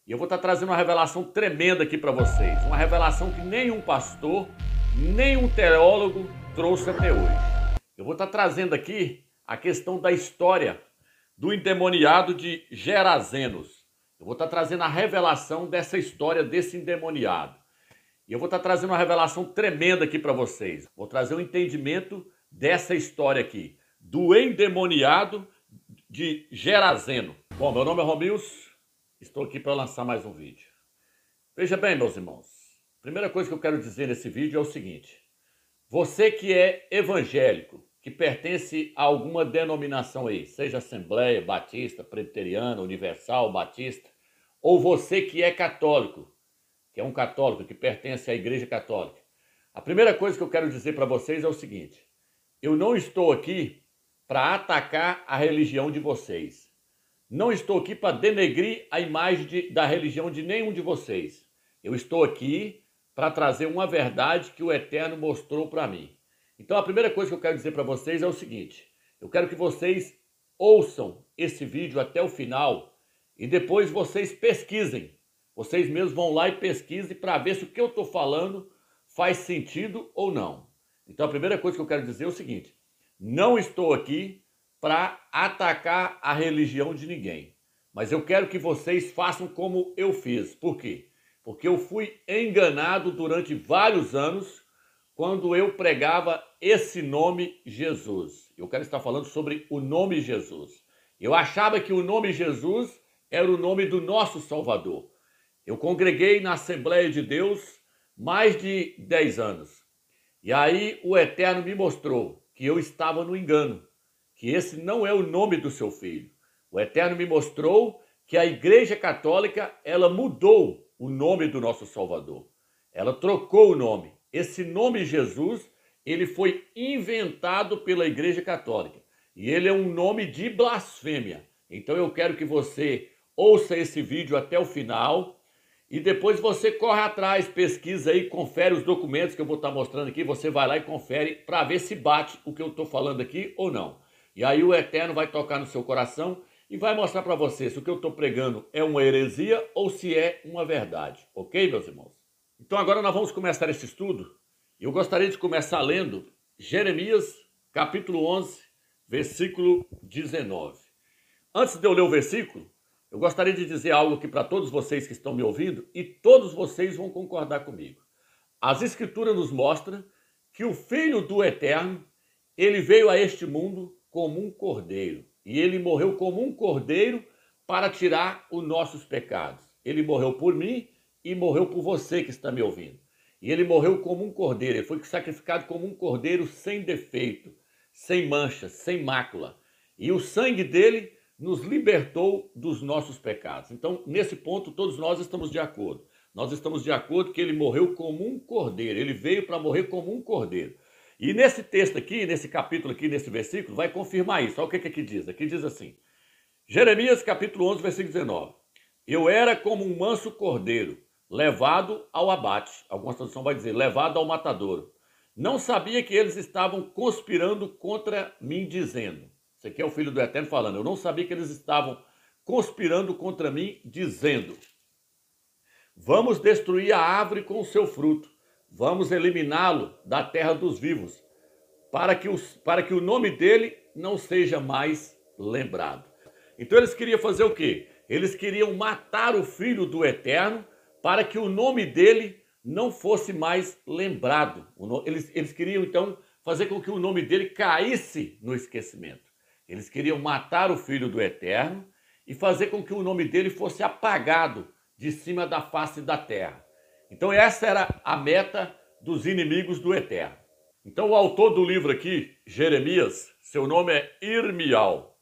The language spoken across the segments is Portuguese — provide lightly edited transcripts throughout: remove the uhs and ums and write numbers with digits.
E eu vou estar trazendo uma revelação tremenda aqui para vocês. Uma revelação que nenhum pastor, nenhum teólogo trouxe até hoje. Eu vou estar trazendo aqui a questão da história do endemoniado de Gerazenos. Eu vou estar trazendo a revelação dessa história desse endemoniado. E eu vou estar trazendo uma revelação tremenda aqui para vocês. Vou trazer um entendimento dessa história aqui, do endemoniado de Gerazeno. Bom, meu nome é Romilson, estou aqui para lançar mais um vídeo. Veja bem, meus irmãos, a primeira coisa que eu quero dizer nesse vídeo é o seguinte: você que é evangélico, que pertence a alguma denominação aí, seja Assembleia, Batista, Presbiteriana, Universal, Batista, ou você que é católico, que é um católico que pertence à Igreja Católica, a primeira coisa que eu quero dizer para vocês é o seguinte: eu não estou aqui para atacar a religião de vocês. Não estou aqui para denegrir a imagem da religião de nenhum de vocês. Eu estou aqui para trazer uma verdade que o Eterno mostrou para mim. Então a primeira coisa que eu quero dizer para vocês é o seguinte: eu quero que vocês ouçam esse vídeo até o final e depois vocês pesquisem. Vocês mesmos vão lá e pesquisem para ver se o que eu estou falando faz sentido ou não. Então a primeira coisa que eu quero dizer é o seguinte: não estou aqui para atacar a religião de ninguém, mas eu quero que vocês façam como eu fiz. Por quê? Porque eu fui enganado durante vários anos quando eu pregava esse nome Jesus. Eu quero estar falando sobre o nome Jesus. Eu achava que o nome Jesus era o nome do nosso Salvador. Eu congreguei na Assembleia de Deus mais de 10 anos. E aí o Eterno me mostrou que eu estava no engano, que esse não é o nome do seu filho. O Eterno me mostrou que a Igreja Católica, ela mudou o nome do nosso Salvador. Ela trocou o nome. Esse nome Jesus, ele foi inventado pela Igreja Católica. E ele é um nome de blasfêmia. Então eu quero que você ouça esse vídeo até o final e depois você corre atrás, pesquisa aí, confere os documentos que eu vou estar mostrando aqui. Você vai lá e confere para ver se bate o que eu estou falando aqui ou não. E aí o Eterno vai tocar no seu coração e vai mostrar para você se o que eu estou pregando é uma heresia ou se é uma verdade. Ok, meus irmãos? Então agora nós vamos começar esse estudo. Eu gostaria de começar lendo Jeremias, capítulo 11, versículo 19. Antes de eu ler o versículo, eu gostaria de dizer algo aqui para todos vocês que estão me ouvindo e todos vocês vão concordar comigo. As Escrituras nos mostram que o Filho do Eterno, ele veio a este mundo como um cordeiro. E ele morreu como um cordeiro para tirar os nossos pecados. Ele morreu por mim e morreu por você que está me ouvindo. E ele morreu como um cordeiro. Ele foi sacrificado como um cordeiro sem defeito, sem mancha, sem mácula. E o sangue dele nos libertou dos nossos pecados. Então, nesse ponto, todos nós estamos de acordo. Nós estamos de acordo que ele morreu como um cordeiro. Ele veio para morrer como um cordeiro. E nesse texto aqui, nesse capítulo aqui, nesse versículo, vai confirmar isso. Olha o que aqui diz. Aqui diz assim: Jeremias capítulo 11, versículo 19. Eu era como um manso cordeiro, levado ao abate. Alguma tradução vai dizer, levado ao matadouro. Não sabia que eles estavam conspirando contra mim, dizendo. Isso aqui é o Filho do Eterno falando. Eu não sabia que eles estavam conspirando contra mim, dizendo: vamos destruir a árvore com o seu fruto. Vamos eliminá-lo da terra dos vivos, para que o nome dele não seja mais lembrado. Então eles queriam fazer o quê? Eles queriam matar o Filho do Eterno para que o nome dele não fosse mais lembrado. Eles queriam então fazer com que o nome dele caísse no esquecimento. Eles queriam matar o Filho do Eterno e fazer com que o nome dele fosse apagado de cima da face da terra. Então essa era a meta dos inimigos do Eterno. Então o autor do livro aqui, Jeremias, seu nome é Irmial.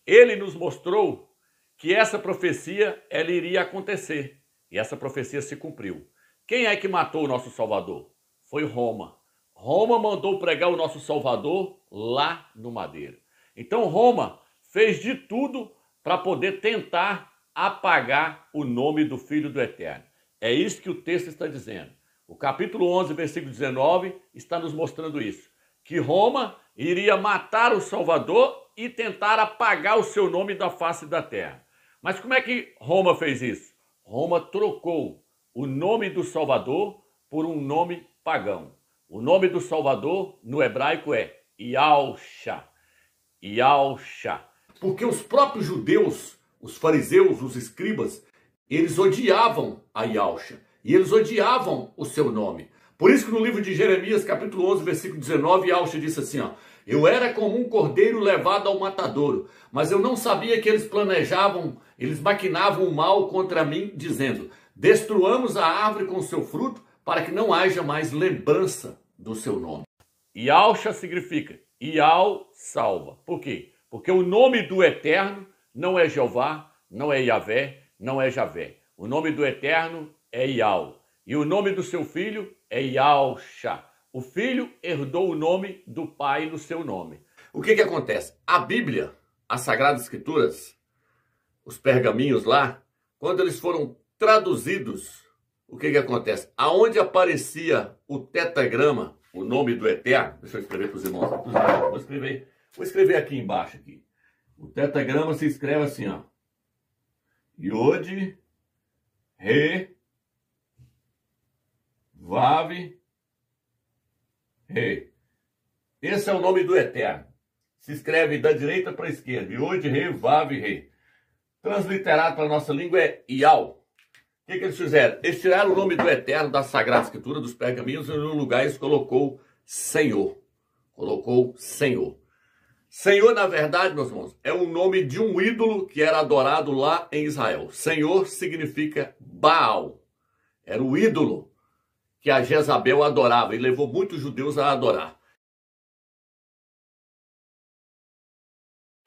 Ele nos mostrou que essa profecia ela iria acontecer. E essa profecia se cumpriu. Quem é que matou o nosso Salvador? Foi Roma. Roma mandou pregar o nosso Salvador lá no madeiro. Então Roma fez de tudo para poder tentar apagar o nome do Filho do Eterno. É isso que o texto está dizendo. O capítulo 11, versículo 19, está nos mostrando isso. Que Roma iria matar o Salvador e tentar apagar o seu nome da face da terra. Mas como é que Roma fez isso? Roma trocou o nome do Salvador por um nome pagão. O nome do Salvador no hebraico é Yahshua. Yahshua. Porque os próprios judeus, os fariseus, os escribas, eles odiavam a Yahshua e eles odiavam o seu nome. Por isso que no livro de Jeremias, capítulo 11, versículo 19, Yahshua disse assim, ó: eu era como um cordeiro levado ao matadouro, mas eu não sabia que eles planejavam, eles maquinavam o mal contra mim, dizendo: destruamos a árvore com seu fruto, para que não haja mais lembrança do seu nome. Yahshua significa Yahweh salva. Por quê? Porque o nome do Eterno não é Jeová, não é Yahvé, não é Javé. O nome do Eterno é Yahweh. E o nome do seu filho é Yahshua. O filho herdou o nome do pai no seu nome. O que acontece? A Bíblia, as Sagradas Escrituras, os pergaminhos lá, quando eles foram traduzidos, o que acontece? Aonde aparecia o tetragrama, o nome do Eterno, deixa eu escrever para os irmãos. Vou escrever aqui embaixo. Aqui. O tetragrama se escreve assim, ó. Yod, Re, Vav, Re. Esse é o nome do Eterno. Se escreve da direita para a esquerda. Yod, Re, Vav, Re. Transliterado para a nossa língua é Yahweh. O que eles fizeram? Eles tiraram o nome do Eterno da Sagrada Escritura, dos pergaminhos, e no lugar eles colocou Senhor. Colocou Senhor. Senhor, na verdade, meus irmãos, é o nome de um ídolo que era adorado lá em Israel. Senhor significa Baal. Era o ídolo que a Jezabel adorava e levou muitos judeus a adorar.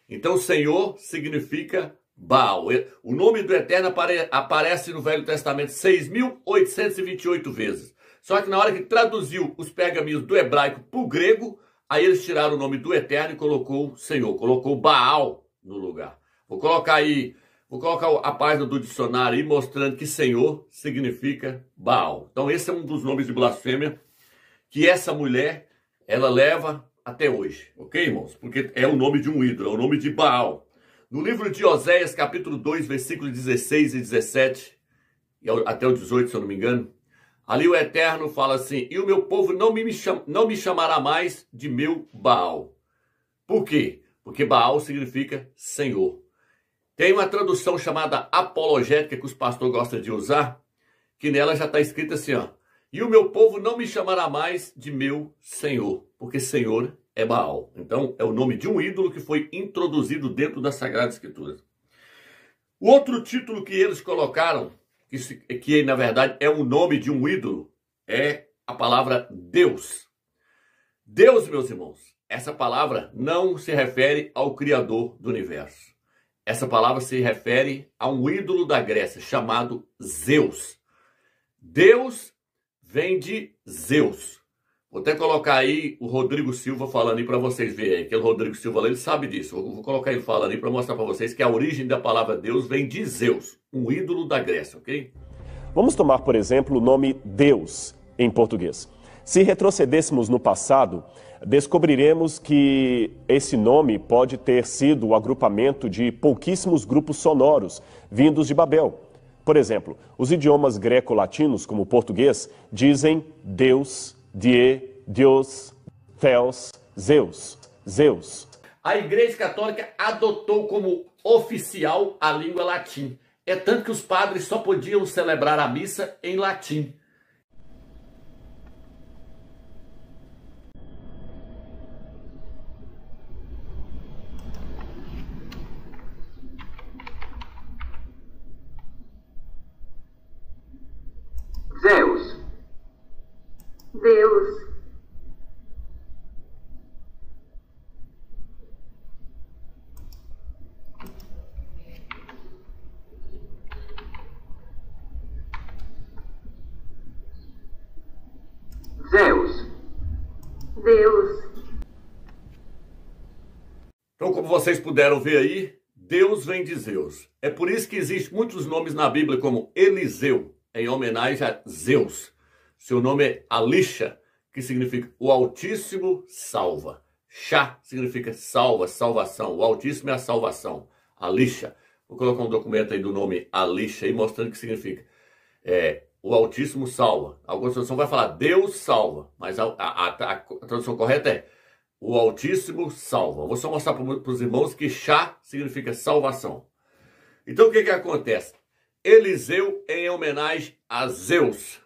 Então, Senhor significa Baal. O nome do Eterno aparece no Velho Testamento 6.828 vezes. Só que na hora que traduziu os pergaminhos do hebraico para o grego, aí eles tiraram o nome do Eterno e colocou Senhor, colocou Baal no lugar. Vou colocar a página do dicionário aí mostrando que Senhor significa Baal. Então esse é um dos nomes de blasfêmia que essa mulher, ela leva até hoje. Ok, irmãos? Porque é o nome de um ídolo, é o nome de Baal. No livro de Oséias, capítulo 2, versículos 16 e 17, até o 18, se eu não me engano, ali o Eterno fala assim: e o meu povo não me chamará mais de meu Baal. Por quê? Porque Baal significa Senhor. Tem uma tradução chamada apologética que os pastores gostam de usar, que nela já está escrito assim, ó: e o meu povo não me chamará mais de meu Senhor, porque Senhor é Baal. Então é o nome de um ídolo que foi introduzido dentro das Sagradas Escrituras. O outro título que eles colocaram, que na verdade é o nome de um ídolo, é a palavra Deus. Deus, meus irmãos, essa palavra não se refere ao Criador do universo. Essa palavra se refere a um ídolo da Grécia chamado Zeus. Deus vem de Zeus. Vou até colocar aí o Rodrigo Silva falando aí para vocês verem. Aquele Rodrigo Silva, ele sabe disso. Vou colocar ele falando aí para mostrar para vocês que a origem da palavra Deus vem de Zeus, um ídolo da Grécia, ok? Vamos tomar, por exemplo, o nome Deus em português. Se retrocedêssemos no passado, descobriremos que esse nome pode ter sido o agrupamento de pouquíssimos grupos sonoros vindos de Babel. Por exemplo, os idiomas greco-latinos, como o português, dizem Deus, Die, Deus, Theos, Zeus, Zeus. A Igreja Católica adotou como oficial a língua latim. É tanto que os padres só podiam celebrar a missa em latim. Zeus. Deus. Zeus. Deus. Então, como vocês puderam ver aí, Deus vem de Zeus. É por isso que existem muitos nomes na Bíblia como Eliseu, em homenagem a Zeus. Seu nome é Alisha, que significa o Altíssimo salva. Shá significa salva, salvação. O Altíssimo é a salvação. Alisha. Vou colocar um documento aí do nome Alixa aí, mostrando o que significa. O Altíssimo salva. Alguma tradução vai falar Deus salva, mas a tradução correta é o Altíssimo salva. Vou só mostrar para os irmãos que Chá significa salvação. Então o que acontece? Eliseu em homenagem a Zeus,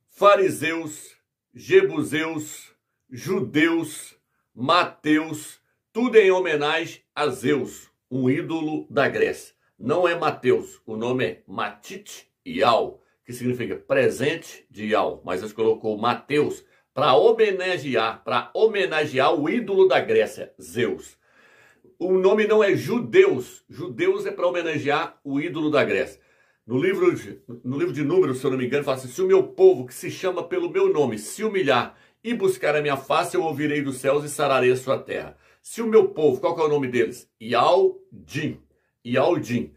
fariseus, jebuseus, judeus, mateus, tudo em homenagem a Zeus, um ídolo da Grécia. Não é Mateus, o nome é Matite Ial, que significa presente de Ial, mas eles colocou Mateus para homenagear o ídolo da Grécia, Zeus. O nome não é judeus, judeus é para homenagear o ídolo da Grécia. No livro de Números, se eu não me engano, fala assim: se o meu povo, que se chama pelo meu nome, se humilhar e buscar a minha face, eu ouvirei dos céus e sararei a sua terra. Se o meu povo, qual que é o nome deles? Yaldin. Yaldin.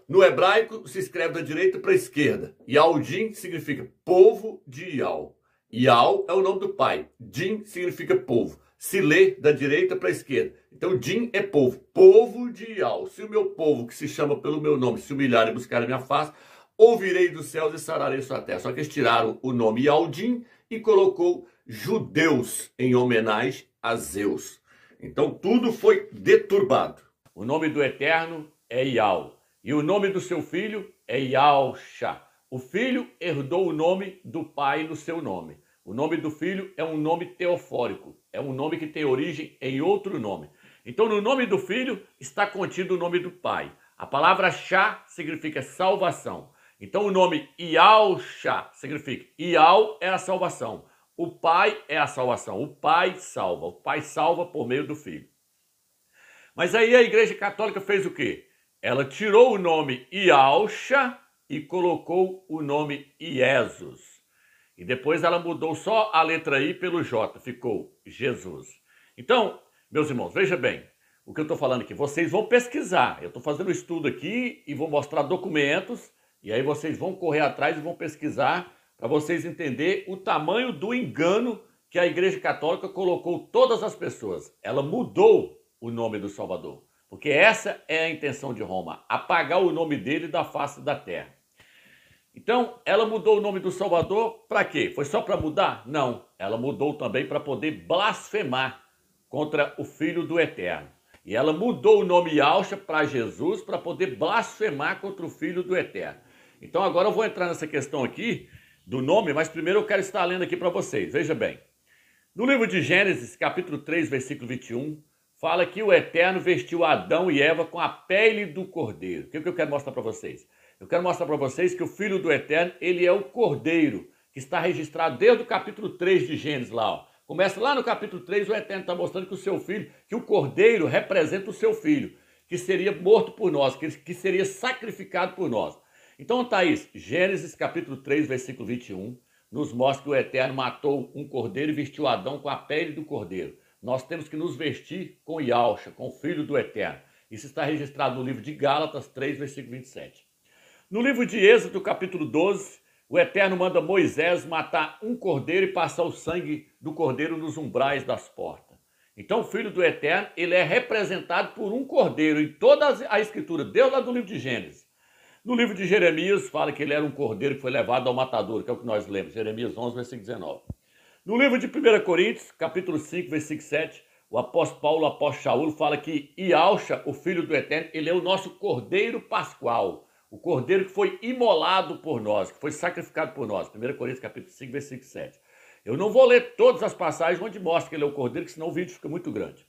No hebraico se escreve da direita para a esquerda. Yaldin significa povo de Ial. Ial é o nome do pai. Din significa povo. Se lê da direita para a esquerda. Então Din é povo. Povo de Ial. Se o meu povo, que se chama pelo meu nome, se humilhar e buscar a minha face, ouvirei dos céus e sararei sua terra. Só que eles tiraram o nome Yaldin e colocou judeus em homenagem a Zeus. Então tudo foi deturbado. O nome do Eterno é Ial. E o nome do seu filho é Yalcha. O filho herdou o nome do pai no seu nome. O nome do filho é um nome teofórico. É um nome que tem origem em outro nome. Então no nome do filho está contido o nome do pai. A palavra Chá significa salvação. Então o nome Yalcha significa Ial é a salvação. O pai é a salvação. O pai salva. O pai salva por meio do filho. Mas aí a Igreja Católica fez o quê? Ela tirou o nome Yalcha e colocou o nome Iesus. E depois ela mudou só a letra I pelo J, ficou Jesus. Então, meus irmãos, veja bem, o que eu estou falando aqui, vocês vão pesquisar. Eu estou fazendo um estudo aqui e vou mostrar documentos, e aí vocês vão correr atrás e vão pesquisar para vocês entenderem o tamanho do engano que a Igreja Católica colocou todas as pessoas. Ela mudou o nome do Salvador. Porque essa é a intenção de Roma, apagar o nome dele da face da terra. Então, ela mudou o nome do Salvador para quê? Foi só para mudar? Não, ela mudou também para poder blasfemar contra o Filho do Eterno. E ela mudou o nome Yalcha para Jesus para poder blasfemar contra o Filho do Eterno. Então, agora eu vou entrar nessa questão aqui do nome, mas primeiro eu quero estar lendo aqui para vocês. Veja bem, no livro de Gênesis, capítulo 3, versículo 21, fala que o Eterno vestiu Adão e Eva com a pele do cordeiro. O que eu quero mostrar para vocês? Eu quero mostrar para vocês que o Filho do Eterno, ele é o cordeiro, que está registrado desde o capítulo 3 de Gênesis lá. Ó. Começa lá no capítulo 3, o Eterno está mostrando que o seu filho, que o cordeiro representa o seu filho, que seria morto por nós, que seria sacrificado por nós. Então, Thaís, Gênesis capítulo 3, versículo 21, nos mostra que o Eterno matou um cordeiro e vestiu Adão com a pele do cordeiro. Nós temos que nos vestir com Yalcha, com o Filho do Eterno. Isso está registrado no livro de Gálatas 3, versículo 27. No livro de Êxodo, capítulo 12, o Eterno manda Moisés matar um cordeiro e passar o sangue do cordeiro nos umbrais das portas. Então o Filho do Eterno, ele é representado por um cordeiro em toda a Escritura, desde lá do livro de Gênesis. No livro de Jeremias, fala que ele era um cordeiro que foi levado ao matadouro, que é o que nós lemos, Jeremias 11, versículo 19. No livro de 1 Coríntios, capítulo 5, versículo 7, o apóstolo Paulo, o apóstolo Shaul, fala que Yalcha, o Filho do Eterno, ele é o nosso cordeiro pascual, o cordeiro que foi imolado por nós, que foi sacrificado por nós. 1 Coríntios, capítulo 5, versículo 7. Eu não vou ler todas as passagens onde mostra que ele é o cordeiro, que senão o vídeo fica muito grande.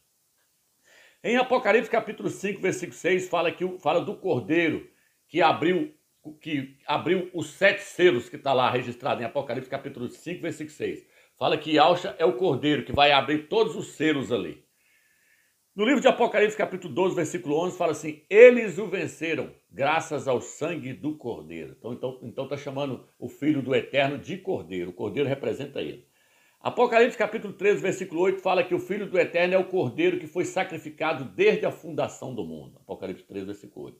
Em Apocalipse, capítulo 5, versículo 6, fala do cordeiro que abriu os 7 selos que está lá registrado em Apocalipse, capítulo 5, versículo 6. Fala que Yalcha é o cordeiro que vai abrir todos os selos ali. No livro de Apocalipse, capítulo 12, versículo 11, fala assim: eles o venceram graças ao sangue do cordeiro. Então está chamando o Filho do Eterno de cordeiro. O cordeiro representa ele. Apocalipse, capítulo 13, versículo 8, fala que o Filho do Eterno é o cordeiro que foi sacrificado desde a fundação do mundo. Apocalipse 13, versículo 8.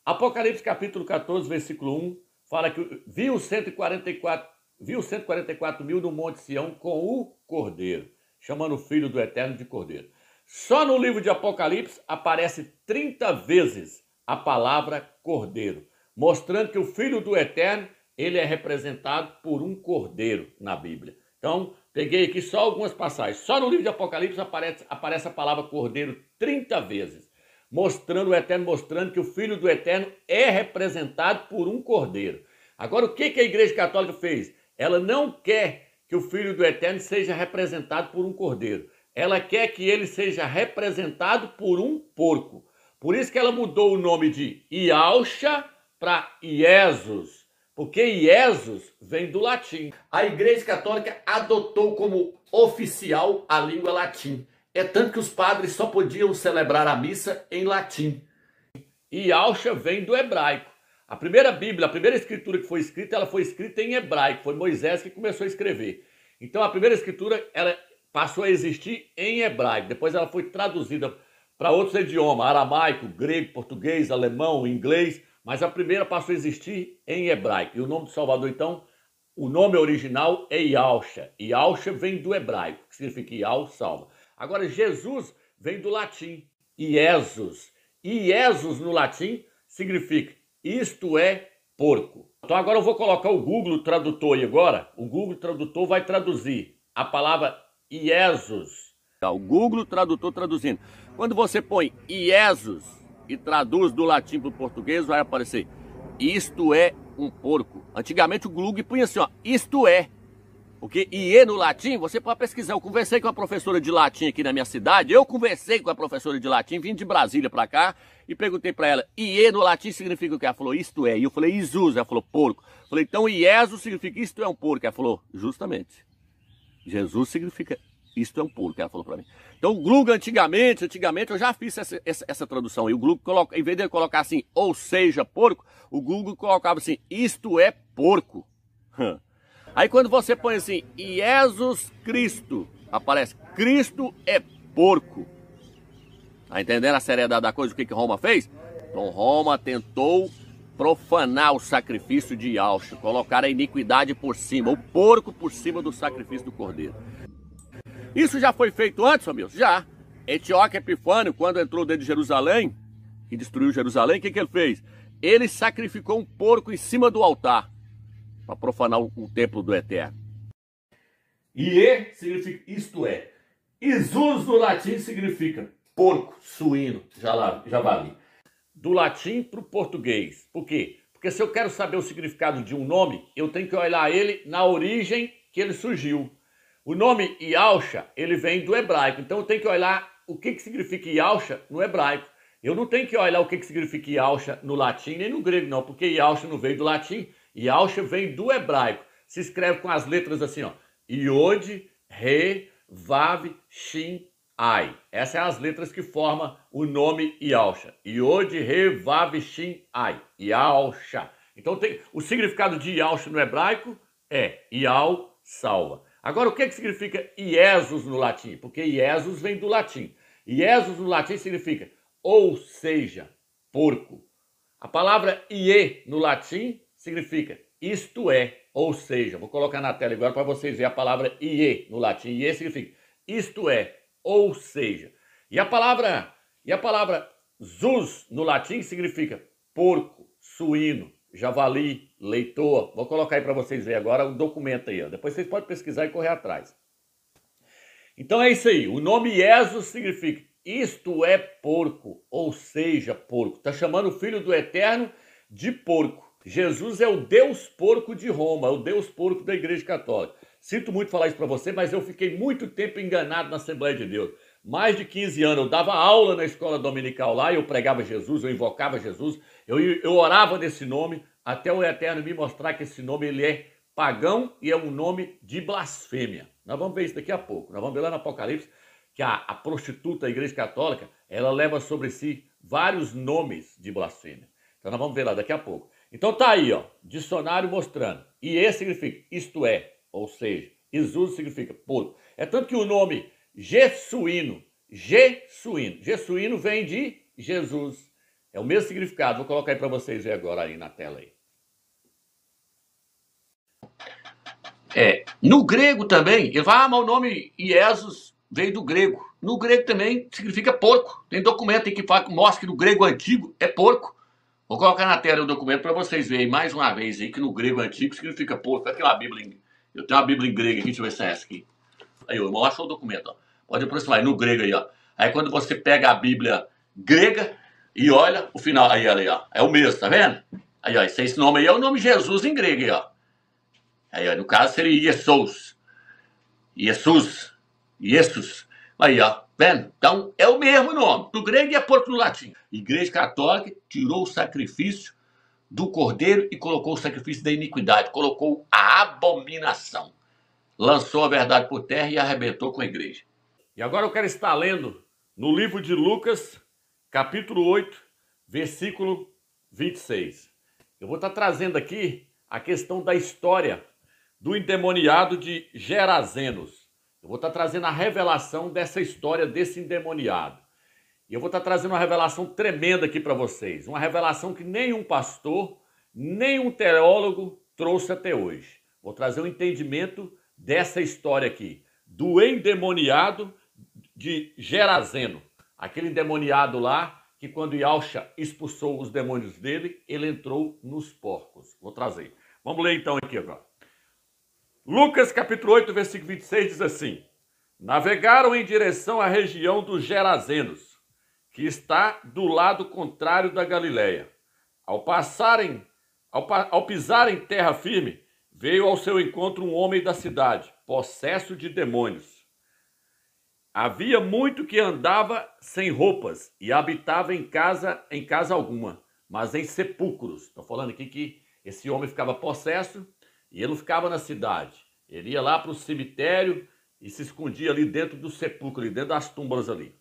Apocalipse, capítulo 14, versículo 1, fala que viu 144 mil no Monte Sião com o cordeiro, chamando o Filho do Eterno de cordeiro. Só no livro de Apocalipse aparece 30 vezes a palavra cordeiro, mostrando que o Filho do Eterno, ele é representado por um cordeiro na Bíblia. Então, peguei aqui só algumas passagens. Só no livro de Apocalipse aparece a palavra cordeiro 30 vezes, mostrando o Eterno, mostrando que o Filho do Eterno é representado por um cordeiro. Agora, o que a Igreja Católica fez? Ela não quer que o Filho do Eterno seja representado por um cordeiro. Ela quer que ele seja representado por um porco. Por isso que ela mudou o nome de Ialcha para Iesus, porque Iesus vem do latim. A Igreja Católica adotou como oficial a língua latim. É tanto que os padres só podiam celebrar a missa em latim. Ialcha vem do hebraico. A primeira Bíblia, a primeira escritura que foi escrita, ela foi escrita em hebraico. Foi Moisés que começou a escrever. Então a primeira escritura, ela passou a existir em hebraico. Depois ela foi traduzida para outros idiomas, aramaico, grego, português, alemão, inglês. Mas a primeira passou a existir em hebraico. E o nome do Salvador, então, o nome original é Ialcha. Ialcha vem do hebraico, que significa Ial, salva. Agora, Jesus vem do latim, Iesus. Iesus no latim significa isto é porco. Então agora eu vou colocar o Google Tradutor aí agora. O Google Tradutor vai traduzir a palavra Iesus. O Google Tradutor traduzindo. Quando você põe Iesus e traduz do latim para o português, vai aparecer isto é um porco. Antigamente o Google punha assim, ó, isto é. Porque IE no latim, você pode pesquisar. Eu conversei com a professora de latim aqui na minha cidade. Eu conversei com a professora de latim, vim de Brasília para cá e perguntei para ela, IE no latim significa o que? Ela falou, isto é. E eu falei, Isus. Ela falou, porco. Eu falei, então Iesus significa isto é um porco. Ela falou, justamente. Jesus significa isto é um porco, ela falou para mim. Então o Google antigamente eu já fiz essa tradução. E o Google, em vez de ele colocar assim, ou seja, porco, o Google colocava assim, isto é porco. Aí quando você põe assim, Jesus Cristo, aparece, Cristo é porco. Tá entendendo a seriedade da coisa, o que Roma fez? Então Roma tentou profanar o sacrifício de Ialcha, colocar a iniquidade por cima, o porco por cima do sacrifício do cordeiro. Isso já foi feito antes, amigos? Já. Etíoque Epifânio, quando entrou dentro de Jerusalém, que destruiu Jerusalém, o que ele fez? Ele sacrificou um porco em cima do altar, para profanar o templo do Eterno. Ie significa isto é. Isus no latim significa porco, suíno, javali. Do latim para o português. Por quê? Porque se eu quero saber o significado de um nome, eu tenho que olhar ele na origem que ele surgiu. O nome Ialcha, ele vem do hebraico. Então eu tenho que olhar o que significa Ialcha no hebraico. Eu não tenho que olhar o que significa Ialcha no latim nem no grego, não. Porque Ialcha não veio do latim. Ialcha vem do hebraico. Se escreve com as letras assim, ó. Iod, Re, Vav, Shin, Ai. Essas são as letras que formam o nome Ialcha. Iod, Re, Vav, Shin, Ai. Ialcha. Então o significado de Ialcha no hebraico é Ial, salva. Agora, o que significa Iesus no latim? Porque Iesus vem do latim. Iesus no latim significa, ou seja, porco. A palavra ie no latim significa isto é, ou seja. Vou colocar na tela agora para vocês verem a palavra ie no latim. Ie significa isto é, ou seja. E a palavra zus no latim significa porco, suíno, javali, leitor. Vou colocar aí para vocês verem agora o documento aí. Ó. Depois vocês podem pesquisar e correr atrás. Então é isso aí. O nome Jesus significa isto é porco, ou seja, porco. Está chamando o Filho do Eterno de porco. Jesus é o Deus porco de Roma, é o Deus porco da Igreja Católica. Sinto muito falar isso para você, mas eu fiquei muito tempo enganado na Assembleia de Deus. Mais de 15 anos, eu dava aula na escola dominical lá, eu pregava Jesus, eu invocava Jesus, eu orava nesse nome, até o Eterno me mostrar que esse nome ele é pagão e é um nome de blasfêmia. Nós vamos ver isso daqui a pouco, nós vamos ver lá no Apocalipse que a prostituta da Igreja Católica, ela leva sobre si vários nomes de blasfêmia. Então nós vamos ver lá daqui a pouco. Então tá aí, ó, dicionário mostrando. E significa isto é, ou seja, Jesus significa porco. É tanto que o nome Jesuíno vem de Jesus. É o mesmo significado. Vou colocar aí para vocês verem agora aí na tela aí. No grego também, ele vai, mas o nome Jesus veio do grego. no grego também significa porco. Tem documento aí que mostra que no grego antigo é porco. Vou colocar na tela o documento para vocês verem mais uma vez aí que no grego antigo significa porco. Aqui uma Bíblia, eu tenho uma Bíblia em grego aqui, deixa eu ver se é essa aqui. Aí, eu mostro o documento, ó. Pode aproximar, no grego aí, ó. Aí quando você pega a Bíblia grega e olha o final, aí, ó. É o mesmo, tá vendo? Aí, ó, esse nome aí é o nome Jesus em grego, aí, ó. Aí, ó, no caso seria Jesus. Jesus. Aí, ó, vendo? Então, é o mesmo nome, do grego e é porco no latim. Igreja Católica tirou o sacrifício do cordeiro e colocou o sacrifício da iniquidade, colocou a abominação. Lançou a verdade por terra e arrebentou com a igreja. E agora eu quero estar lendo no livro de Lucas, capítulo 8, versículo 26. Eu vou estar trazendo aqui a questão da história do endemoniado de Gerazenos. Eu vou estar trazendo a revelação dessa história desse endemoniado. E eu vou estar trazendo uma revelação tremenda aqui para vocês. Uma revelação que nenhum pastor, nenhum teólogo trouxe até hoje. Vou trazer um entendimento dessa história aqui, do endemoniado de Gerazeno. Aquele endemoniado lá, que quando Yahshua expulsou os demônios dele, ele entrou nos porcos. Vou trazer. Vamos ler então aqui agora. Lucas capítulo 8, versículo 26 diz assim: navegaram em direção à região dos Gerazenos, que está do lado contrário da Galileia. Ao pisarem terra firme, veio ao seu encontro um homem da cidade, possesso de demônios. Havia muito que andava sem roupas e habitava em casa alguma, mas em sepulcros. Estou falando aqui que esse homem ficava possesso e ele não ficava na cidade. Ele ia lá para o cemitério e se escondia ali dentro do sepulcro, ali dentro das tumbas ali.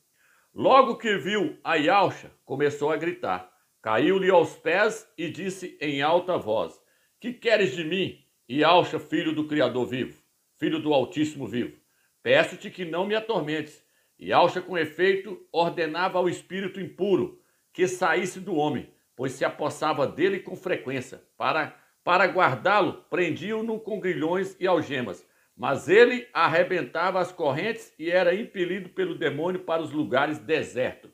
Logo que viu a Yahshua, começou a gritar. Caiu-lhe aos pés e disse em alta voz: que queres de mim, Yahshua, filho do Criador vivo, filho do Altíssimo vivo? Peço-te que não me atormentes. Yahshua, com efeito, ordenava ao espírito impuro que saísse do homem, pois se apossava dele com frequência. Para guardá-lo, prendiam-no com grilhões e algemas. Mas ele arrebentava as correntes e era impelido pelo demônio para os lugares desertos.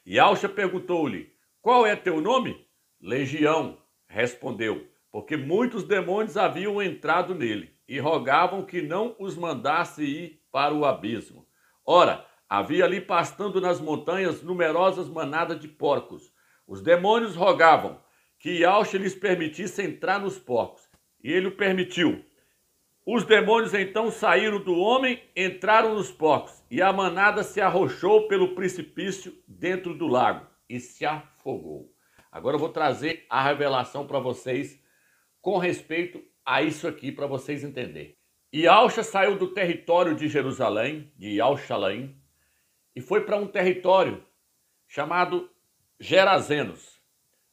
Yahshua perguntou-lhe: qual é teu nome? Legião, respondeu, porque muitos demônios haviam entrado nele e rogavam que não os mandasse ir para o abismo. Ora, havia ali pastando nas montanhas numerosas manadas de porcos. Os demônios rogavam que Yahshua lhes permitisse entrar nos porcos, e ele o permitiu. Os demônios então saíram do homem, entraram nos porcos, e a manada se arrochou pelo precipício dentro do lago e se afogou. Agora eu vou trazer a revelação para vocês com respeito a isso aqui, para vocês entenderem. Yahshua saiu do território de Jerusalém, de Yahushalém, e foi para um território chamado Gerazenos,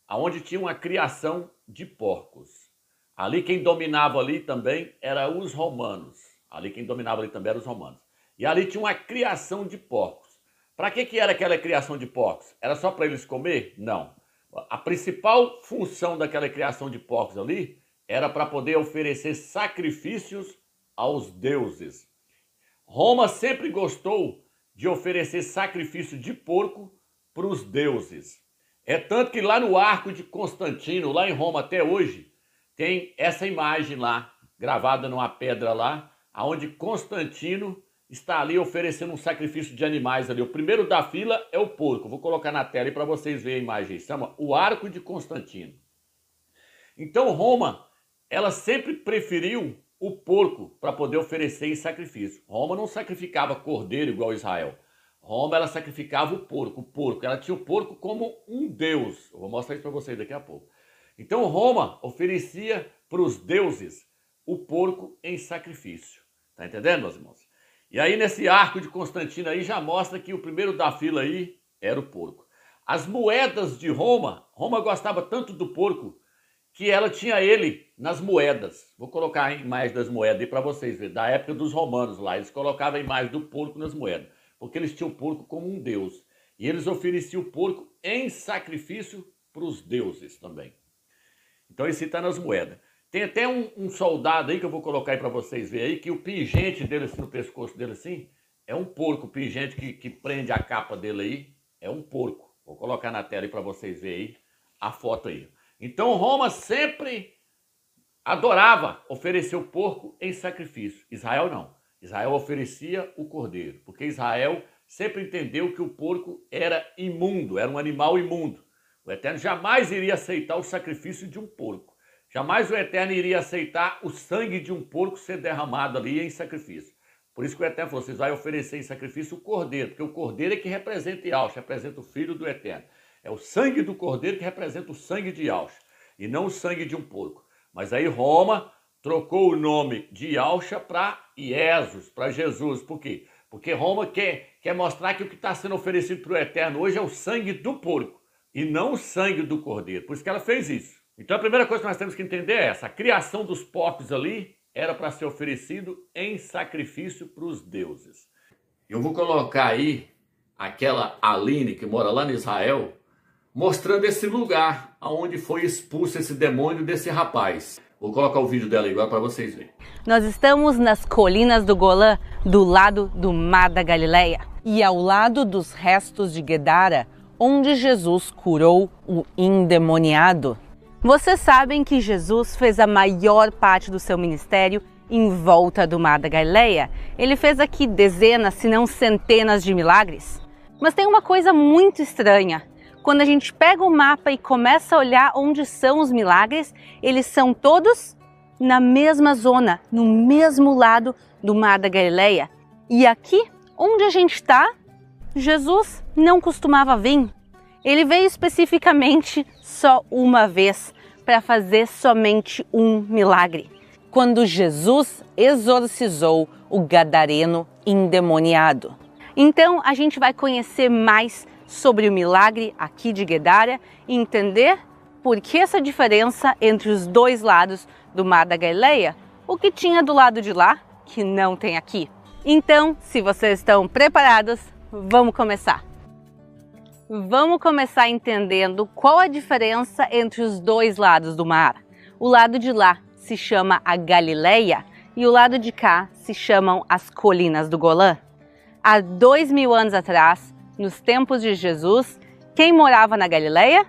aonde tinha uma criação de porcos. Ali quem dominava ali também eram os romanos. E ali tinha uma criação de porcos. Para que era aquela criação de porcos? Era só para eles comer? Não. A principal função daquela criação de porcos ali era para poder oferecer sacrifícios aos deuses. Roma sempre gostou de oferecer sacrifício de porco para os deuses. É tanto que lá no Arco de Constantino, lá em Roma até hoje, tem essa imagem lá, gravada numa pedra lá, onde Constantino está ali oferecendo um sacrifício de animais ali. O primeiro da fila é o porco. Vou colocar na tela aí para vocês verem a imagem. Se chama o Arco de Constantino. Então Roma, ela sempre preferiu o porco para poder oferecer em sacrifício. Roma não sacrificava cordeiro igual Israel. Roma, ela sacrificava o porco. Ela tinha o porco como um deus. Eu vou mostrar isso para vocês daqui a pouco. Então Roma oferecia para os deuses o porco em sacrifício. Tá entendendo, meus irmãos? E aí nesse Arco de Constantino aí já mostra que o primeiro da fila aí era o porco. As moedas de Roma gostava tanto do porco que ela tinha ele nas moedas. Vou colocar a imagem das moedas aí para vocês verem. Da época dos romanos lá, eles colocavam a imagem do porco nas moedas. Porque eles tinham o porco como um deus. E eles ofereciam o porco em sacrifício para os deuses também. Então esse está nas moedas. Tem até um soldado aí que eu vou colocar aí para vocês verem aí, que o pingente dele assim, no pescoço dele assim, é um porco pingente que prende a capa dele aí, é um porco. Vou colocar na tela aí para vocês verem aí a foto aí. Então Roma sempre adorava oferecer o porco em sacrifício. Israel não. Israel oferecia o cordeiro, porque Israel sempre entendeu que o porco era imundo, era um animal imundo. O Eterno jamais iria aceitar o sacrifício de um porco. Jamais o Eterno iria aceitar o sangue de um porco ser derramado ali em sacrifício. Por isso que o Eterno falou, vocês vão oferecer em sacrifício o cordeiro, porque o cordeiro é que representa Yahshua, representa o Filho do Eterno. É o sangue do cordeiro que representa o sangue de Yahshua, e não o sangue de um porco. Mas aí Roma trocou o nome de Yahshua para Jesus, para Jesus. Por quê? Porque Roma quer mostrar que o que está sendo oferecido para o Eterno hoje é o sangue do porco, e não o sangue do cordeiro. Por isso que ela fez isso. Então a primeira coisa que nós temos que entender é essa. A criação dos porcos ali era para ser oferecido em sacrifício para os deuses. Eu vou colocar aí aquela Aline que mora lá em Israel, mostrando esse lugar onde foi expulso esse demônio desse rapaz. Vou colocar o vídeo dela agora para vocês verem. Nós estamos nas colinas do Golã, do lado do Mar da Galileia, e ao lado dos restos de Guedara, onde Jesus curou o endemoniado. Vocês sabem que Jesus fez a maior parte do seu ministério em volta do Mar da Galileia. Ele fez aqui dezenas, se não centenas de milagres. Mas tem uma coisa muito estranha. Quando a gente pega o mapa e começa a olhar onde são os milagres, eles são todos na mesma zona, no mesmo lado do Mar da Galileia. E aqui, onde a gente está, Jesus não costumava vir. Ele veio especificamente só uma vez para fazer somente um milagre. Quando Jesus exorcizou o gadareno endemoniado. Então a gente vai conhecer mais sobre o milagre aqui de Guedara e entender por que essa diferença entre os dois lados do Mar da Galileia, o que tinha do lado de lá que não tem aqui. Então, se vocês estão preparados, vamos começar. Vamos começar entendendo qual a diferença entre os dois lados do mar. O lado de lá se chama a Galileia e o lado de cá se chamam as colinas do Golã. Há 2000 anos atrás, nos tempos de Jesus, quem morava na Galileia?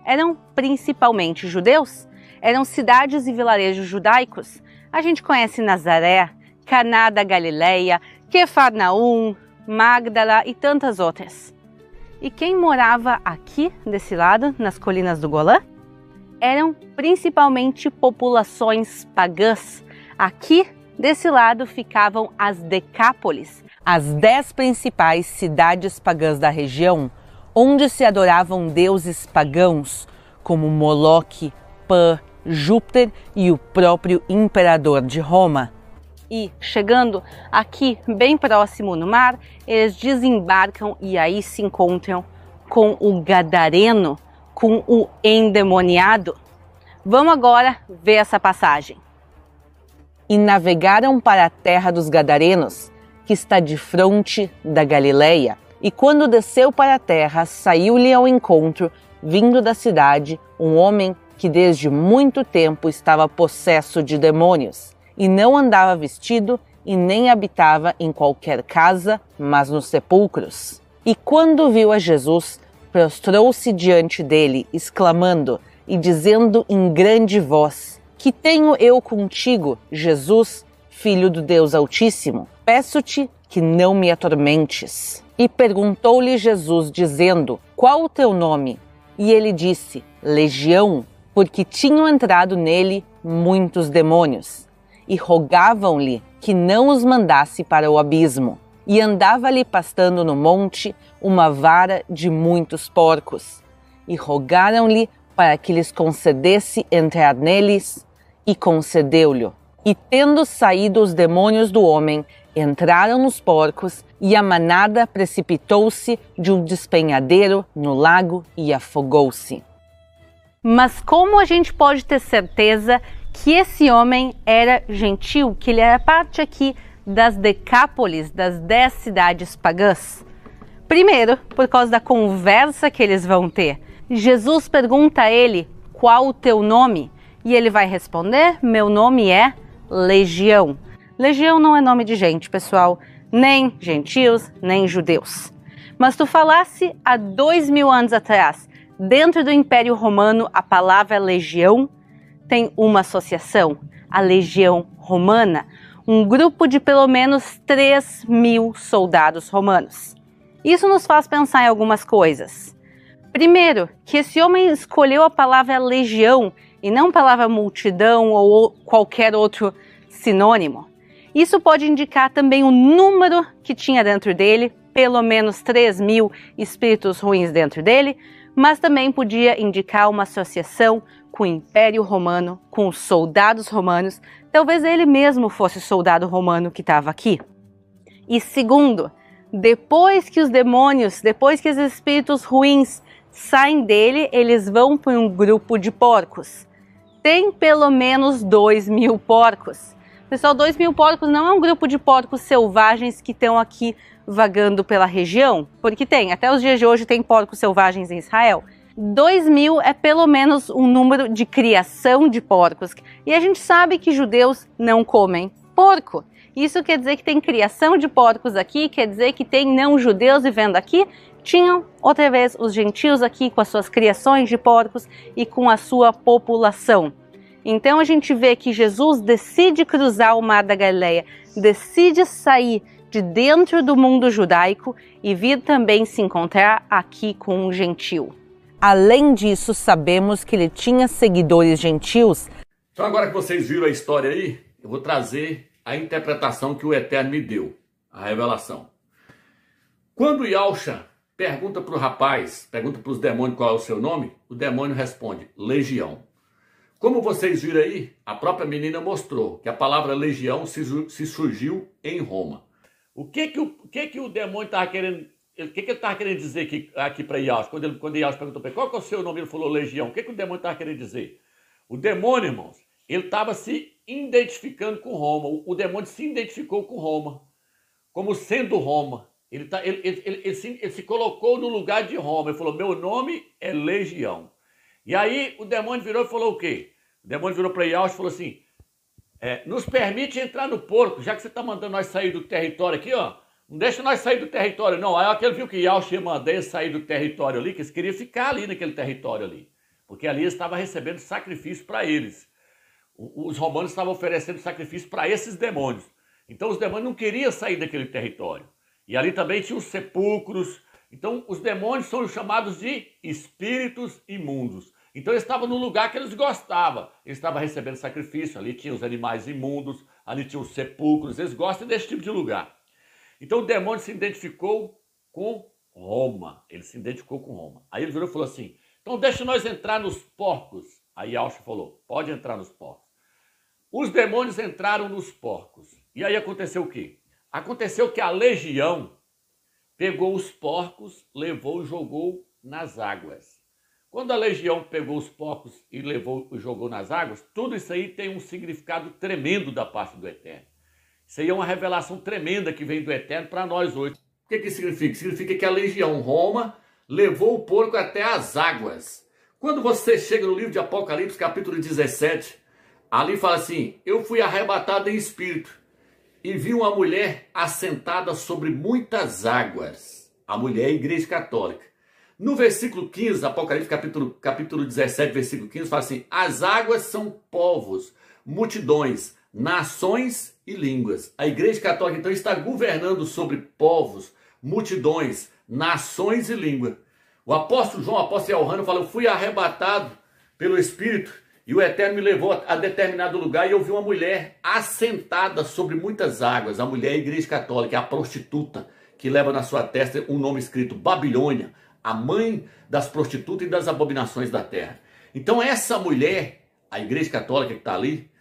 Eram principalmente judeus. Eram cidades e vilarejos judaicos. A gente conhece Nazaré, Caná da Galileia, Quefarnaum, Magdala e tantas outras. E quem morava aqui, desse lado, nas colinas do Golã? Eram principalmente populações pagãs. Aqui, desse lado, ficavam as Decápolis, as 10 principais cidades pagãs da região, onde se adoravam deuses pagãos, como Moloque, Pan, Júpiter e o próprio imperador de Roma. E, chegando aqui bem próximo no mar, eles desembarcam e aí se encontram com o gadareno, com o endemoniado. Vamos agora ver essa passagem. E navegaram para a terra dos gadarenos, que está de fronte da Galileia. E quando desceu para a terra, saiu-lhe ao encontro, vindo da cidade, um homem que desde muito tempo estava possesso de demônios. E não andava vestido e nem habitava em qualquer casa, mas nos sepulcros. E quando viu a Jesus, prostrou-se diante dele, exclamando e dizendo em grande voz: Que tenho eu contigo, Jesus, Filho do Deus Altíssimo? Peço-te que não me atormentes. E perguntou-lhe Jesus, dizendo: Qual o teu nome? E ele disse: Legião, porque tinham entrado nele muitos demônios. E rogavam-lhe que não os mandasse para o abismo. E andava-lhe pastando no monte uma vara de muitos porcos. E rogaram-lhe para que lhes concedesse entrar neles, e concedeu-lhe. E tendo saído os demônios do homem, entraram nos porcos, e a manada precipitou-se de um despenhadeiro no lago e afogou-se. Mas como a gente pode ter certeza que esse homem era gentil, que ele era parte aqui das Decápolis, das 10 cidades pagãs? Primeiro, por causa da conversa que eles vão ter. Jesus pergunta a ele: qual o teu nome? E ele vai responder: meu nome é Legião. Legião não é nome de gente, pessoal. nem gentios, nem judeus. Mas tu falasse há 2000 anos atrás, dentro do Império Romano, a palavra legião tem uma associação, a Legião Romana, um grupo de pelo menos 3.000 soldados romanos. Isso nos faz pensar em algumas coisas. Primeiro, que esse homem escolheu a palavra legião e não a palavra multidão ou qualquer outro sinônimo. Isso pode indicar também o número que tinha dentro dele, pelo menos 3.000 espíritos ruins dentro dele, mas também podia indicar uma associação com o Império Romano, com os soldados romanos. Talvez ele mesmo fosse soldado romano que estava aqui. E segundo, depois que os demônios, depois que os espíritos ruins saem dele, eles vão para um grupo de porcos. Tem pelo menos 2.000 porcos. Pessoal, 2.000 porcos não é um grupo de porcos selvagens que estão aqui vagando pela região, porque tem, até os dias de hoje tem porcos selvagens em Israel. 2.000 é pelo menos um número de criação de porcos. E a gente sabe que judeus não comem porco. Isso quer dizer que tem criação de porcos aqui, quer dizer que tem não judeus vivendo aqui. Tinham, outra vez, os gentios aqui com as suas criações de porcos e com a sua população. Então a gente vê que Jesus decide cruzar o Mar da Galileia, decide sair de dentro do mundo judaico e vir também se encontrar aqui com um gentil. Além disso, sabemos que ele tinha seguidores gentios. Então agora que vocês viram a história aí, eu vou trazer a interpretação que o Eterno me deu, a revelação. Quando Yahshua pergunta para o rapaz, pergunta para os demônios qual é o seu nome, o demônio responde, legião. Como vocês viram aí, a própria menina mostrou que a palavra legião se surgiu em Roma. O que o demônio estava querendo, o que ele estava querendo dizer aqui para Yahshua? Quando Yahshua perguntou para ele, qual que é o seu nome, ele falou legião. O que o demônio estava querendo dizer? O demônio, irmãos, ele estava se identificando com Roma. O demônio se identificou com Roma, como sendo Roma. Ele se colocou no lugar de Roma. Ele falou, meu nome é legião. E aí o demônio virou e falou o quê? O demônio virou para Yahshua e falou assim, nos permite entrar no porco, já que você está mandando nós sair do território aqui, ó. Não deixa nós sair do território, não. Aí aquele viu que Yahshua ia mandar eles sair do território ali, que eles queriam ficar ali naquele território ali. Porque ali eles estavam recebendo sacrifício para eles. Os romanos estavam oferecendo sacrifício para esses demônios. Então os demônios não queriam sair daquele território. E ali também tinha os sepulcros. Então os demônios são chamados de espíritos imundos. Então eles estavam no lugar que eles gostavam. Eles estavam recebendo sacrifício. Ali tinha os animais imundos, ali tinha os sepulcros. Eles gostam desse tipo de lugar. Então o demônio se identificou com Roma. Ele se identificou com Roma. Aí ele virou e falou assim, então deixa nós entrar nos porcos. Aí Yahshua falou, pode entrar nos porcos. Os demônios entraram nos porcos. E aí aconteceu o quê? Aconteceu que a legião pegou os porcos, levou e jogou nas águas. Quando a legião pegou os porcos e levou e jogou nas águas, tudo isso aí tem um significado tremendo da parte do Eterno. Isso aí é uma revelação tremenda que vem do Eterno para nós hoje. O que significa? Significa que a legião Roma levou o porco até as águas. Quando você chega no livro de Apocalipse, capítulo 17, ali fala assim, eu fui arrebatado em espírito e vi uma mulher assentada sobre muitas águas. A mulher é a Igreja Católica. No versículo 15, Apocalipse capítulo 17, versículo 15, fala assim, as águas são povos, multidões, nações e línguas. A Igreja Católica, então, está governando sobre povos, multidões, nações e línguas. O apóstolo João, o apóstolo Yohana, fala, eu fui arrebatado pelo Espírito e o Eterno me levou a determinado lugar e eu vi uma mulher assentada sobre muitas águas. A mulher é a Igreja Católica, é a prostituta que leva na sua testa um nome escrito Babilônia, a mãe das prostitutas e das abominações da terra. Então essa mulher, a Igreja Católica que está ali,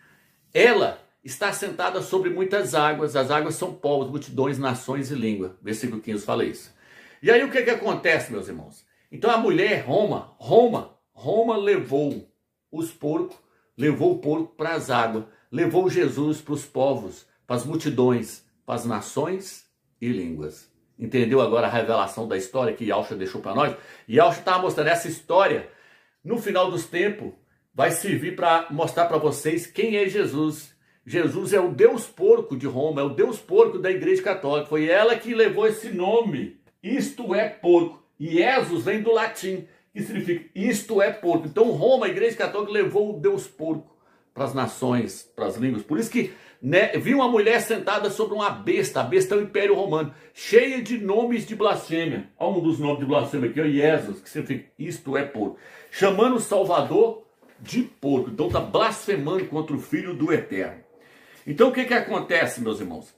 ela está sentada sobre muitas águas. As águas são povos, multidões, nações e língua. Versículo 15 fala isso. E aí o que acontece, meus irmãos? Então a mulher, Roma levou os porcos, levou o porco para as águas, levou Jesus para os povos, para as multidões, para as nações e línguas. Entendeu agora a revelação da história que Yahshua deixou para nós? E Yahshua estava mostrando essa história, no final dos tempos, vai servir para mostrar para vocês quem é Jesus. Jesus é o Deus porco de Roma, é o Deus porco da Igreja Católica. Foi ela que levou esse nome, isto é porco. E Jesus vem do latim, que significa isto é porco. Então Roma, a Igreja Católica, levou o Deus porco para as nações, para as línguas. Por isso que vi uma mulher sentada sobre uma besta, a besta é o Império Romano, cheia de nomes de blasfêmia. Olha um dos nomes de blasfêmia aqui, Jesus, que significa isto é porco. Chamando o Salvador de porco. Então está blasfemando contra o Filho do Eterno. Então o que acontece, meus irmãos?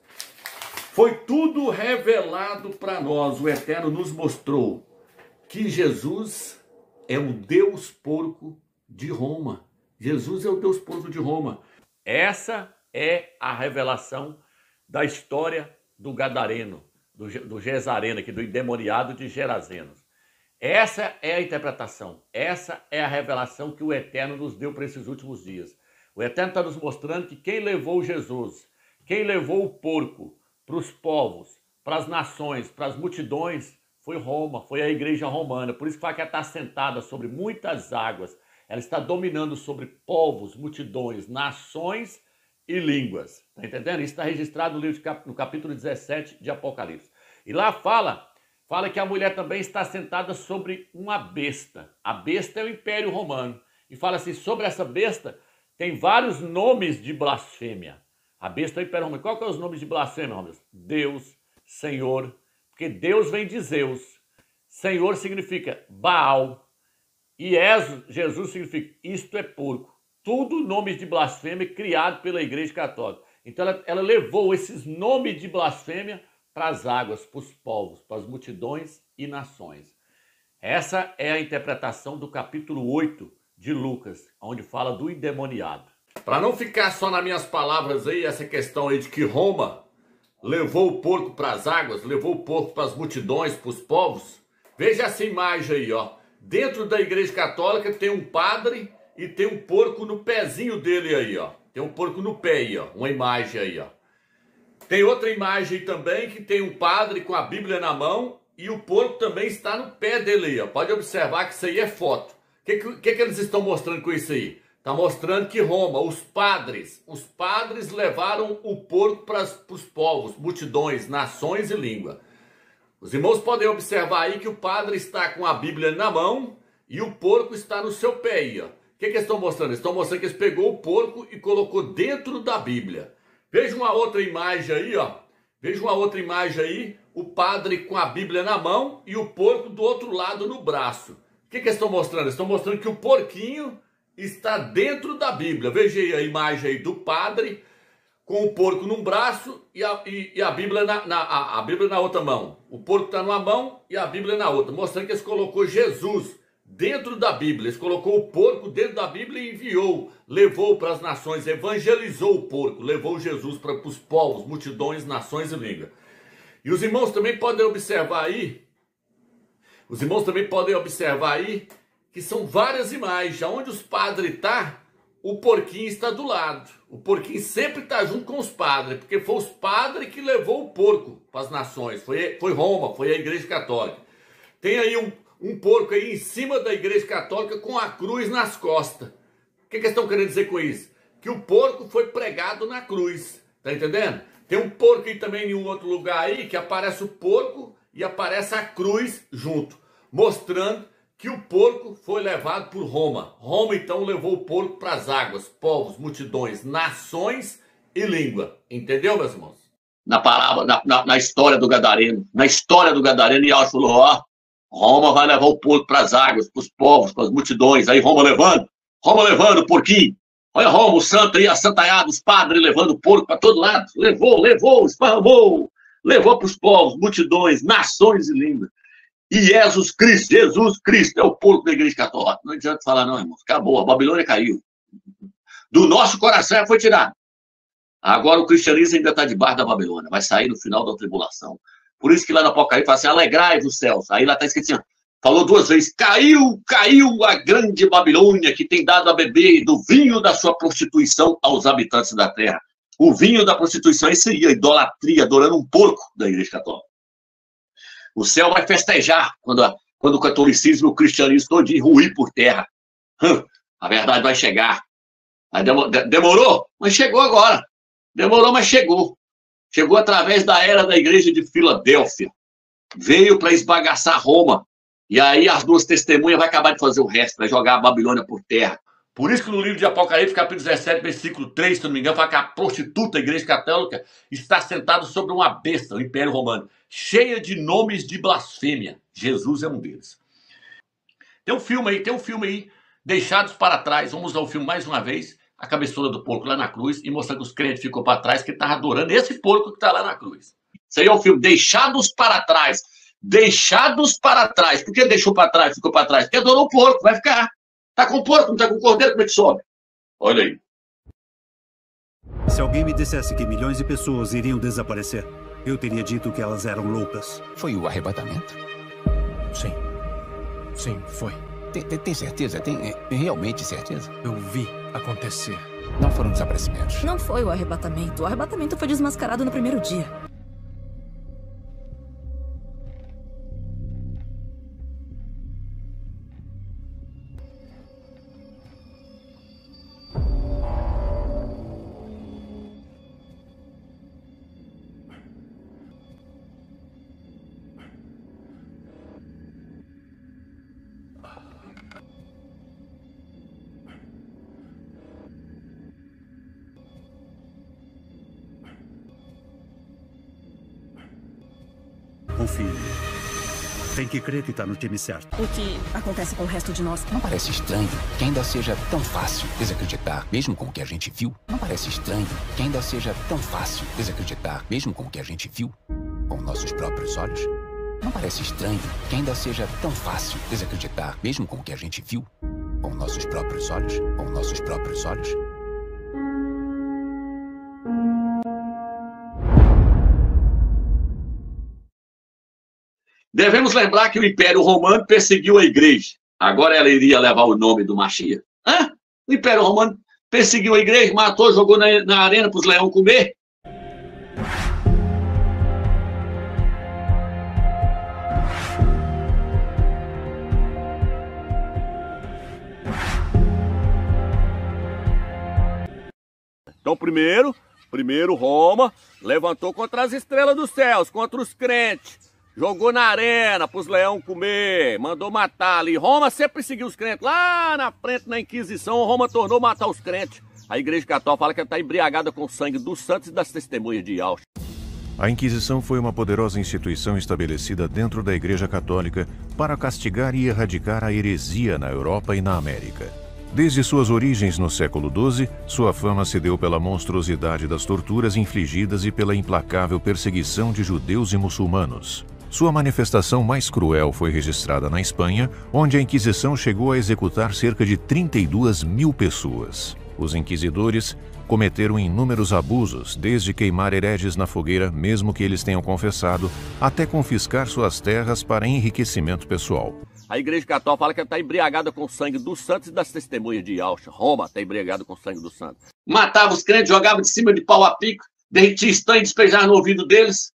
Foi tudo revelado para nós. O Eterno nos mostrou que Jesus é o Deus porco de Roma. Jesus é o Deus porco de Roma. Essa é a revelação da história do Gadareno, do Gesareno, aqui, do endemoniado de Gerazenos. Essa é a interpretação. Essa é a revelação que o Eterno nos deu para esses últimos dias. O Eterno está nos mostrando que quem levou Jesus, quem levou o porco para os povos, para as nações, para as multidões, foi Roma, foi a igreja romana. Por isso que ela está sentada sobre muitas águas. Ela está dominando sobre povos, multidões, nações e línguas. Está entendendo? Isso está registrado no livro no capítulo 17 de Apocalipse. E lá fala que a mulher também está sentada sobre uma besta. A besta é o Império Romano. E fala assim, sobre essa besta tem vários nomes de blasfêmia. A besta é o Império Romano. Qual que é os nomes de blasfêmia, Romano? Deus, Senhor, porque Deus vem de Zeus. Senhor significa Baal. E Jesus significa isto é porco. Tudo nomes de blasfêmia criado pela Igreja Católica. Então ela levou esses nomes de blasfêmia para as águas, para os povos, para as multidões e nações. Essa é a interpretação do capítulo 8 de Lucas, onde fala do endemoniado. Para não ficar só nas minhas palavras aí, essa questão aí de que Roma levou o porco para as águas, levou o porco para as multidões, para os povos, veja essa imagem aí, ó. Dentro da Igreja Católica tem um padre e tem um porco no pezinho dele aí, ó. Tem um porco no pé aí, ó. Uma imagem aí, ó. Tem outra imagem também que tem um padre com a Bíblia na mão e o porco também está no pé dele aí, ó. Pode observar que isso aí é foto. O que eles estão mostrando com isso aí? Está mostrando que Roma, os padres levaram o porco para os povos, multidões, nações e língua. Os irmãos podem observar aí que o padre está com a Bíblia na mão e o porco está no seu pé aí, ó. O que eles estão mostrando? Eles estão mostrando que eles pegou o porco e colocou dentro da Bíblia. Veja uma outra imagem aí, ó. Veja uma outra imagem aí, o padre com a Bíblia na mão e o porco do outro lado no braço. O que eles estão mostrando? Eles estão mostrando que o porquinho está dentro da Bíblia. Veja aí a imagem aí do padre com o porco num braço e a Bíblia a Bíblia na outra mão. O porco está numa mão e a Bíblia na outra, mostrando que eles colocou Jesus dentro da Bíblia. Eles colocou o porco dentro da Bíblia e enviou, levou para as nações, evangelizou o porco, levou Jesus para os povos, multidões, nações e língua. E os irmãos também podem observar aí, que são várias imagens. Onde os padres estão, o porquinho está do lado. O porquinho sempre está junto com os padres, porque foi os padres que levou o porco para as nações. Foi Roma, foi a Igreja Católica. Tem aí um porco aí em cima da Igreja Católica com a cruz nas costas. O que eles estão querendo dizer com isso? Que o porco foi pregado na cruz. Tá entendendo? Tem um porco aí também em um outro lugar aí que aparece o porco e aparece a cruz junto, mostrando que o porco foi levado por Roma. Roma, então, levou o porco para as águas, povos, multidões, nações e língua. Entendeu, meus irmãos? Na história do Gadareno. Na história do Gadareno, e ela falou, ó, Roma vai levar o porco para as águas, para os povos, para as multidões. Aí Roma levando o porquinho. Olha Roma, o santo aí, assantalhado, os padres levando o porco para todo lado. Levou, esparramou. Levou para os povos, multidões, nações e língua. E Jesus Cristo é o porco da Igreja Católica. Não adianta falar não, irmãos. Acabou, a Babilônia caiu. Do nosso coração foi tirado. Agora o cristianismo ainda está debaixo da Babilônia. Vai sair no final da tribulação. Por isso que lá no Apocalipse fala assim, alegrai-vos céus. Aí lá está escrito assim, falou duas vezes, caiu a grande Babilônia que tem dado a beber do vinho da sua prostituição aos habitantes da terra. O vinho da prostituição seria a idolatria, adorando um porco da Igreja Católica. O céu vai festejar quando o catolicismo e o cristianismo todinho ruir por terra. A verdade vai chegar. Aí demorou, mas chegou agora. Demorou, mas chegou. Chegou através da era da igreja de Filadélfia. Veio para esbagaçar Roma. E aí as duas testemunhas vão acabar de fazer o resto, vai jogar a Babilônia por terra. Por isso que no livro de Apocalipse, capítulo 17, versículo 3, se não me engano, fala que a prostituta a igreja católica está sentada sobre uma besta, o Império Romano, cheia de nomes de blasfêmia. Jesus é um deles. Tem um filme aí, Deixados para Trás. Vamos usar o filme mais uma vez, a cabeçona do porco lá na cruz, e mostrar que os crentes ficou para trás, que estavam adorando esse porco que está lá na cruz. Isso aí é o filme Deixados para Trás. Deixados para trás. Por que deixou para trás, ficou para trás? Porque adorou o porco, vai ficar. Tá com porco, não tá com cordeiro, como é que sobe? Olha aí. Se alguém me dissesse que milhões de pessoas iriam desaparecer, eu teria dito que elas eram loucas. Foi o arrebatamento? Sim. Sim, foi. Tem certeza? Tem realmente certeza? Eu vi acontecer. Não foram desaparecimentos. Não foi o arrebatamento. O arrebatamento foi desmascarado no primeiro dia. Confie. Tem que crer que tá no time certo. O que acontece com o resto de nós? Não parece estranho que ainda seja tão fácil desacreditar, mesmo com o que a gente viu? Não parece estranho que ainda seja tão fácil desacreditar, mesmo com o que a gente viu com nossos próprios olhos? Não parece estranho que ainda seja tão fácil desacreditar, mesmo com o que a gente viu com nossos próprios olhos? Com nossos próprios olhos? Devemos lembrar que o Império Romano perseguiu a igreja. Agora ela iria levar o nome do Machia? Hã? O Império Romano perseguiu a igreja, matou, jogou na arena para os leões comer. Então, primeiro Roma levantou contra as estrelas dos céus, contra os crentes. Jogou na arena para os leões comer, mandou matar ali. Roma sempre seguiu os crentes. Lá na frente, na Inquisição, Roma tornou matar os crentes. A Igreja Católica fala que ela está embriagada com o sangue dos santos e das testemunhas de Auschwitz. A Inquisição foi uma poderosa instituição estabelecida dentro da Igreja Católica para castigar e erradicar a heresia na Europa e na América. Desde suas origens no século XII, sua fama se deu pela monstruosidade das torturas infligidas e pela implacável perseguição de judeus e muçulmanos. Sua manifestação mais cruel foi registrada na Espanha, onde a Inquisição chegou a executar cerca de 32 mil pessoas. Os inquisidores cometeram inúmeros abusos, desde queimar hereges na fogueira, mesmo que eles tenham confessado, até confiscar suas terras para enriquecimento pessoal. A Igreja Católica fala que ela está embriagada com o sangue dos santos e das testemunhas de Auschwitz. Roma está embriagada com o sangue dos santos. Matava os crentes, jogava de cima de pau a pico, derretia estanho e despejava no ouvido deles.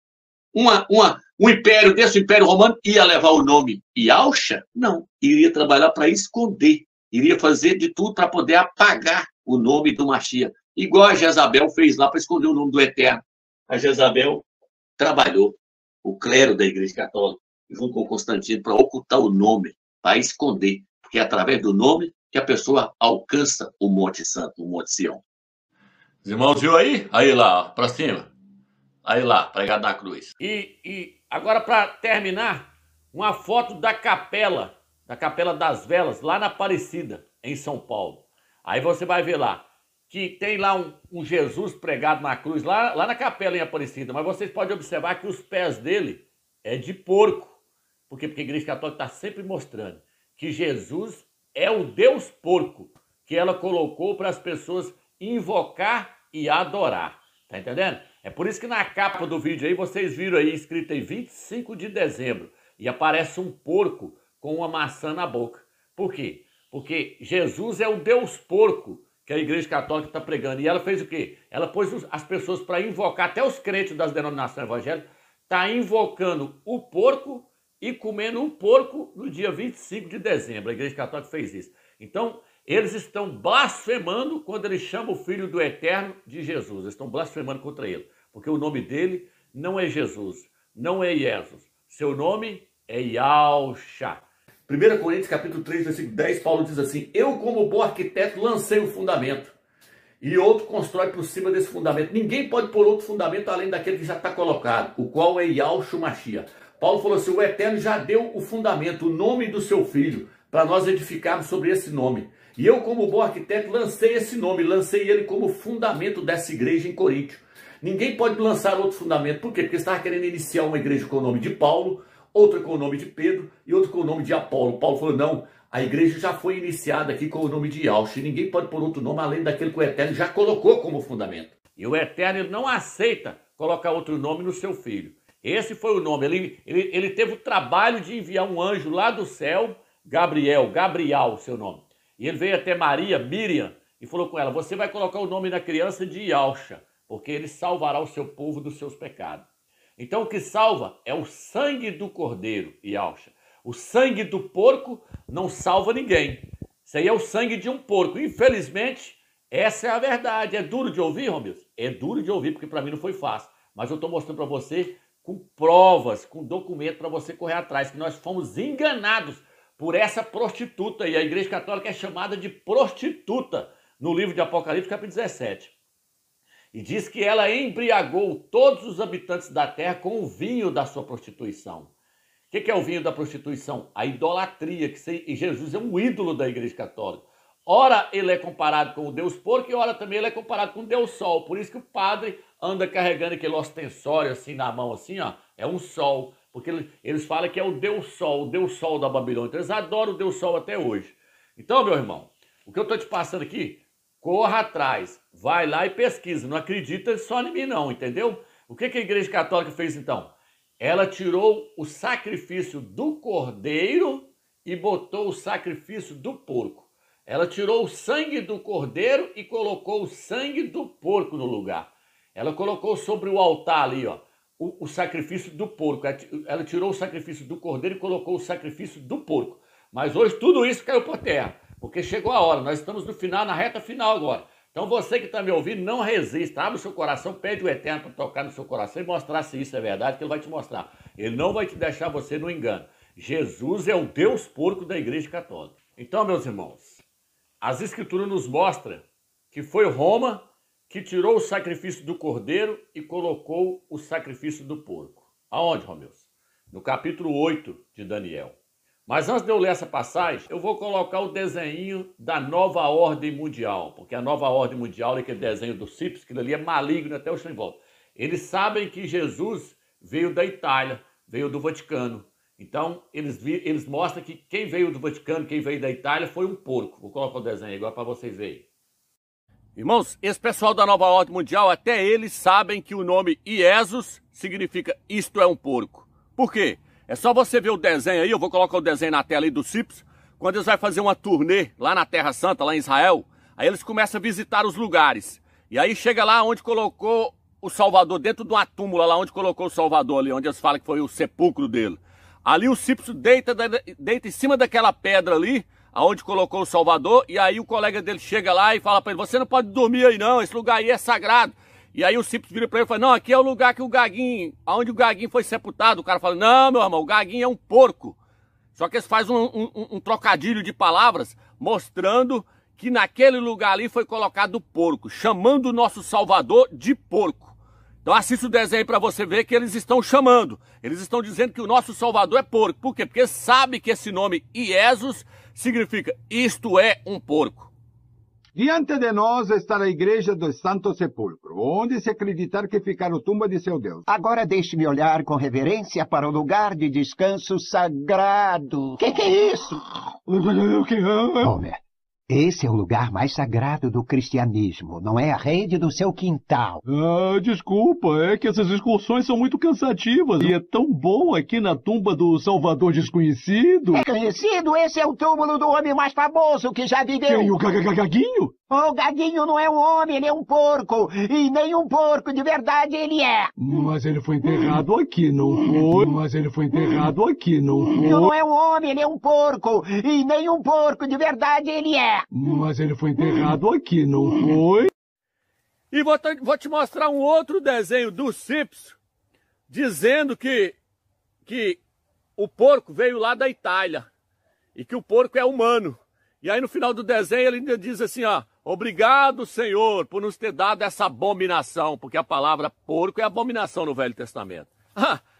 Um império desse, o Império Romano, ia levar o nome Yahshua? Não, iria trabalhar para esconder, iria fazer de tudo para poder apagar o nome do Machia, igual a Jezabel fez lá para esconder o nome do Eterno. A Jezabel trabalhou, o clero da Igreja Católica, junto com Constantino, para ocultar o nome, para esconder, porque é através do nome que a pessoa alcança o Monte Santo, o Monte Sião. Os irmãos viu aí? Aí lá, para cima. Aí lá, pregado na cruz. E agora, para terminar, uma foto da Capela das Velas, lá na Aparecida, em São Paulo. Aí você vai ver lá, que tem lá um Jesus pregado na cruz, lá na capela em Aparecida. Mas vocês podem observar que os pés dele é de porco. Por quê? Porque a Igreja Católica está sempre mostrando que Jesus é o Deus porco que ela colocou para as pessoas invocar e adorar. Tá entendendo? É por isso que na capa do vídeo aí, vocês viram aí escrito aí 25 de dezembro e aparece um porco com uma maçã na boca. Por quê? Porque Jesus é o Deus porco que a Igreja Católica está pregando. E ela fez o quê? Ela pôs as pessoas para invocar, até os crentes das denominações evangélicas, está invocando o porco e comendo um porco no dia 25 de dezembro. A Igreja Católica fez isso. Então, Eles estão blasfemando quando eles chamam o Filho do Eterno de Jesus. Eles estão blasfemando contra ele, porque o nome dele não é Jesus, não é Jesus. Seu nome é Yahshua. 1 Coríntios capítulo 3, versículo 10, Paulo diz assim: eu, como bom arquiteto, lancei o fundamento, e outro constrói por cima desse fundamento. Ninguém pode pôr outro fundamento além daquele que já está colocado, o qual é Yahshua Mashiach. Paulo falou assim: o Eterno já deu o fundamento, o nome do seu Filho, para nós edificarmos sobre esse nome. E eu, como bom arquiteto, lancei esse nome, lancei ele como fundamento dessa igreja em Coríntio. Ninguém pode lançar outro fundamento. Por quê? Porque você estava querendo iniciar uma igreja com o nome de Paulo, outra com o nome de Pedro e outra com o nome de Apolo. Paulo falou: não, a igreja já foi iniciada aqui com o nome de Yahshua. Ninguém pode pôr outro nome além daquele que o Eterno já colocou como fundamento. E o Eterno ele não aceita colocar outro nome no seu filho. Esse foi o nome. Ele teve o trabalho de enviar um anjo lá do céu, Gabriel, seu nome. E ele veio até Maria, Miriam, e falou com ela: você vai colocar o nome da criança de Yahshua, porque ele salvará o seu povo dos seus pecados. Então o que salva é o sangue do cordeiro, Yahshua. O sangue do porco não salva ninguém. Isso aí é o sangue de um porco. Infelizmente, essa é a verdade. É duro de ouvir, Romilson? É duro de ouvir, porque para mim não foi fácil. Mas eu estou mostrando para você com provas, com documento para você correr atrás, que nós fomos enganados por essa prostituta. E a Igreja Católica é chamada de prostituta no livro de Apocalipse, capítulo 17. E diz que ela embriagou todos os habitantes da terra com o vinho da sua prostituição. O que é o vinho da prostituição? A idolatria, que Jesus é um ídolo da Igreja Católica. Ora ele é comparado com o Deus porco e ora também ele é comparado com o Deus sol. Por isso que o padre anda carregando aquele ostensório assim na mão, assim, ó, é um sol. Porque eles falam que é o Deus sol da Babilônia. Então eles adoram o Deus sol até hoje. Então, meu irmão, o que eu estou te passando aqui, corra atrás, vai lá e pesquisa. Não acredita só em mim não, entendeu? O que a Igreja Católica fez então? Ela tirou o sacrifício do cordeiro e botou o sacrifício do porco. Ela tirou o sangue do cordeiro e colocou o sangue do porco no lugar. Ela colocou sobre o altar ali, ó, o sacrifício do porco. Ela tirou o sacrifício do cordeiro e colocou o sacrifício do porco. Mas hoje tudo isso caiu por terra, porque chegou a hora. Nós estamos no final, na reta final agora. Então você que está me ouvindo, não resista, abre o seu coração, pede o Eterno para tocar no seu coração e mostrar se isso é verdade, que ele vai te mostrar. Ele não vai te deixar você no engano. Jesus é o Deus porco da Igreja Católica. Então, meus irmãos, as Escrituras nos mostram que foi Roma que tirou o sacrifício do cordeiro e colocou o sacrifício do porco. Aonde, Romilson? No capítulo 8 de Daniel. Mas antes de eu ler essa passagem, eu vou colocar o desenho da nova ordem mundial, porque a nova ordem mundial é aquele desenho do CIPS, que ali é maligno até o chão em volta. Eles sabem que Jesus veio da Itália, veio do Vaticano. Então, eles mostram que quem veio do Vaticano, quem veio da Itália, foi um porco. Vou colocar o desenho agora para vocês verem. Irmãos, esse pessoal da nova ordem mundial, até eles sabem que o nome Iesus significa isto é um porco. Por quê? É só você ver o desenho aí, eu vou colocar o desenho na tela aí do CIPS, quando eles vão fazer uma turnê lá na Terra Santa, lá em Israel, aí eles começam a visitar os lugares. E aí chega lá onde colocou o Salvador, dentro de uma túmula lá onde colocou o Salvador ali, onde eles falam que foi o sepulcro dele. Ali o CIPS deita em cima daquela pedra ali, aonde colocou o Salvador, e aí o colega dele chega lá e fala para ele: você não pode dormir aí não, esse lugar aí é sagrado. E aí o CIPS vira para ele e fala: não, aqui é o lugar que o Gaguinho, onde o Gaguinho foi sepultado. O cara fala: não, meu irmão, o Gaguinho é um porco. Só que eles fazem um trocadilho de palavras, mostrando que naquele lugar ali foi colocado o porco, chamando o nosso Salvador de porco. Então assista o desenho para você ver que eles estão chamando. Eles estão dizendo que o nosso Salvador é porco. Por quê? Porque sabe que esse nome Iesus significa isto é um porco. Diante de nós está a igreja do Santo Sepulcro, onde se acreditar que ficaram tumba de seu Deus. Agora deixe-me olhar com reverência para o lugar de descanso sagrado. Que é isso? Homer, esse é o lugar mais sagrado do cristianismo, não é a rede do seu quintal. Desculpa, é que essas excursões são muito cansativas e é tão bom aqui na tumba do Salvador desconhecido. É conhecido? Esse é o túmulo do homem mais famoso que já viveu. Quem? O Gaguinho? O gaguinho não é um homem, ele é um porco. E nem um porco de verdade ele é. Mas ele foi enterrado aqui, não foi? Mas ele foi enterrado aqui, não foi? Não é um homem, ele é um porco. E nem um porco de verdade ele é. Mas ele foi enterrado aqui, não foi? E vou te mostrar um outro desenho do Simpson, dizendo que o porco veio lá da Itália e que o porco é humano. E aí no final do desenho ele ainda diz assim, ó, obrigado, Senhor, por nos ter dado essa abominação, porque a palavra porco é abominação no Velho Testamento.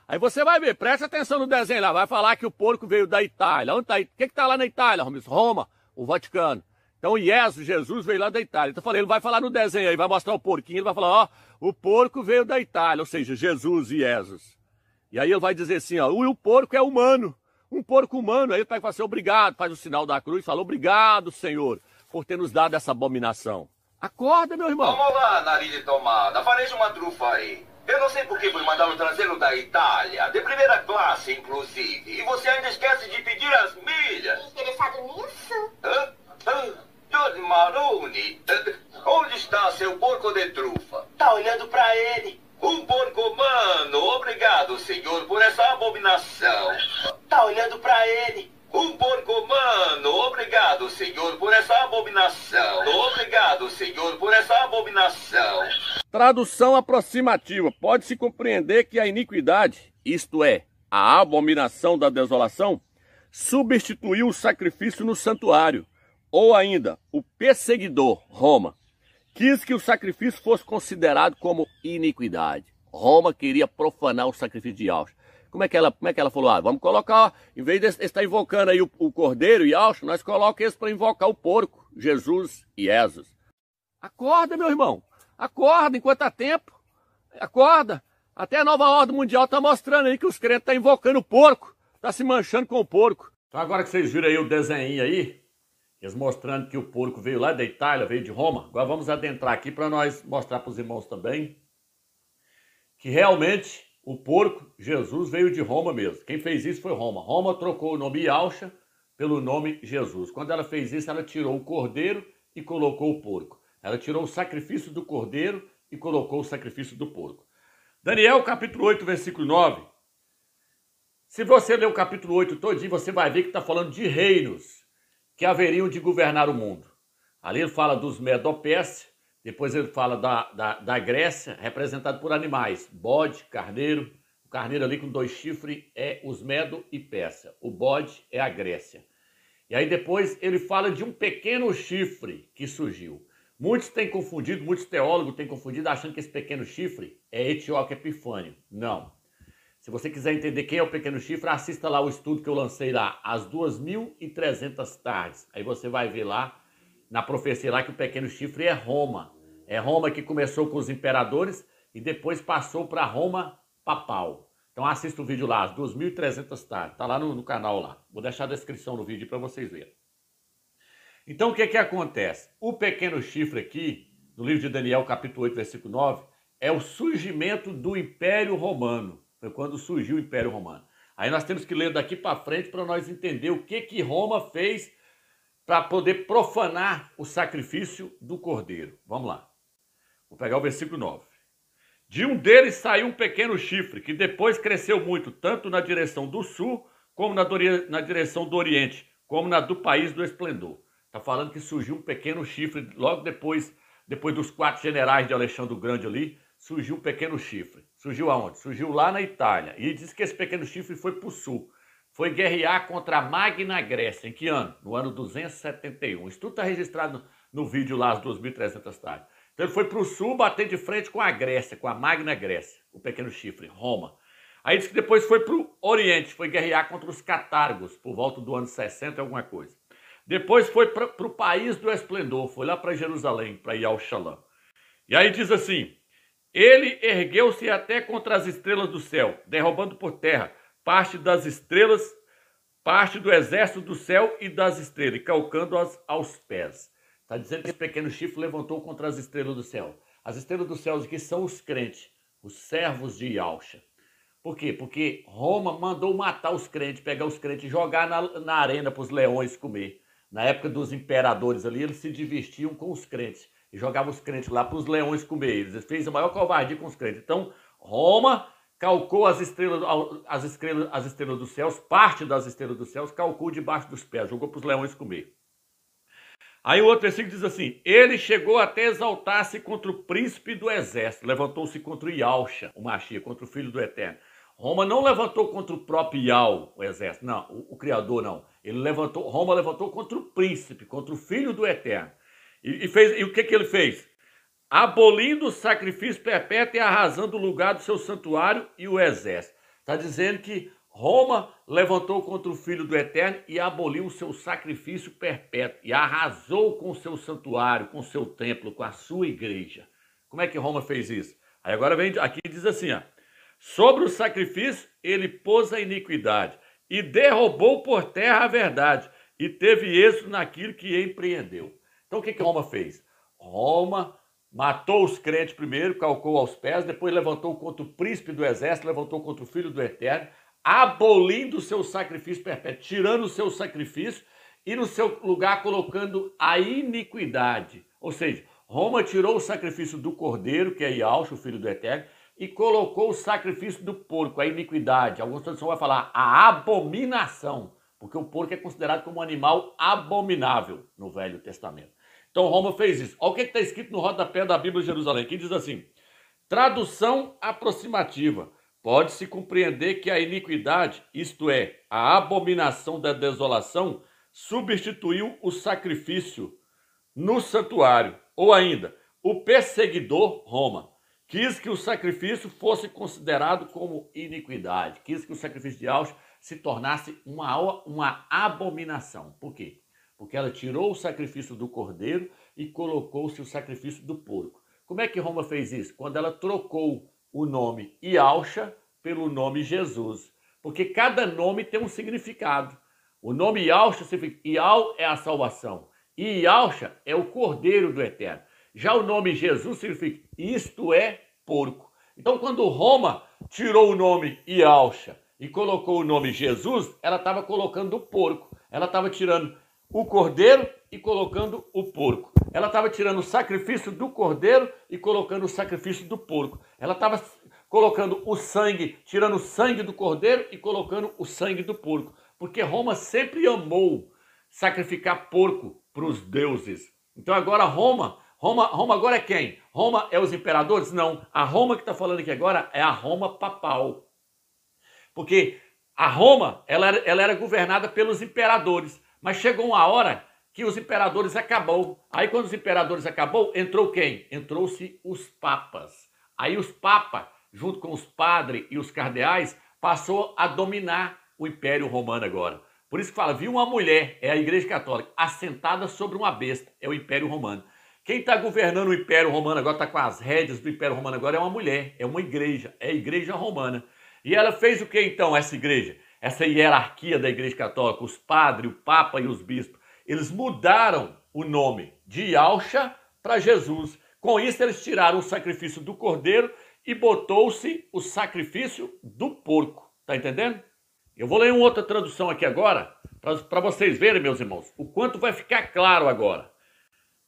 Aí você vai ver, presta atenção no desenho lá, vai falar que o porco veio da Itália. Onde tá? O que está lá na Itália, Roma, o Vaticano. Então Jesus veio lá da Itália. Então eu falei, ele vai falar no desenho aí, vai mostrar o porquinho, ele vai falar, ó, o porco veio da Itália, ou seja, Jesus e Jesus. E aí ele vai dizer assim, ó, o porco é humano, um porco humano. Aí ele vai falar assim, obrigado, faz o sinal da cruz, fala, obrigado, Senhor, por ter nos dado essa abominação. Acorda, meu irmão. Vamos lá, nariz de tomada, fareja uma trufa aí. Eu não sei por que fui mandá-lo trazê-lo da Itália, de primeira classe, inclusive. E você ainda esquece de pedir as milhas. Interessado nisso? George Maroni, onde está seu porco de trufa? Tá olhando pra ele. Um porco humano, obrigado, senhor, por essa abominação. Tá olhando pra ele. Um porco humano, obrigado, senhor, por essa abominação. Obrigado, senhor, por essa abominação. Tradução aproximativa. Pode-se compreender que a iniquidade, isto é, a abominação da desolação, substituiu o sacrifício no santuário. Ou ainda, o perseguidor, Roma, quis que o sacrifício fosse considerado como iniquidade. Roma queria profanar o sacrifício de Yahshua. Como é que ela falou? Vamos colocar, em vez de estar invocando aí o cordeiro e Yahshua, nós colocamos esse para invocar o porco, Jesus e Jesus. Acorda, meu irmão. Acorda enquanto há tempo. Acorda. Até a nova ordem mundial está mostrando aí que os crentes estão invocando o porco. Está se manchando com o porco. Então agora que vocês viram aí o desenho aí, eles mostrando que o porco veio lá da Itália, veio de Roma. Agora vamos adentrar aqui para nós mostrar para os irmãos também que realmente o porco, Jesus, veio de Roma mesmo. Quem fez isso foi Roma. Roma trocou o nome Yahshua pelo nome Jesus. Quando ela fez isso, ela tirou o cordeiro e colocou o porco. Ela tirou o sacrifício do cordeiro e colocou o sacrifício do porco. Daniel, capítulo 8, versículo 9. Se você ler o capítulo 8 todinho, você vai ver que está falando de reinos que haveriam de governar o mundo. Ali ele fala dos Medo-Pérsia, depois ele fala da Grécia, representado por animais, bode, carneiro. O carneiro ali com 2 chifres é os Medo e Pérsia. O bode é a Grécia. E aí depois ele fala de um pequeno chifre que surgiu. Muitos têm confundido, muitos teólogos têm confundido achando que esse pequeno chifre é Etíoco Epifânio. Não. Se você quiser entender quem é o pequeno chifre, assista lá o estudo que eu lancei lá, às 2.300 tardes. Aí você vai ver lá, na profecia lá, que o pequeno chifre é Roma. É Roma que começou com os imperadores e depois passou para Roma papal. Então assista o vídeo lá, às 2.300 tardes. Está lá no canal lá. Vou deixar a descrição do vídeo para vocês verem. Então o que acontece? O pequeno chifre aqui, no livro de Daniel, capítulo 8, versículo 9, é o surgimento do Império Romano. Foi quando surgiu o Império Romano. Aí nós temos que ler daqui para frente para nós entender o que Roma fez para poder profanar o sacrifício do cordeiro. Vamos lá. Vou pegar o versículo 9. De um deles saiu um pequeno chifre, que depois cresceu muito, tanto na direção do sul, como na direção do oriente, como na do país do esplendor. Está falando que surgiu um pequeno chifre, logo depois dos 4 generais de Alexandre o Grande ali, surgiu um pequeno chifre. Surgiu aonde? Surgiu lá na Itália. E diz que esse pequeno chifre foi para o sul. Foi guerrear contra a Magna Grécia. Em que ano? No ano 271. Isso tudo está registrado no vídeo lá, às 2.300 tardes. Então ele foi para o sul bater de frente com a Grécia, com a Magna Grécia, o pequeno chifre, Roma. Aí diz que depois foi para o Oriente, foi guerrear contra os catárgos, por volta do ano 60, alguma coisa. Depois foi para o país do esplendor, foi lá para Jerusalém, para Yahushalã. E aí diz assim, ele ergueu-se até contra as estrelas do céu, derrubando por terra parte das estrelas, parte do exército do céu e das estrelas, e calcando-as aos pés. Está dizendo que esse pequeno chifre levantou contra as estrelas do céu. As estrelas do céu aqui são os crentes, os servos de Yahshua. Por quê? Porque Roma mandou matar os crentes, pegar os crentes e jogar na arena para os leões comer. Na época dos imperadores ali, eles se divertiam com os crentes e jogavam os crentes lá para os leões comer eles. Eles fez a maior covardia com os crentes. Então, Roma calcou as estrelas dos céus, parte das estrelas dos céus, calcou debaixo dos pés, jogou para os leões comer. Aí o outro versículo diz assim: ele chegou até exaltar-se contra o príncipe do exército, levantou-se contra o Ialcha, o Mashiach, contra o filho do Eterno. Roma não levantou contra o próprio Ial, o exército, não, o Criador não. Roma levantou contra o príncipe, contra o filho do Eterno. E o que ele fez? Abolindo o sacrifício perpétuo e arrasando o lugar do seu santuário e o exército. Está dizendo que Roma levantou contra o Filho do Eterno e aboliu o seu sacrifício perpétuo e arrasou com o seu santuário, com o seu templo, com a sua igreja. Como é que Roma fez isso? Aí agora vem aqui e diz assim, ó: sobre o sacrifício ele pôs a iniquidade e derrubou por terra a verdade e teve êxito naquilo que empreendeu. Então o que Roma fez? Roma matou os crentes primeiro, calcou aos pés, depois levantou contra o príncipe do exército, levantou contra o Filho do Eterno, abolindo o seu sacrifício perpétuo, tirando o seu sacrifício e no seu lugar colocando a iniquidade. Ou seja, Roma tirou o sacrifício do cordeiro, que é Ialcha, o Filho do Eterno, e colocou o sacrifício do porco, a iniquidade. Algumas traduções vão falar a abominação, porque o porco é considerado como um animal abominável no Velho Testamento. Então Roma fez isso. Olha o que está escrito no rodapé da Bíblia de Jerusalém, que diz assim: tradução aproximativa. Pode-se compreender que a iniquidade, isto é, a abominação da desolação, substituiu o sacrifício no santuário. Ou ainda, o perseguidor, Roma, quis que o sacrifício fosse considerado como iniquidade, quis que o sacrifício de Ialcha se tornasse uma abominação. Por quê? Porque ela tirou o sacrifício do cordeiro e colocou-se o sacrifício do porco. Como é que Roma fez isso? Quando ela trocou o nome Ialcha pelo nome Jesus. Porque cada nome tem um significado. O nome Ialcha significa Ial é a salvação. E Ialcha é o cordeiro do Eterno. Já o nome Jesus significa isto é porco. Então quando Roma tirou o nome Ialcha e colocou o nome Jesus, ela estava colocando o porco. Ela estava tirando o cordeiro e colocando o porco. Ela estava tirando o sacrifício do cordeiro e colocando o sacrifício do porco. Ela estava colocando o sangue, tirando o sangue do cordeiro e colocando o sangue do porco. Porque Roma sempre amou sacrificar porco para os deuses. Então agora Roma agora é quem? Roma é os imperadores? Não. A Roma que está falando aqui agora é a Roma papal. Porque a Roma ela era governada pelos imperadores. Mas chegou uma hora que os imperadores acabou. Aí quando os imperadores acabou, entrou quem? Entrou-se os papas. Aí os papas, junto com os padres e os cardeais, passou a dominar o Império Romano agora. Por isso que fala, viu uma mulher, é a Igreja Católica, assentada sobre uma besta, é o Império Romano. Quem está governando o Império Romano agora, está com as rédeas do Império Romano agora, é uma mulher, é uma igreja, é a Igreja Romana. E ela fez o que então, essa igreja? Essa hierarquia da Igreja Católica, os padres, o Papa e os bispos, eles mudaram o nome de Ialcha para Jesus. Com isso, eles tiraram o sacrifício do cordeiro e botou-se o sacrifício do porco. Tá entendendo? Eu vou ler uma outra tradução aqui agora, para vocês verem, meus irmãos, o quanto vai ficar claro agora.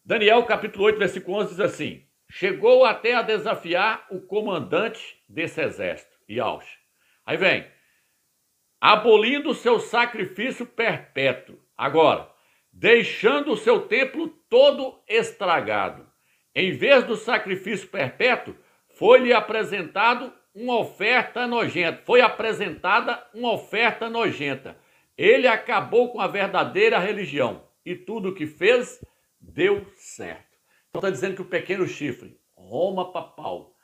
Daniel, capítulo 8, versículo 11, diz assim: chegou até a desafiar o comandante desse exército, Ialcha. Aí vem: abolindo o seu sacrifício perpétuo. Agora, deixando o seu templo todo estragado. Em vez do sacrifício perpétuo, foi-lhe apresentado uma oferta nojenta. Foi apresentada uma oferta nojenta. Ele acabou com a verdadeira religião. E tudo o que fez, deu certo. Então está dizendo que o pequeno chifre, Roma papal,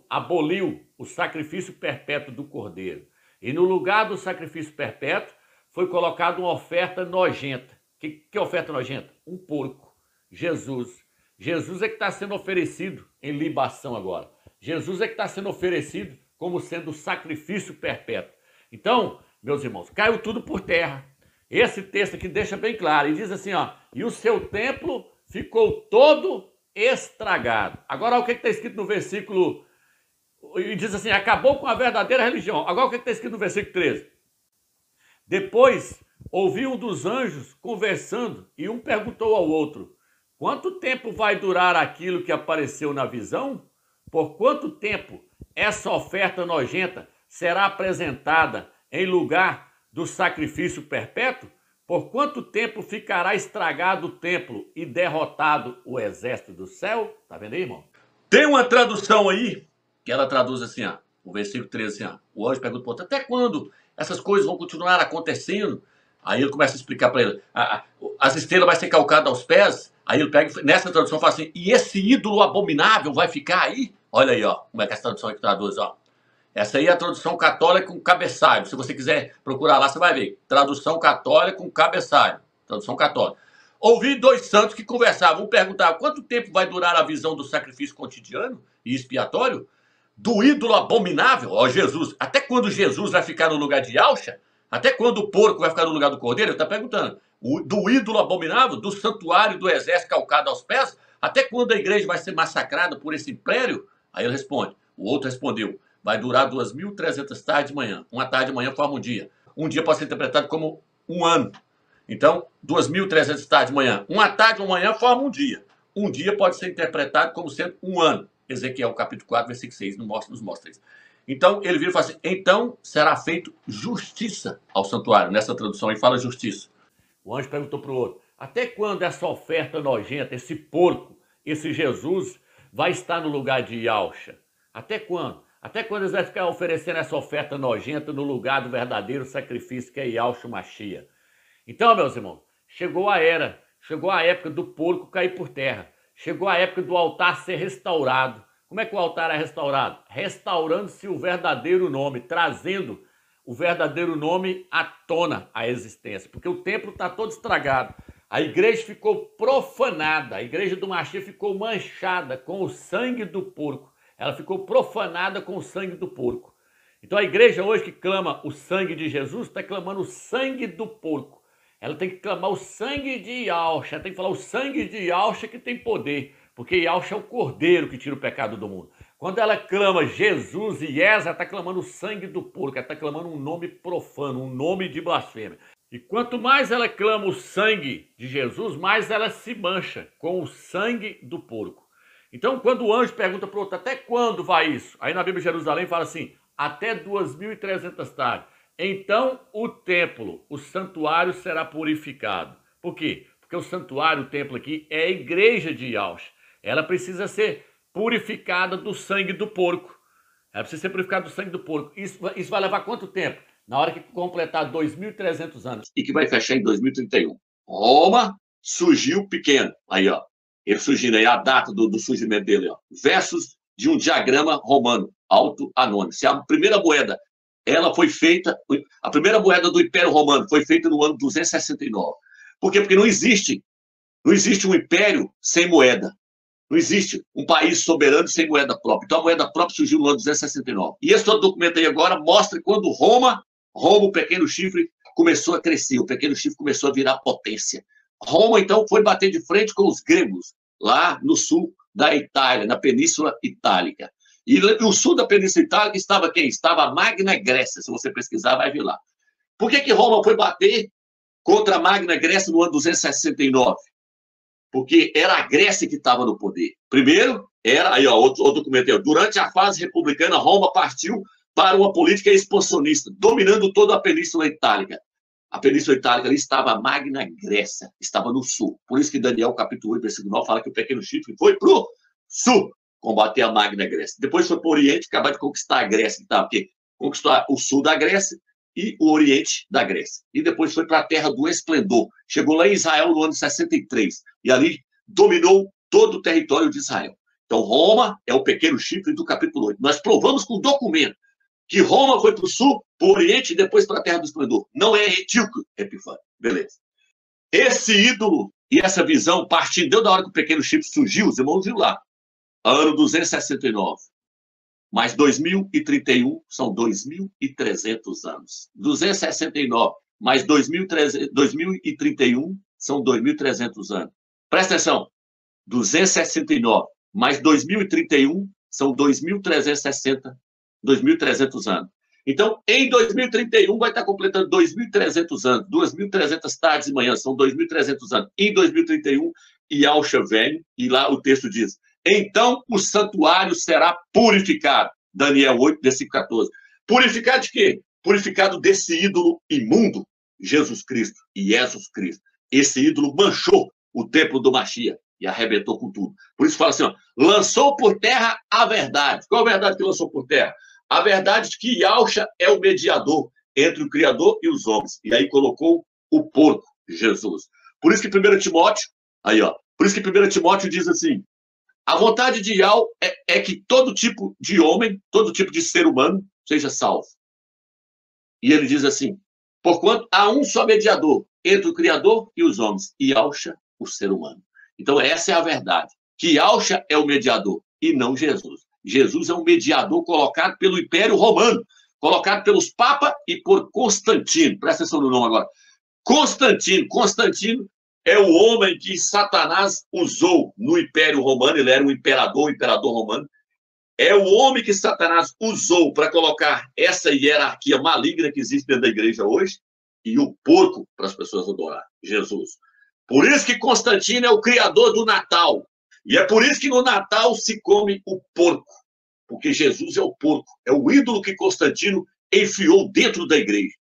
aboliu o sacrifício perpétuo do cordeiro. E no lugar do sacrifício perpétuo, foi colocada uma oferta nojenta. Que oferta nojenta? Um porco. Jesus. Jesus é que está sendo oferecido em libação agora. Jesus é que está sendo oferecido como sendo o sacrifício perpétuo. Então, meus irmãos, caiu tudo por terra. Esse texto aqui deixa bem claro. E diz assim, ó: e o seu templo ficou todo estragado. Agora, olha o que está escrito no versículo... E diz assim, acabou com a verdadeira religião. Agora o que está escrito no versículo 13? Depois ouvi um dos anjos conversando e um perguntou ao outro: quanto tempo vai durar aquilo que apareceu na visão? Por quanto tempo essa oferta nojenta será apresentada em lugar do sacrifício perpétuo? Por quanto tempo ficará estragado o templo e derrotado o exército do céu? Tá vendo aí, irmão? Tem uma tradução aí que ela traduz assim, ó, o versículo 13, assim, ó, o anjo pergunta para o outro: até quando essas coisas vão continuar acontecendo? Aí ele começa a explicar para ele: as estrelas vão ser calcadas aos pés. Aí ele pega, nessa tradução, fala assim: e esse ídolo abominável vai ficar aí? Olha aí, ó, como é que essa tradução aqui traduz, ó. Essa aí é a tradução católica com cabeçalho. Se você quiser procurar lá, você vai ver. Tradução católica com cabeçalho. Tradução católica. Ouvi dois santos que conversavam. Um perguntava: quanto tempo vai durar a visão do sacrifício cotidiano e expiatório? Do ídolo abominável, ó Jesus. Até quando Jesus vai ficar no lugar de Yahshua? Até quando o porco vai ficar no lugar do cordeiro? Ele está perguntando. Do ídolo abominável, do santuário do exército calcado aos pés? Até quando a igreja vai ser massacrada por esse império? Aí ele responde. O outro respondeu: vai durar 2.300 tardes de manhã. Uma tarde de manhã forma um dia. Um dia pode ser interpretado como um ano. Então, 2.300 tardes de manhã. Uma tarde de manhã forma um dia. Um dia pode ser interpretado como sendo um ano. Ezequiel capítulo 4, versículo 6 nos mostra isso. Então, ele vira e fala assim: então será feito justiça ao santuário. Nessa tradução aí fala justiça. O anjo perguntou para o outro: até quando essa oferta nojenta, esse porco, esse Jesus, vai estar no lugar de Yahshua? Até quando? Até quando eles vão ficar oferecendo essa oferta nojenta no lugar do verdadeiro sacrifício que é Yahshua Mashiach? Então, meus irmãos, chegou a época do porco cair por terra. Chegou a época do altar ser restaurado. Como é que o altar é restaurado? Restaurando-se o verdadeiro nome, trazendo o verdadeiro nome à tona, à existência. Porque o templo está todo estragado. A igreja ficou profanada, a igreja do Mashiach ficou manchada com o sangue do porco. Ela ficou profanada com o sangue do porco. Então a igreja hoje que clama o sangue de Jesus está clamando o sangue do porco. Ela tem que clamar o sangue de Yahshua, tem que falar o sangue de Yahshua que tem poder, porque Yahshua é o cordeiro que tira o pecado do mundo. Quando ela clama Jesus e Yesa, ela está clamando o sangue do porco, ela está clamando um nome profano, um nome de blasfêmia. E quanto mais ela clama o sangue de Jesus, mais ela se mancha com o sangue do porco. Então, quando o anjo pergunta para o outro: até quando vai isso? Aí na Bíblia de Jerusalém fala assim: até 2.300 tardes. Então o templo, o santuário será purificado. Por quê? Porque o santuário, o templo aqui, é a igreja de Yahshua. Ela precisa ser purificada do sangue do porco. Ela precisa ser purificada do sangue do porco. Isso vai levar quanto tempo? Na hora que completar 2.300 anos. E que vai fechar em 2031. Roma surgiu pequeno. Aí, ó. Ele surgindo aí, a data do surgimento dele, ó. Versos de um diagrama romano, alto anônimo. Se a primeira moeda, ela foi feita, a primeira moeda do Império Romano foi feita no ano 269. Por quê? Porque não existe um império sem moeda. Não existe um país soberano sem moeda própria. Então a moeda própria surgiu no ano 269. E esse outro documento aí agora mostra quando Roma, o pequeno chifre, começou a crescer. O pequeno chifre começou a virar potência. Roma, então, foi bater de frente com os gregos, lá no sul da Itália, na Península Itálica. E o sul da Península Itálica estava quem? Estava a Magna Grécia. Se você pesquisar, vai ver lá. Por que Roma foi bater contra a Magna Grécia no ano 269? Porque era a Grécia que estava no poder. Primeiro, era, aí ó, outro documento aí, durante a fase republicana, Roma partiu para uma política expansionista, dominando toda a Península Itálica. A Península Itálica ali estava a Magna Grécia, estava no sul. Por isso que Daniel, capítulo 8, versículo 9, fala que o pequeno chifre foi para o sul combater a Magna Grécia. Depois foi para o Oriente, acabar de conquistar a Grécia, tá? Porque conquistou o sul da Grécia e o Oriente da Grécia. E depois foi para a Terra do Esplendor. Chegou lá em Israel no ano 63. E ali dominou todo o território de Israel. Então, Roma é o pequeno chifre do capítulo 8. Nós provamos com documento que Roma foi para o sul, para o Oriente e depois para a Terra do Esplendor. Não é etíoco, Epifânio. Beleza. Esse ídolo e essa visão partindo da hora que o pequeno chifre surgiu, os irmãos viram lá, ano 269. Mais 2031 são 2.300 anos. 269 mais 2031 são 2.300 anos. Presta atenção. 269 mais 2031 são 2.360, 2.300 anos. Então, em 2031, vai estar completando 2.300 anos, 2.300 tardes e manhãs, são 2.300 anos. Em 2031, Yahshua vem, e lá o texto diz, então o santuário será purificado. Daniel 8, versículo 14. Purificado de quê? Purificado desse ídolo imundo, Jesus Cristo e Jesus Cristo. Esse ídolo manchou o templo do Mashiach e arrebentou com tudo. Por isso fala assim, ó, lançou por terra a verdade. Qual a verdade que lançou por terra? A verdade de que Yahshua é o mediador entre o Criador e os homens. E aí colocou o porco, Jesus. Por isso que 1 Timóteo, aí ó, por isso que 1 Timóteo diz assim, a vontade de Yahweh é que todo tipo de homem, todo tipo de ser humano seja salvo. E ele diz assim, porquanto há um só mediador entre o Criador e os homens, e Yahshua, o ser humano. Então essa é a verdade, que Yahshua é o mediador e não Jesus. Jesus é um mediador colocado pelo Império Romano, colocado pelos papas e por Constantino. Presta atenção no nome agora. Constantino é o homem que Satanás usou no Império Romano, ele era um imperador romano. É o homem que Satanás usou para colocar essa hierarquia maligna que existe dentro da igreja hoje e o porco para as pessoas adorar, Jesus. Por isso que Constantino é o criador do Natal. E é por isso que no Natal se come o porco. Porque Jesus é o porco. É o ídolo que Constantino enfiou dentro da igreja.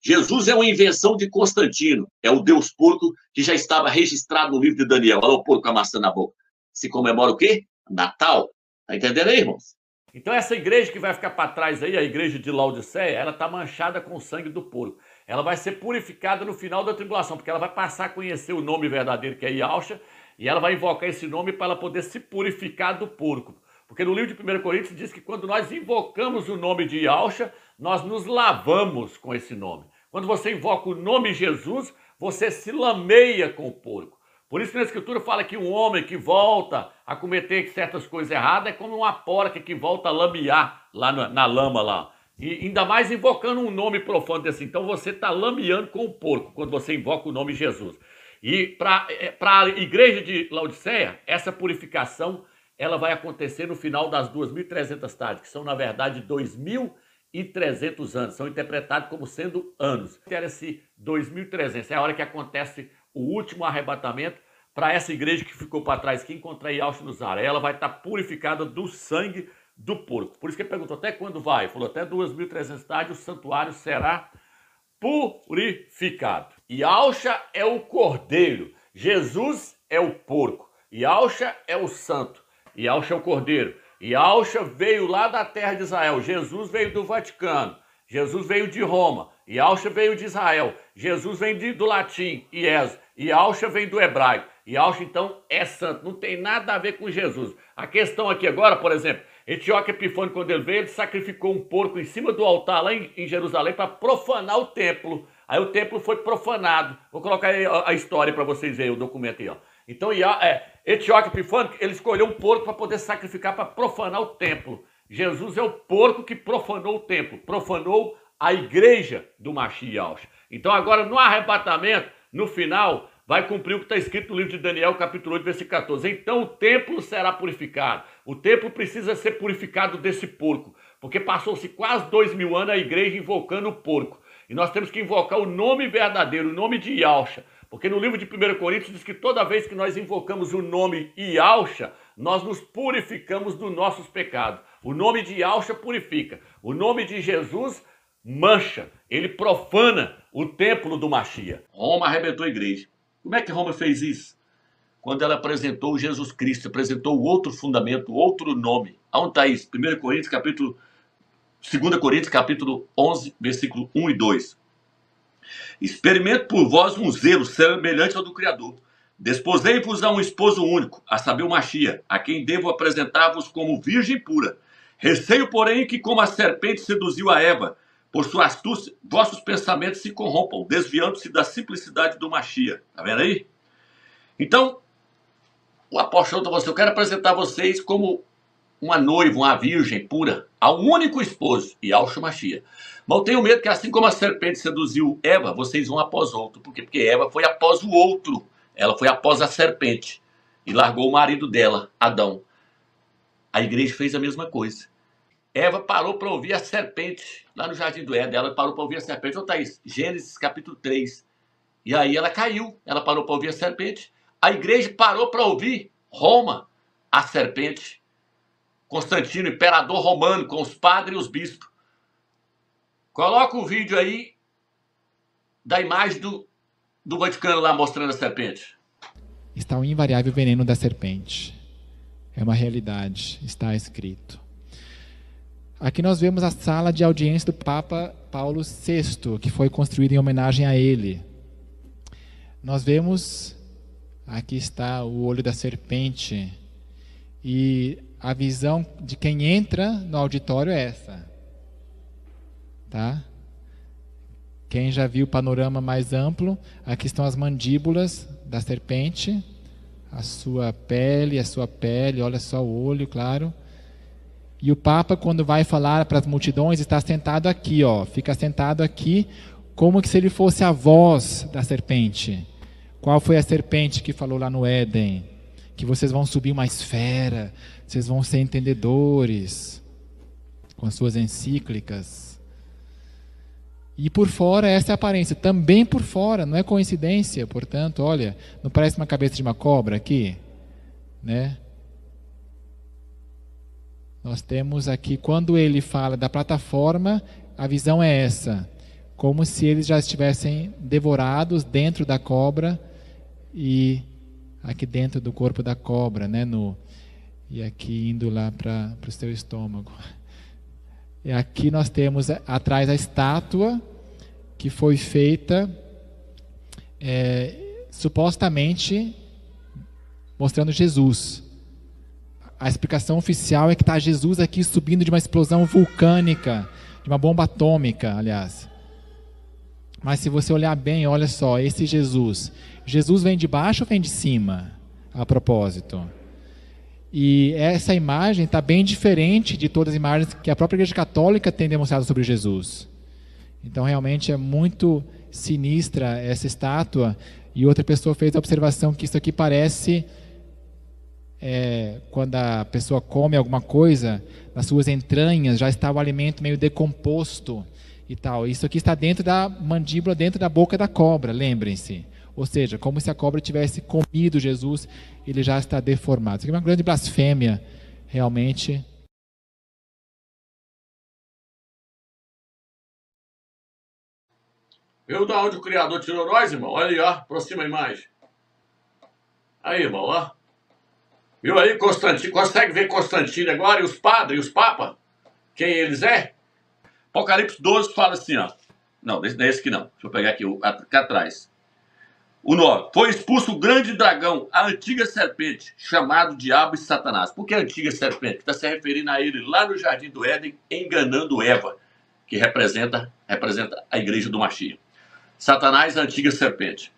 Jesus é uma invenção de Constantino. É o Deus porco que já estava registrado no livro de Daniel. Olha o porco amassando a boca. Se comemora o quê? Natal. Tá entendendo aí, irmãos? Então essa igreja que vai ficar para trás aí, a igreja de Laodiceia, ela está manchada com o sangue do porco. Ela vai ser purificada no final da tribulação, porque ela vai passar a conhecer o nome verdadeiro, que é Yahshua, e ela vai invocar esse nome para ela poder se purificar do porco. Porque no livro de 1 Coríntios diz que quando nós invocamos o nome de Yahshua, nós nos lavamos com esse nome. Quando você invoca o nome Jesus, você se lameia com o porco. Por isso que na Escritura fala que um homem que volta a cometer certas coisas erradas é como uma porca que volta a lamear lá na lama lá. E ainda mais invocando um nome profano desse. Então você está lameando com o porco quando você invoca o nome Jesus. E para a igreja de Laodiceia, essa purificação ela vai acontecer no final das 2.300 tardes, que são na verdade 2.300 anos. São interpretados como sendo anos. Esse 2.300 é a hora que acontece o último arrebatamento para essa igreja que ficou para trás, que encontrar Yahshua no Zaré. Ela vai estar purificada do sangue do porco. Por isso que ele perguntou até quando vai. Falou até 2.300 tardes o santuário será purificado. Yahshua é o cordeiro, Jesus é o porco, Yahshua é o santo, Yahshua é o cordeiro. Yahshua veio lá da terra de Israel, Jesus veio do Vaticano, Jesus veio de Roma, Yahshua veio de Israel, Jesus vem do latim, Ies, Yahshua vem do hebraico. Yahshua então é santo, não tem nada a ver com Jesus. A questão aqui agora, por exemplo, Etíoque Epifânio, quando ele veio, ele sacrificou um porco em cima do altar lá em Jerusalém para profanar o templo. Aí o templo foi profanado. Vou colocar aí a história para vocês verem, o documento aí, ó. Então, Etíoque Epifânio, ele escolheu um porco para poder sacrificar para profanar o templo. Jesus é o porco que profanou o templo, profanou a igreja do Mashiach. Então agora no arrebatamento, no final, vai cumprir o que está escrito no livro de Daniel, capítulo 8, versículo 14. Então o templo será purificado. O templo precisa ser purificado desse porco, porque passou-se quase 2.000 anos a igreja invocando o porco. E nós temos que invocar o nome verdadeiro, o nome de Yahshua. Porque no livro de 1 Coríntios diz que toda vez que nós invocamos o nome Yahshua, nós nos purificamos dos nossos pecados. O nome de Yahshua purifica. O nome de Jesus mancha. Ele profana o templo do Mashiach. Roma arrebentou a igreja. Como é que Roma fez isso? Quando ela apresentou Jesus Cristo, apresentou outro fundamento, outro nome. Aonde está isso? 2 Coríntios, capítulo 11, versículo 1 e 2. Experimente por vós um zelo semelhante ao do Criador. Desposei-vos a um esposo único, a saber o Mashiach, a quem devo apresentar-vos como virgem pura. Receio, porém, que como a serpente seduziu a Eva, por sua astúcia, vossos pensamentos se corrompam, desviando-se da simplicidade do Mashiach. Está vendo aí? Então, o apóstolo falou assim, eu quero apresentar vocês como uma noiva, uma virgem pura, a um único esposo, Yahshua Mashiach. Mas eu tenho medo que assim como a serpente seduziu Eva, vocês vão após outro. Por quê? Porque Eva foi após o outro. Ela foi após a serpente e largou o marido dela, Adão. A igreja fez a mesma coisa. Eva parou para ouvir a serpente, lá no Jardim do Éden. Ela parou para ouvir a serpente. Ô, Thaís, Gênesis capítulo 3. E aí ela caiu. Ela parou para ouvir a serpente. A igreja parou para ouvir Roma, a serpente. Constantino, imperador romano, com os padres e os bispos. Coloca o vídeo aí da imagem do Vaticano lá mostrando a serpente. Está o invariável veneno da serpente. É uma realidade, está escrito. Aqui nós vemos a sala de audiência do Papa Paulo VI, que foi construída em homenagem a ele. Nós vemos, aqui está o olho da serpente, e a visão de quem entra no auditório é essa. Tá? Quem já viu o panorama mais amplo, aqui estão as mandíbulas da serpente, a sua pele, olha só o olho, claro. E o Papa, quando vai falar para as multidões, está sentado aqui, ó, fica sentado aqui, como se ele fosse a voz da serpente. Qual foi a serpente que falou lá no Éden? Que vocês vão subir uma esfera, vocês vão ser entendedores, com as suas encíclicas. E por fora, essa é a aparência, também por fora, não é coincidência, portanto, olha, não parece uma cabeça de uma cobra aqui? Né? Nós temos aqui, quando ele fala da plataforma, a visão é essa, como se eles já estivessem devorados dentro da cobra e aqui dentro do corpo da cobra, né, e aqui indo lá para o seu estômago. E aqui nós temos atrás a estátua que foi feita supostamente mostrando Jesus. A explicação oficial é que está Jesus aqui subindo de uma explosão vulcânica, de uma bomba atômica, aliás. Mas se você olhar bem, olha só, esse Jesus vem de baixo ou vem de cima, a propósito? E essa imagem está bem diferente de todas as imagens que a própria Igreja Católica tem demonstrado sobre Jesus. Então, realmente é muito sinistra essa estátua. E outra pessoa fez a observação que isso aqui parece... quando a pessoa come alguma coisa, nas suas entranhas já está o alimento meio decomposto e tal. Isso aqui está dentro da mandíbula, dentro da boca da cobra, lembrem-se. Ou seja, como se a cobra tivesse comido Jesus, ele já está deformado. Isso aqui é uma grande blasfêmia, realmente. Viu da onde o Criador tirou nós, irmão? Olha aí, ó, aproxima a imagem. Aí, irmão, ó. Viu aí, Constantino? Consegue ver Constantino agora? E os padres, e os papas? Quem eles é? Apocalipse 12 fala assim, ó. Não, não é esse aqui não. Deixa eu pegar aqui, aqui atrás. O 9. Foi expulso o grande dragão, a antiga serpente, chamado Diabo e Satanás. Por que a antiga serpente? Está se referindo a ele lá no Jardim do Éden, enganando Eva, que representa a igreja do Mashiach. Satanás, a antiga serpente.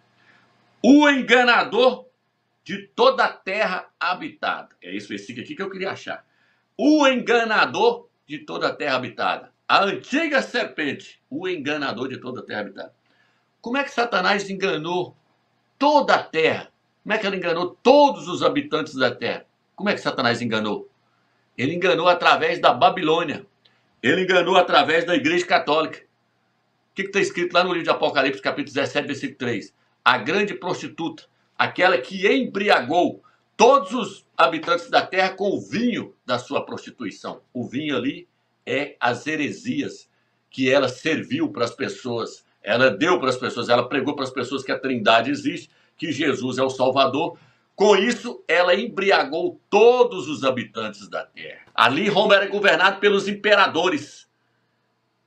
O enganador de toda a terra habitada. É esse versículo aqui que eu queria achar. O enganador de toda a terra habitada. A antiga serpente, o enganador de toda a terra habitada. Como é que Satanás enganou toda a terra? Como é que ele enganou todos os habitantes da terra? Como é que Satanás enganou? Ele enganou através da Babilônia. Ele enganou através da Igreja Católica. O que está escrito lá no livro de Apocalipse, capítulo 17, versículo 3? A grande prostituta, aquela que embriagou todos os habitantes da terra com o vinho da sua prostituição. O vinho ali é as heresias que ela serviu para as pessoas, ela deu para as pessoas, ela pregou para as pessoas que a Trindade existe, que Jesus é o Salvador. Com isso, ela embriagou todos os habitantes da terra. Ali, Roma era governado pelos imperadores.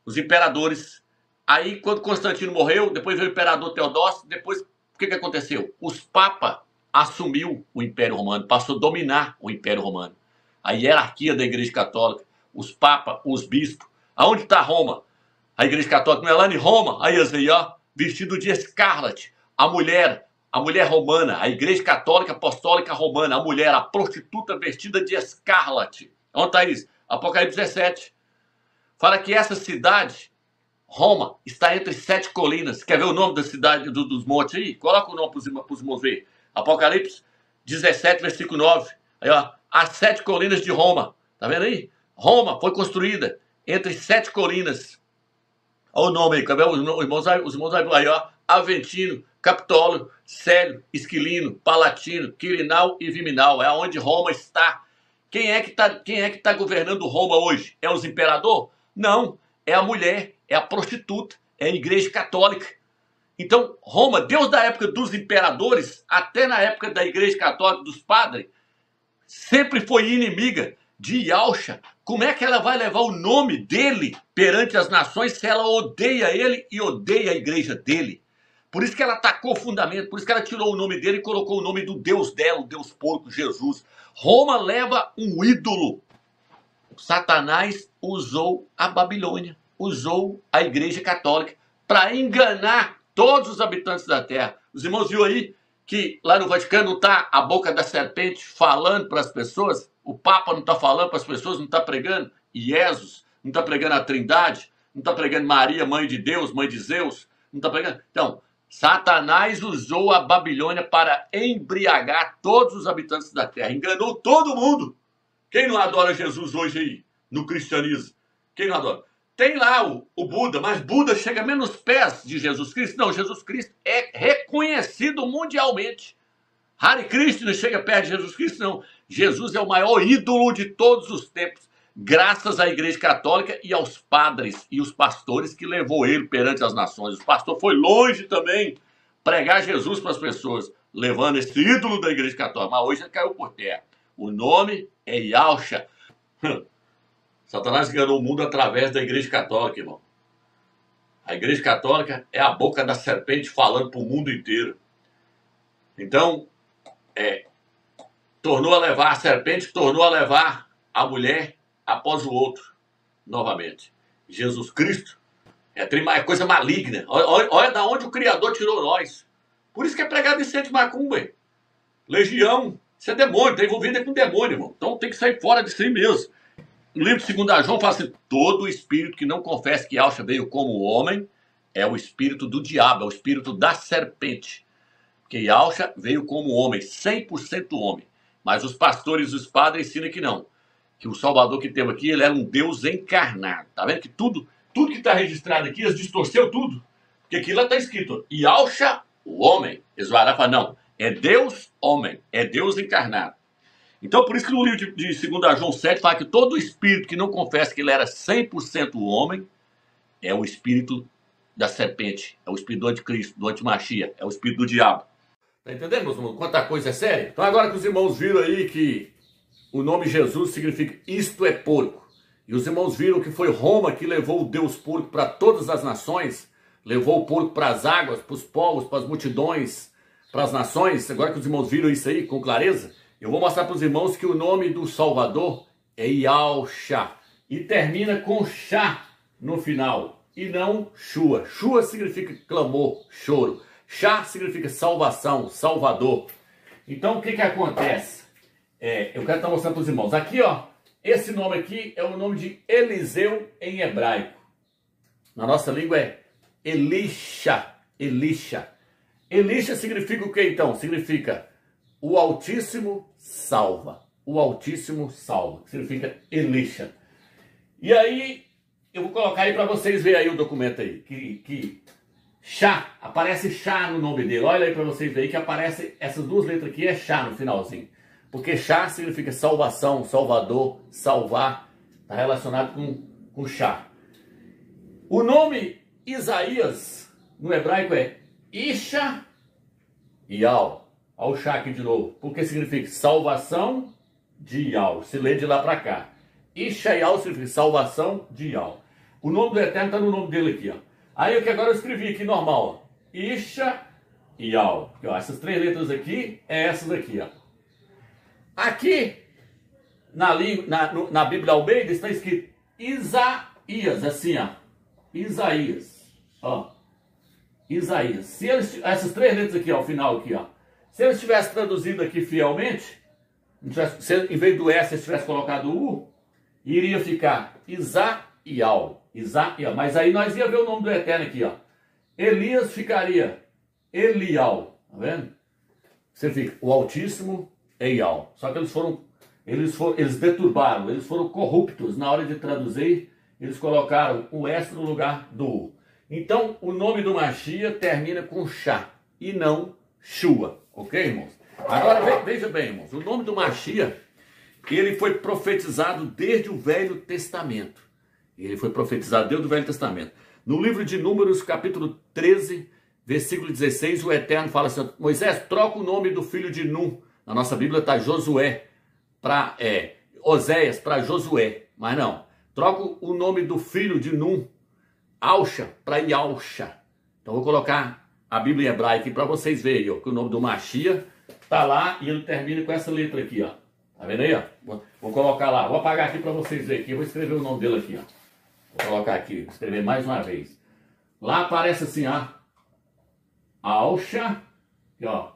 Os imperadores. Aí, quando Constantino morreu, depois veio o imperador Teodósio, depois, o que aconteceu? Os papas assumiu o Império Romano, passou a dominar o Império Romano. A hierarquia da Igreja Católica, os papas, os bispos. Aonde está Roma? A Igreja Católica não é lá em Roma? Aí, ó, vestido de escarlate. A mulher romana, a Igreja Católica Apostólica Romana, a mulher, a prostituta vestida de escarlate. Onde está isso? Apocalipse 17. Fala que essa cidade, Roma, está entre 7 colinas. Quer ver o nome da cidade dos montes aí? Coloca o nome para os irmãos ver. Apocalipse 17, versículo 9. Aí, ó, as 7 colinas de Roma. Tá vendo aí? Roma foi construída entre 7 colinas. Olha o nome aí, os irmãos aí, ó. Aventino, Capitólio, Célio, Esquilino, Palatino, Quirinal e Viminal. É onde Roma está. Quem é que tá governando Roma hoje? É os imperadores? Não, é a mulher, é a prostituta, é a igreja católica. Então, Roma, Deus da época dos imperadores, até na época da igreja católica, dos padres, sempre foi inimiga de Yahshua. Como é que ela vai levar o nome dele perante as nações se ela odeia ele e odeia a igreja dele? Por isso que ela atacou o fundamento, por isso que ela tirou o nome dele e colocou o nome do Deus dela, o Deus porco, Jesus. Roma leva um ídolo. Satanás usou a Babilônia, usou a igreja católica para enganar todos os habitantes da terra. Os irmãos viram aí que lá no Vaticano está a boca da serpente falando para as pessoas? O Papa não está falando para as pessoas, não está pregando Jesus, não está pregando a Trindade, não está pregando Maria, mãe de Deus, mãe de Zeus, não está pregando. Então, Satanás usou a Babilônia para embriagar todos os habitantes da terra. Enganou todo mundo. Quem não adora Jesus hoje aí, no cristianismo? Quem não adora? Tem lá o Buda, mas Buda chega menos pés de Jesus Cristo. Não, Jesus Cristo é reconhecido mundialmente. Hare Krishna chega perto de Jesus Cristo, não. Jesus é o maior ídolo de todos os tempos, graças à Igreja Católica e aos padres e os pastores que levou ele perante as nações. O pastor foi longe também pregar Jesus para as pessoas, levando esse ídolo da Igreja Católica. Mas hoje ele caiu por terra. O nome é Yahshua. Satanás enganou o mundo através da Igreja Católica, irmão. A Igreja Católica é a boca da serpente falando para o mundo inteiro. Então, tornou a levar a serpente, tornou a levar a mulher após o outro, novamente. Jesus Cristo é coisa maligna. Olha da onde o Criador tirou nós. Por isso que é pregado em centro de macumba. Legião, isso é demônio, está envolvido com demônio, irmão. Então tem que sair fora de si mesmo. No livro de 2 João fala assim: todo espírito que não confessa que Yahshua veio como homem é o espírito do diabo, é o espírito da serpente. Porque Yahshua veio como homem, 100% homem. Mas os pastores e os padres ensinam que não. Que o Salvador que teve aqui, ele era um Deus encarnado. Tá vendo que tudo que está registrado aqui, eles distorceu tudo. Porque aqui lá está escrito, Yahshua, o homem. Eles vão falar, não, é Deus homem, é Deus encarnado. Então, por isso que no livro de 2 João 7 fala que todo espírito que não confessa que ele era 100% homem é o espírito da serpente, é o espírito do anticristo, do antimachia, é o espírito do diabo. Tá entendendo, meus irmãos? Quanta coisa é séria? Então, agora que os irmãos viram aí que o nome Jesus significa isto é porco, e os irmãos viram que foi Roma que levou o Deus porco para todas as nações, levou o porco para as águas, para os povos, para as multidões, para as nações. Agora que os irmãos viram isso aí com clareza, eu vou mostrar para os irmãos que o nome do Salvador é Yahshua. E termina com Shá no final. E não Shua. Shua significa clamor, choro. Shá significa salvação, salvador. Então o que acontece? Eu quero estar mostrando para os irmãos. Aqui, ó, esse nome aqui é o nome de Eliseu em hebraico. Na nossa língua é Elisha. Elisha. Elisha significa o que então? Significa o Altíssimo salva. O Altíssimo salva. Significa Elisha. E aí, eu vou colocar aí para vocês verem aí o documento aí. Que Shá, aparece Shá no nome dele. Olha aí para vocês verem que aparece essas duas letras aqui, é Shá no finalzinho. Porque Shá significa salvação, salvador, salvar. Está relacionado com Shá. O nome Isaías no hebraico é Isha Yal. Olha o Shá aqui de novo. Porque significa salvação de Yal. Se lê de lá para cá. Isha Yal significa salvação de Yal. O nome do Eterno está no nome dele aqui, ó. Aí o que agora eu escrevi aqui normal, ó. Isha Yal. Essas 3 letras aqui é essas aqui, ó. Aqui na Bíblia Almeida está escrito Isaías, assim, ó. Isaías, ó. Isaías. Se eles, essas 3 letras aqui, ó, ao final aqui, ó. Se eles tivessem traduzido aqui fielmente, se em vez do S eles tivessem colocado o U, iria ficar Isaial. Isaial. Mas aí nós ia ver o nome do Eterno aqui, ó. Elias ficaria Elial. Tá vendo? Você fica o Altíssimo Eial. Só que eles foram eles deturbaram, eles foram corruptos. Na hora de traduzir, eles colocaram o S no lugar do U. Então, o nome do Mashiach termina com Shá e não Shua. Ok, irmãos? Agora, veja bem, irmãos. O nome do Mashiach, ele foi profetizado desde o Velho Testamento. Ele foi profetizado desde o Velho Testamento. No livro de Números, capítulo 13, versículo 16, o Eterno fala assim: Moisés, troca o nome do filho de Nun. Na nossa Bíblia está Josué para Oséias para Josué. Mas não. Troca o nome do filho de Nun, Alcha, para Yalcha. Então vou colocar a Bíblia em hebraico aqui para vocês verem, ó, que o nome do Mashiach está lá e ele termina com essa letra aqui, ó. Tá vendo aí, ó? Vou colocar lá, vou apagar aqui para vocês verem aqui, vou escrever o nome dele aqui, ó. Vou colocar aqui, vou escrever mais uma vez. Lá aparece assim, ó, Alcha, aqui, ó.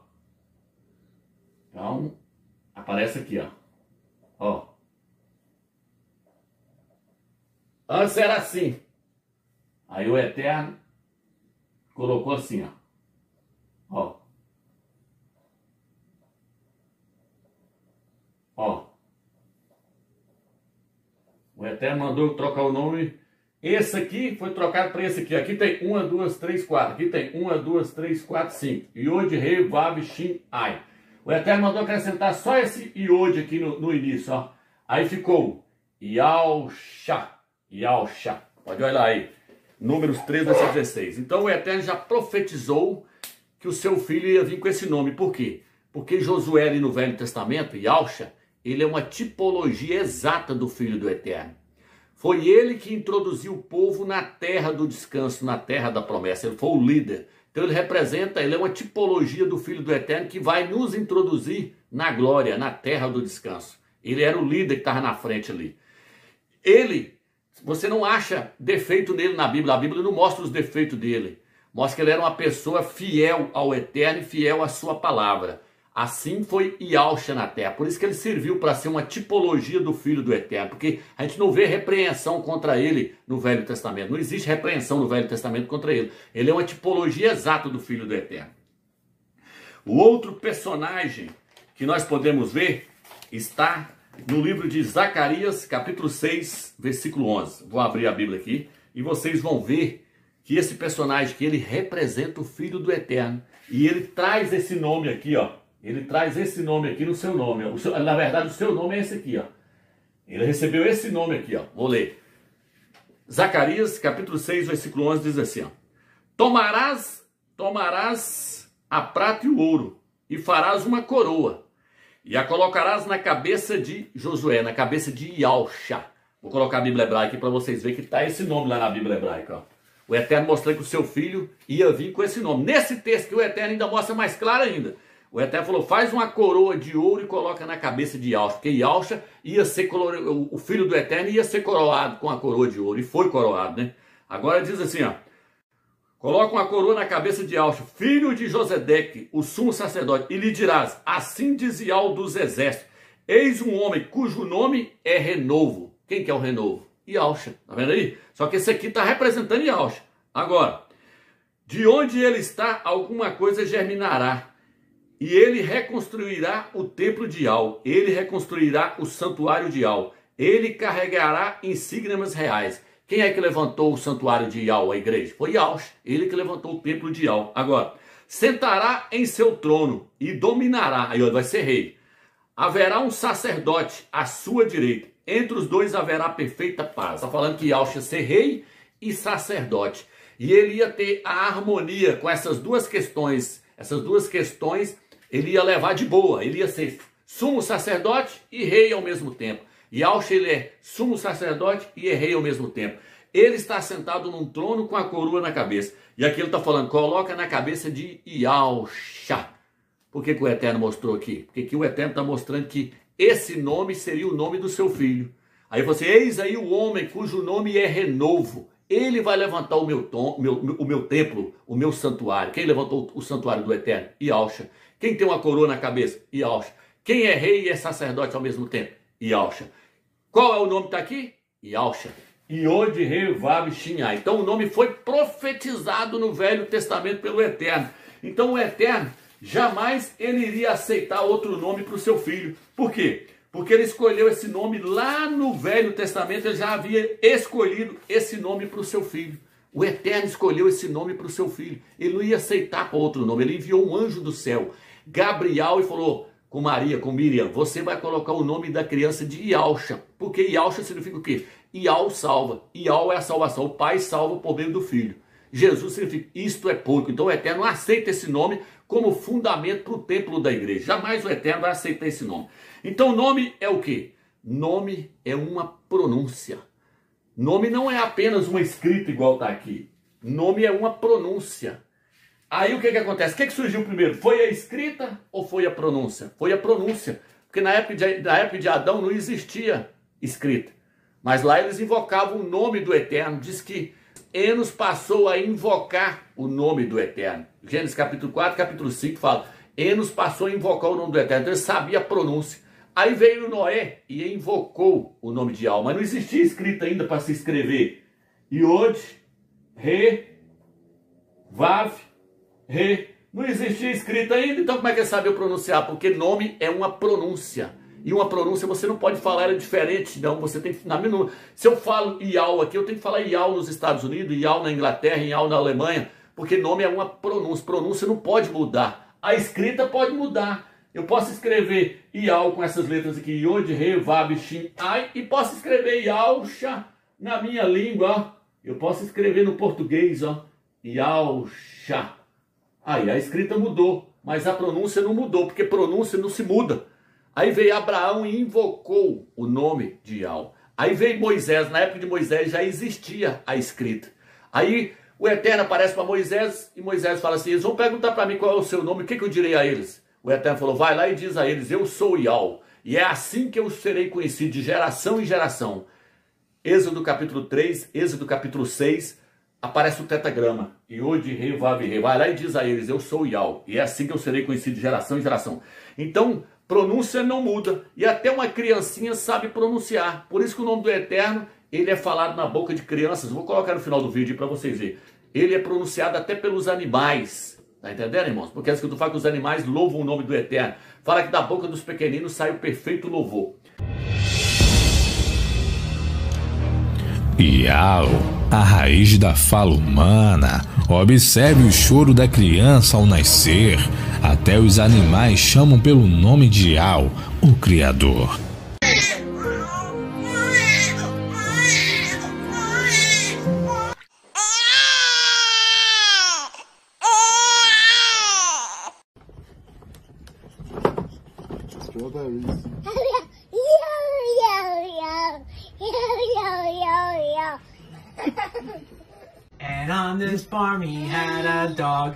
Então, aparece aqui, ó. Ó. Antes era assim. Aí o Eterno colocou assim, ó. Ó. Ó. O Eterno mandou trocar o nome. Esse aqui foi trocado para esse aqui. Aqui tem 1, 2, 3, 4. Aqui tem 1, 2, 3, 4, 5. Yod, Rei, Vav, Shin, Ai. O Eterno mandou acrescentar só esse Yod aqui no início, ó. Aí ficou Yalcha. Yalcha. Pode olhar aí. Números 3, versículo 16. Então o Eterno já profetizou que o seu filho ia vir com esse nome. Por quê? Porque Josué ali no Velho Testamento, Yalcha, ele é uma tipologia exata do Filho do Eterno. Foi ele que introduziu o povo na terra do descanso, na terra da promessa. Ele foi o líder. Então ele representa, ele é uma tipologia do Filho do Eterno que vai nos introduzir na glória, na terra do descanso. Ele era o líder que estava na frente ali. Ele, você não acha defeito nele na Bíblia. A Bíblia não mostra os defeitos dele. Mostra que ele era uma pessoa fiel ao Eterno e fiel à sua palavra. Assim foi Yalcha na terra. Por isso que ele serviu para ser uma tipologia do Filho do Eterno. Porque a gente não vê repreensão contra ele no Velho Testamento. Não existe repreensão no Velho Testamento contra ele. Ele é uma tipologia exata do Filho do Eterno. O outro personagem que nós podemos ver está no livro de Zacarias, capítulo 6, versículo 11. Vou abrir a Bíblia aqui e vocês vão ver que esse personagem que ele representa o Filho do Eterno. E ele traz esse nome aqui, ó. Ele traz esse nome aqui no seu nome. Na verdade, o seu nome é esse aqui, ó. Ele recebeu esse nome aqui, ó. Vou ler. Zacarias, capítulo 6, versículo 11, diz assim, ó. Tomarás a prata e o ouro, e farás uma coroa, e a colocarás na cabeça de Josué, na cabeça de Yalcha. Vou colocar a Bíblia hebraica aqui para vocês verem que está esse nome lá na Bíblia hebraica, ó. O Eterno mostrando que o seu filho ia vir com esse nome. Nesse texto que o Eterno ainda mostra mais claro ainda. O Eterno falou, faz uma coroa de ouro e coloca na cabeça de Yalcha. Porque Yalcha ia ser o filho do Eterno ia ser coroado com a coroa de ouro. E foi coroado, né? Agora diz assim, ó. Coloca uma coroa na cabeça de Yalcha, filho de Josedeque, o sumo sacerdote. E lhe dirás, assim diz Yahweh dos exércitos. Eis um homem cujo nome é Renovo. Quem que é o Renovo? Yalcha. Tá vendo aí? Só que esse aqui está representando Yalcha. Agora, de onde ele está, alguma coisa germinará. E ele reconstruirá o templo de Yahweh. Ele reconstruirá o santuário de Yahweh. Ele carregará insígnias reais. Quem é que levantou o santuário de Yahweh, a igreja? Foi Yalcha. Ele que levantou o templo de Yahweh. Agora, sentará em seu trono e dominará. Aí vai ser rei. Haverá um sacerdote à sua direita. Entre os dois haverá perfeita paz. Está falando que Yalcha ia ser rei e sacerdote. E ele ia ter a harmonia com essas duas questões. Essas duas questões ele ia levar de boa. Ele ia ser sumo sacerdote e rei ao mesmo tempo. Yalcha, ele é sumo sacerdote e é rei ao mesmo tempo. Ele está sentado num trono com a coroa na cabeça. E aqui ele está falando, coloca na cabeça de Yalcha. Por que o Eterno mostrou aqui? Porque aqui o Eterno está mostrando que esse nome seria o nome do seu filho. Aí você, eis aí o homem cujo nome é Renovo. Ele vai levantar o meu templo, o meu santuário. Quem levantou o santuário do Eterno? Yalcha. Quem tem uma coroa na cabeça? Yalcha. Quem é rei e é sacerdote ao mesmo tempo? Yalcha. Qual é o nome que está aqui? Yalcha. Yod, Rei, Vav, Shinai. Então o nome foi profetizado no Velho Testamento pelo Eterno. Então o Eterno jamais ele iria aceitar outro nome para o seu filho. Por quê? Porque ele escolheu esse nome lá no Velho Testamento, ele já havia escolhido esse nome para o seu filho. O Eterno escolheu esse nome para o seu filho. Ele não ia aceitar outro nome. Ele enviou um anjo do céu, Gabriel, e falou com Maria, com Miriam, você vai colocar o nome da criança de Ialcha. Porque Ialcha significa o quê? Ial salva. Ial é a salvação. O pai salva por meio do filho. Jesus significa isto é pouco. Então o Eterno aceita esse nome como fundamento para o templo da igreja. Jamais o Eterno vai aceitar esse nome. Então nome é o quê? Nome é uma pronúncia. Nome não é apenas uma escrita igual está aqui. Nome é uma pronúncia. Aí o que acontece? O que surgiu primeiro? Foi a escrita ou foi a pronúncia? Foi a pronúncia. Porque na época de Adão não existia escrita. Mas lá eles invocavam o nome do Eterno. Diz que Enos passou a invocar o nome do Eterno. Gênesis capítulo 4, capítulo 5 fala. Enos passou a invocar o nome do Eterno. Então ele sabia a pronúncia. Aí veio Noé e invocou o nome de Al. Mas não existia escrita ainda para se escrever. Iod, Re, Vav, Re. Não existia escrita ainda. Então como é que ele sabia pronunciar? Porque nome é uma pronúncia. E uma pronúncia você não pode falar ela diferente, não. Você tem que... Se eu falo Ial aqui, eu tenho que falar Ial nos Estados Unidos, Ial na Inglaterra, Ial na Alemanha. Porque nome é uma pronúncia. Pronúncia não pode mudar. A escrita pode mudar. Eu posso escrever Ial com essas letras aqui, Yod, Re, Vav, Shin, Ai, e posso escrever Ialcha na minha língua, ó. Eu posso escrever no português, ó, Ialcha. Aí a escrita mudou, mas a pronúncia não mudou, porque pronúncia não se muda. Aí veio Abraão e invocou o nome de Ial. Aí veio Moisés, na época de Moisés já existia a escrita. Aí o Eterno aparece para Moisés e Moisés fala assim, eles vão perguntar para mim qual é o seu nome, o que eu direi a eles? O Eterno falou, vai lá e diz a eles, eu sou Ial, e é assim que eu serei conhecido de geração em geração. Êxodo capítulo 3, Êxodo capítulo 6, aparece o tetragrama, Iod, Re, Vav, Re. Vai lá e diz a eles, eu sou Ial, e é assim que eu serei conhecido de geração em geração. Então, pronúncia não muda, e até uma criancinha sabe pronunciar. Por isso que o nome do Eterno, ele é falado na boca de crianças. Vou colocar no final do vídeo para vocês verem. Ele é pronunciado até pelos animais. Tá entendendo, irmãos? Porque a Escritura fala que os animais louvam o nome do Eterno. Fala que da boca dos pequeninos sai o perfeito louvor. Ial, a raiz da fala humana. Observe o choro da criança ao nascer. Até os animais chamam pelo nome de Ial, o Criador. And on this farm he had a dog.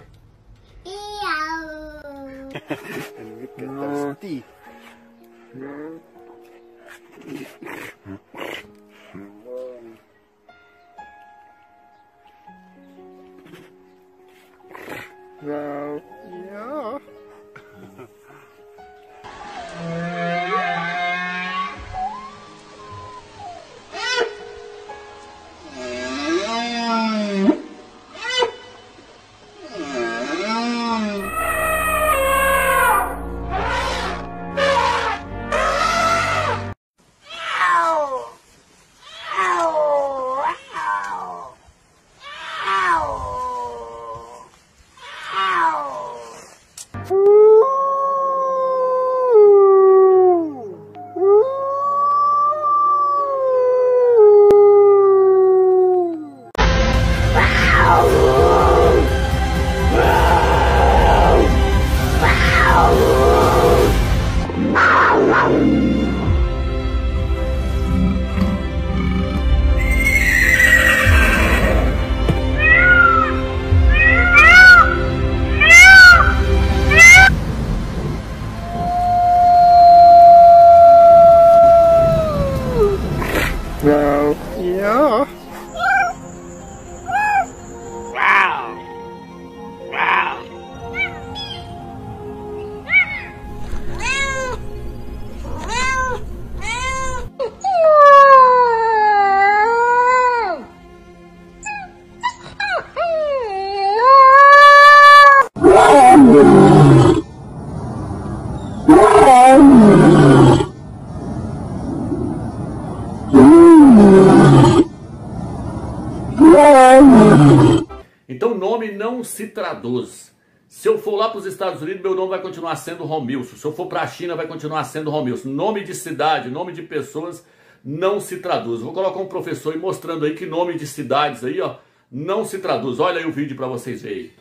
Então, nome não se traduz. Se eu for lá para os Estados Unidos, meu nome vai continuar sendo Romilson. Se eu for para a China, vai continuar sendo Romilson. Nome de cidade, nome de pessoas não se traduz. Vou colocar um professor aí mostrando aí que nome de cidades aí, ó, não se traduz. Olha aí o vídeo para vocês verem.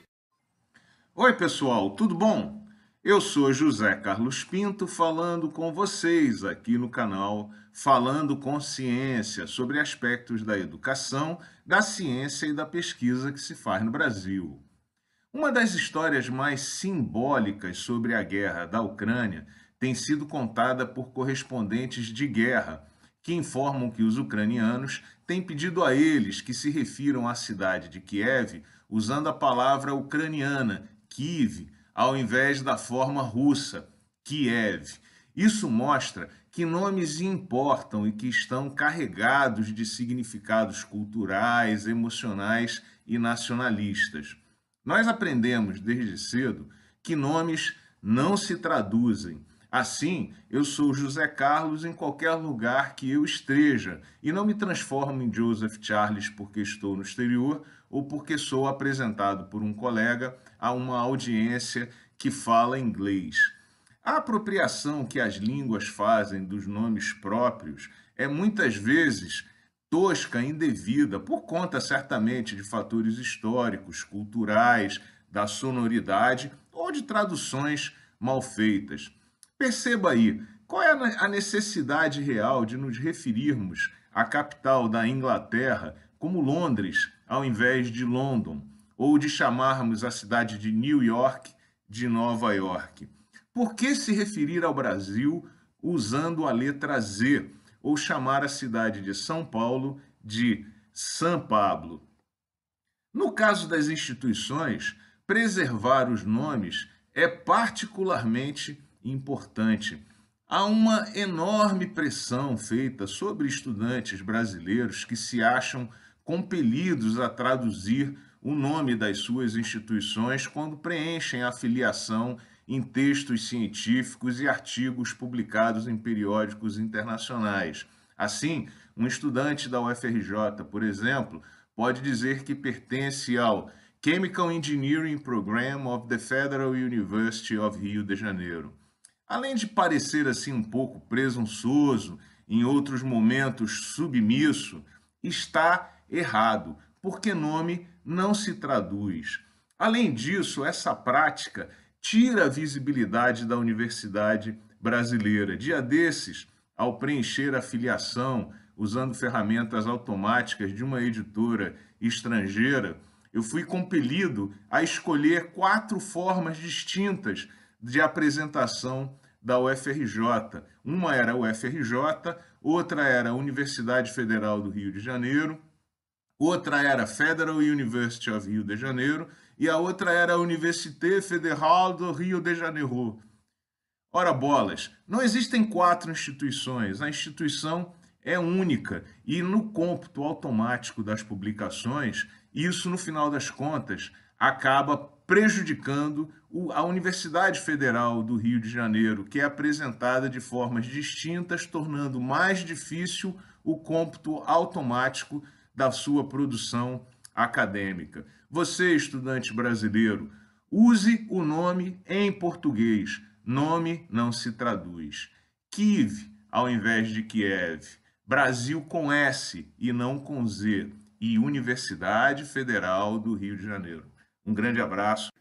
Oi, pessoal, tudo bom? Eu sou José Carlos Pinto falando com vocês aqui no canal Falando com Ciência sobre aspectos da educação, da ciência e da pesquisa que se faz no Brasil. Uma das histórias mais simbólicas sobre a guerra da Ucrânia tem sido contada por correspondentes de guerra, que informam que os ucranianos têm pedido a eles que se refiram à cidade de Kiev usando a palavra ucraniana, Kiev, ao invés da forma russa, Kiev. Isso mostra que nomes importam e que estão carregados de significados culturais, emocionais e nacionalistas. Nós aprendemos desde cedo que nomes não se traduzem. Assim, eu sou José Carlos em qualquer lugar que eu esteja e não me transformo em Joseph Charles porque estou no exterior ou porque sou apresentado por um colega a uma audiência que fala inglês. A apropriação que as línguas fazem dos nomes próprios é muitas vezes tosca e indevida, por conta certamente de fatores históricos, culturais, da sonoridade ou de traduções mal feitas. Perceba aí, qual é a necessidade real de nos referirmos à capital da Inglaterra como Londres, ao invés de London, ou de chamarmos a cidade de New York de Nova York? Por que se referir ao Brasil usando a letra Z, ou chamar a cidade de São Paulo de São Pablo? No caso das instituições, preservar os nomes é particularmente importante. Há uma enorme pressão feita sobre estudantes brasileiros que se acham compelidos a traduzir o nome das suas instituições quando preenchem a filiação em textos científicos e artigos publicados em periódicos internacionais. Assim, um estudante da UFRJ, por exemplo, pode dizer que pertence ao Chemical Engineering Program of the Federal University of Rio de Janeiro. Além de parecer assim um pouco presunçoso, em outros momentos submisso, está errado, porque nome não se traduz. Além disso, essa prática tira a visibilidade da universidade brasileira. Dia desses, ao preencher a filiação, usando ferramentas automáticas de uma editora estrangeira, eu fui compelido a escolher 4 formas distintas de apresentação da UFRJ. Uma era a UFRJ, outra era a Universidade Federal do Rio de Janeiro, outra era a Federal University of Rio de Janeiro e a outra era a Université Fédérale do Rio de Janeiro. Ora bolas, não existem 4 instituições, a instituição é única e no cômputo automático das publicações, isso no final das contas acaba prejudicando a Universidade Federal do Rio de Janeiro, que é apresentada de formas distintas, tornando mais difícil o cômputo automático da sua produção acadêmica. Você, estudante brasileiro, use o nome em português. Nome não se traduz. Kiev, ao invés de Kiev. Brasil com S e não com Z. E Universidade Federal do Rio de Janeiro. Um grande abraço.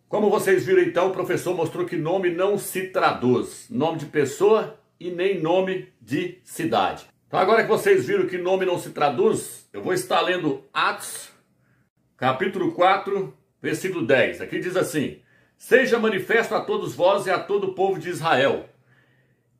Como vocês viram então, o professor mostrou que nome não se traduz. Nome de pessoa e nem nome de cidade. Então agora que vocês viram que nome não se traduz, eu vou estar lendo Atos, capítulo 4, versículo 10. Aqui diz assim: seja manifesto a todos vós e a todo o povo de Israel.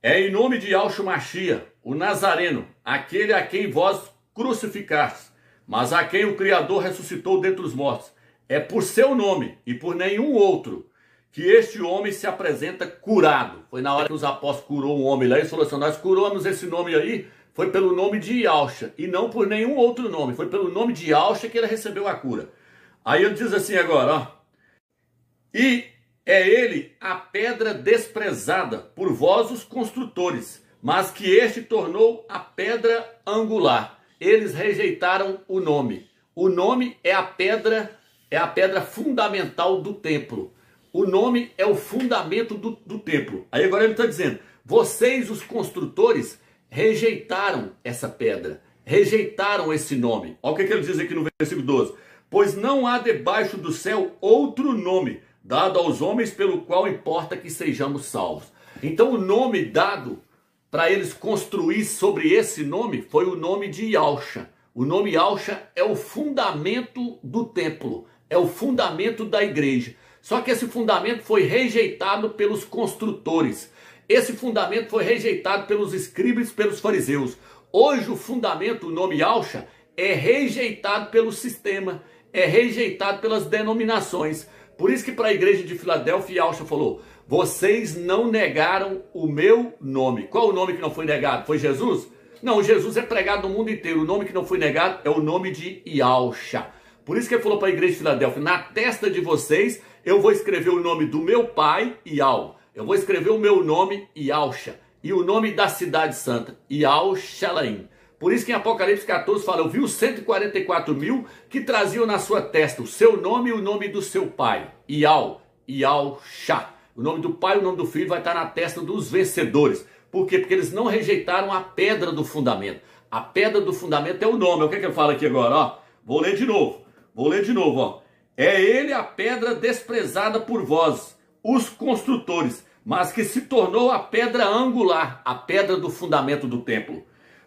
É em nome de Yahshua Mashiach, o Nazareno, aquele a quem vós crucificastes, mas a quem o Criador ressuscitou dentre os mortos. É por seu nome e por nenhum outro que este homem se apresenta curado. Foi na hora que os apóstolos curou um homem lá e falou assim: nós curamos esse nome aí, foi pelo nome de Yahshua e não por nenhum outro nome. Foi pelo nome de Yahshua que ele recebeu a cura. Aí ele diz assim agora, ó. E é ele a pedra desprezada por vós os construtores, mas que este tornou a pedra angular. eles rejeitaram o nome. O nome é a pedra fundamental do templo. O nome é o fundamento do templo. Aí agora ele está dizendo, vocês, os construtores, rejeitaram essa pedra, rejeitaram esse nome. Olha o que ele diz aqui no versículo 12. Pois não há debaixo do céu outro nome dado aos homens pelo qual importa que sejamos salvos. Então o nome dado para eles construir sobre esse nome foi o nome de Yahshua. O nome Yahshua é o fundamento do templo, é o fundamento da igreja. Só que esse fundamento foi rejeitado pelos construtores. Esse fundamento foi rejeitado pelos escribas e pelos fariseus. Hoje o fundamento, o nome Yahshua, é rejeitado pelo sistema, é rejeitado pelas denominações. Por isso que para a igreja de Filadélfia, Yahshua falou, vocês não negaram o meu nome. Qual o nome que não foi negado? Foi Jesus? Não, Jesus é pregado no mundo inteiro. O nome que não foi negado é o nome de Yahshua. Por isso que ele falou para a igreja de Filadélfia, na testa de vocês eu vou escrever o nome do meu pai, Yahweh. Eu vou escrever o meu nome, Yahshua. E o nome da cidade santa, Yahushalayim. Por isso que em Apocalipse 14 fala, eu vi os 144 mil que traziam na sua testa o seu nome e o nome do seu pai. Yahshua. O nome do pai e o nome do filho vai estar na testa dos vencedores. Por quê? Porque eles não rejeitaram a pedra do fundamento. A pedra do fundamento é o nome. O que é que ele fala aqui agora? Ó, vou ler de novo. Ó. É ele a pedra desprezada por vós, os construtores, mas que se tornou a pedra angular, a pedra do fundamento do templo.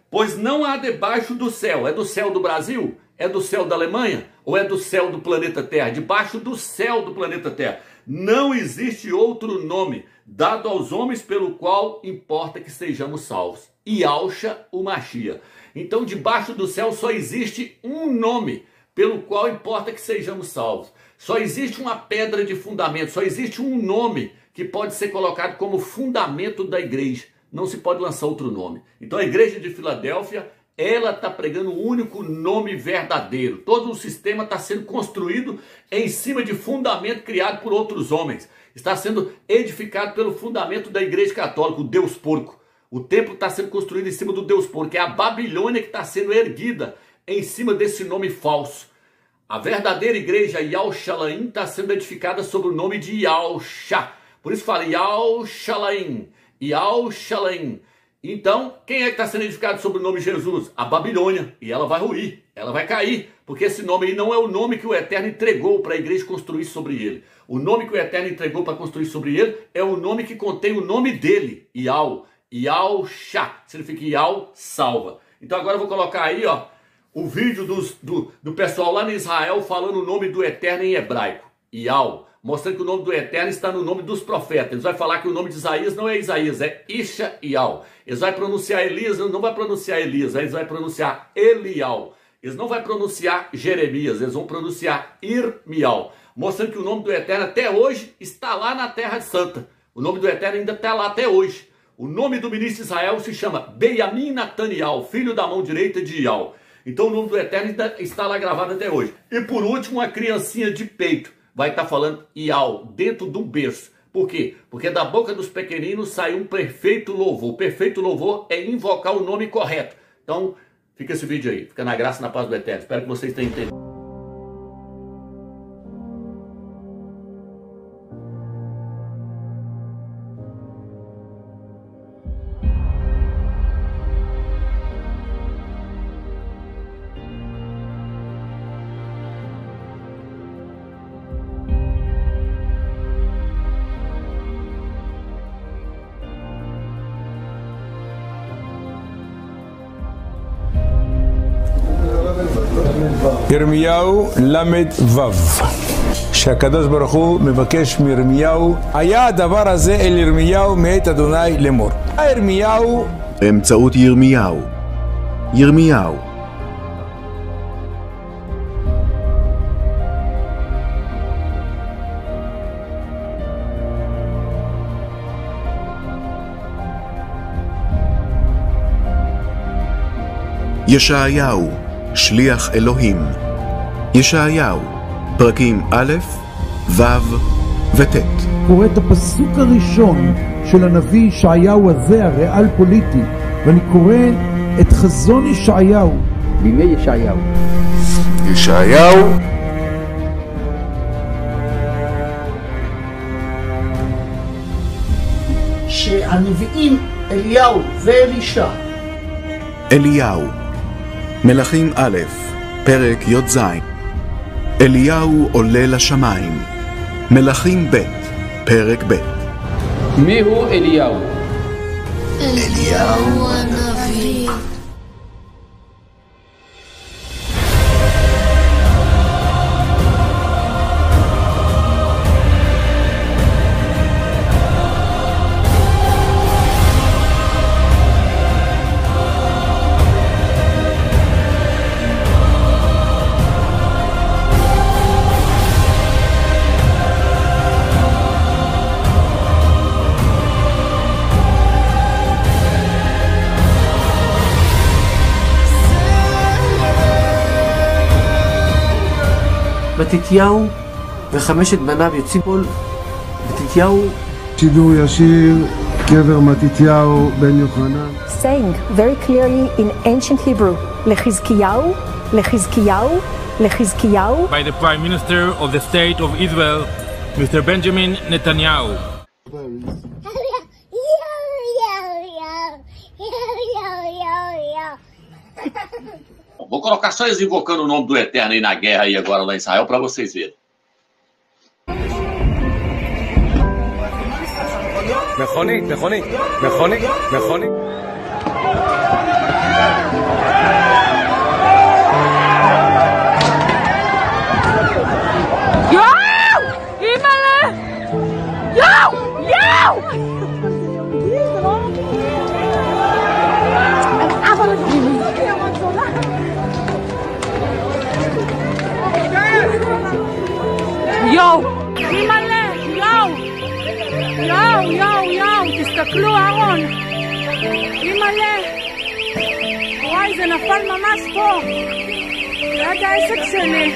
Pois não há debaixo do céu. É do céu do Brasil? É do céu da Alemanha? Ou é do céu do planeta Terra? Debaixo do céu do planeta Terra. Não existe outro nome dado aos homens pelo qual importa que sejamos salvos. Yahshua o Mashiach. Então debaixo do céu só existe um nome pelo qual importa que sejamos salvos. Só existe uma pedra de fundamento, só existe um nome que pode ser colocado como fundamento da igreja. Não se pode lançar outro nome. Então a igreja de Filadélfia, ela está pregando o único nome verdadeiro. Todo o sistema está sendo construído em cima de fundamento criado por outros homens. Está sendo edificado pelo fundamento da igreja católica, o Deus porco. O templo está sendo construído em cima do Deus porco. É a Babilônia que está sendo erguida em cima desse nome falso. A verdadeira igreja, Yahushalayim, está sendo edificada sobre o nome de Yahshua. Por isso fala Yahushalayim. Yahushalayim. Então, quem é que está sendo edificado sobre o nome de Jesus? A Babilônia. E ela vai ruir, ela vai cair. Porque esse nome aí não é o nome que o Eterno entregou para a igreja construir sobre ele. O nome que o Eterno entregou para construir sobre ele é o nome que contém o nome dele. Yahshua. Significa Yah salva. Então agora eu vou colocar aí, ó, o vídeo do pessoal lá em Israel falando o nome do Eterno em hebraico. Yah. Mostrando que o nome do Eterno está no nome dos profetas. Eles vão falar que o nome de Isaías não é Isaías, é Ishael. Eles vão pronunciar Elias, não vai pronunciar Elias, eles vão pronunciar Elial. Eles não vão pronunciar Jeremias, eles vão pronunciar Irmial. Mostrando que o nome do Eterno até hoje está lá na Terra Santa. O nome do Eterno ainda está lá até hoje. O nome do ministro de Israel se chama Benjamin Netaniel, filho da mão direita de Yah. Então o nome do Eterno ainda está lá gravado até hoje. E por último, uma criancinha de peito vai estar falando Yah dentro de um berço. Por quê? Porque da boca dos pequeninos sai um perfeito louvor. O perfeito louvor é invocar o nome correto. Então, fica esse vídeo aí. Fica na graça e na paz do Eterno. Espero que vocês tenham entendido. ירמיהו למד וו, שהקדוש ברוך הוא מבקש מירמיהו, היה הדבר הזה אל ירמיהו מאת אדוני לאמור. ירמיהו באמצעות ירמיהו. ירמיהו ישעיהו שליח אלוהים. ישעיהו, פרקים א', ו' וט'. קורא את הפסוק הראשון של הנביא ישעיהו הזה, הריאל פוליטי, ואני קורא את חזון ישעיהו, בימי ישעיהו. ישעיהו שהנביאים אליהו ואלישע. אליהו, מלכים א', פרק י"ז. אליהו עולה לשמיים. מלכים ב', פרק ב'. מיהו אליהו? אליהו הנביא. מתתיהו וחמשת בניו יוצאים כל מתתיהו. שידור ישיר, קבר מתתיהו בן יוחנן. Saying very clearly in ancient Hebrew, לחזקיהו, לחזקיהו, לחזקיהו. By the Prime Minister of the State of Israel, Mr. Benjamin Netanyahu. Vou colocar só eles invocando o nome do Eterno aí na guerra aí agora lá em Israel para vocês verem. מכונית, מכונית, מכונית, מכונית. יואו! אימא'לה! יואו! יואו! יואו! אימא'לה! יואו! יואו! יואו! יואו! תסתכלו, אהרון! אימא'לה! וואי, זה נפל ממש פה! ליד העסק שלי!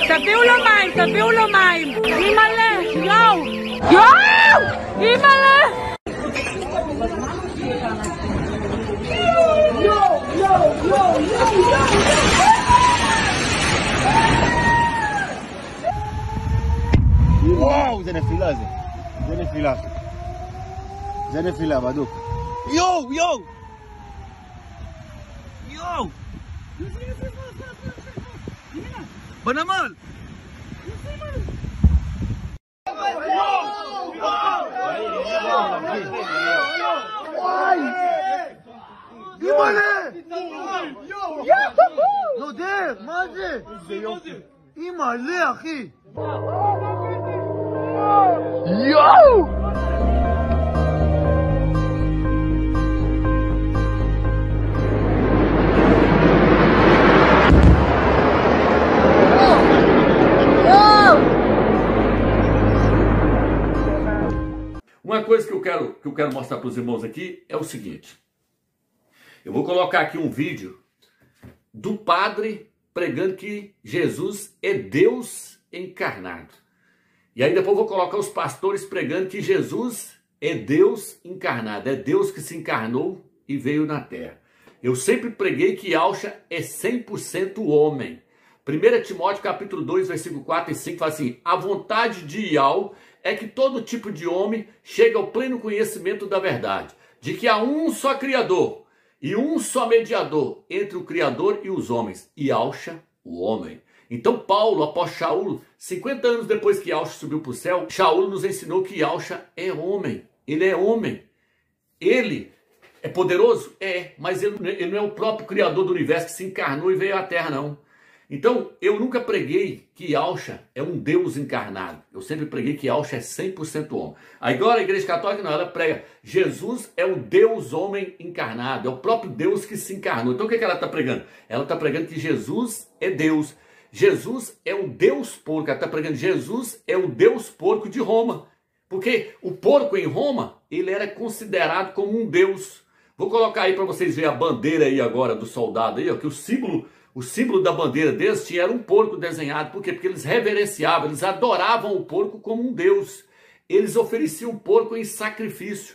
תביאו לו מים! תביאו לו מים! אימא'לה! יואו! יואו! אימא'לה! וואו, זה נפילה זה. זה נפילה. זה נפילה, בדוק. יואו, יואו! יואו! בנמל! אימא'לה! לא דרך, מה זה? אימא'לה, אחי! יואו! Uma coisa que eu quero mostrar para os irmãos aqui é o seguinte. Eu vou colocar aqui um vídeo do padre pregando que Jesus é Deus encarnado. E aí depois eu vou colocar os pastores pregando que Jesus é Deus encarnado. É Deus que se encarnou e veio na terra. Eu sempre preguei que Yahshua é 100% homem. 1 Timóteo capítulo 2, versículo 4 e 5 fala assim: a vontade de Yahweh é que todo tipo de homem chegue ao pleno conhecimento da verdade, de que há um só Criador e um só mediador entre o Criador e os homens, Yahshua, o homem. Então Paulo, após Shaul, 50 anos depois que Yahshua subiu para o céu, Shaul nos ensinou que Yahshua é homem. Ele é homem. Ele é poderoso? É, mas ele não é o próprio Criador do universo que se encarnou e veio à Terra, não. Então, eu nunca preguei que Yahshua é um Deus encarnado. Eu sempre preguei que Yahshua é 100% homem. Agora a Igreja Católica não, ela prega Jesus é o Deus homem encarnado, é o próprio Deus que se encarnou. Então o que ela está pregando? Ela está pregando que Jesus é Deus. Jesus é o Deus porco. Ela está pregando Jesus é o Deus porco de Roma. Porque o porco em Roma, ele era considerado como um Deus. Vou colocar aí para vocês verem a bandeira aí agora do soldado aí, ó, que o símbolo da bandeira deles era um porco desenhado. Por quê? Porque eles reverenciavam, eles adoravam o porco como um deus. Eles ofereciam o porco em sacrifício.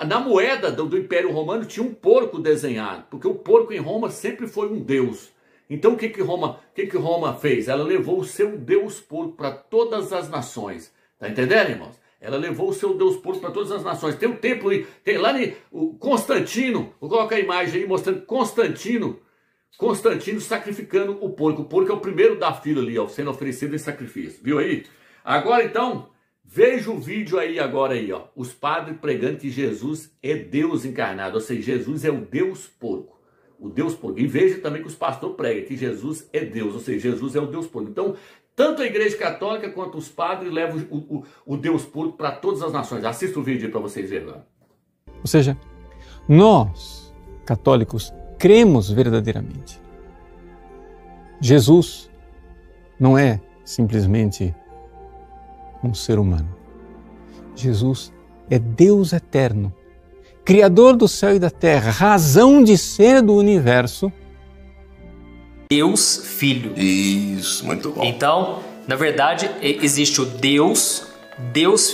Na moeda do Império Romano tinha um porco desenhado, porque o porco em Roma sempre foi um deus. Então o que Roma fez? Ela levou o seu deus porco para todas as nações. Tá entendendo, irmãos? Ela levou o seu deus porco para todas as nações. Tem um templo aí, tem lá o Constantino, vou colocar a imagem aí mostrando Constantino sacrificando o porco. O porco é o primeiro da fila ali, ó, sendo oferecido em sacrifício. Viu aí? Agora então, veja o vídeo aí agora aí, ó. Os padres pregando que Jesus é Deus encarnado, ou seja, Jesus é o Deus porco. O Deus porco. E veja também que os pastores pregam que Jesus é Deus, ou seja, Jesus é o Deus porco. Então, tanto a Igreja Católica quanto os padres levam o Deus porco para todas as nações. Assista o vídeo aí para vocês verem lá. Ou seja, nós, católicos, cremos verdadeiramente. Jesus não é simplesmente um ser humano. Jesus é Deus eterno, Criador do céu e da terra, razão de ser do universo. Deus Filho. Isso, muito bom. Então, na verdade, existe o Deus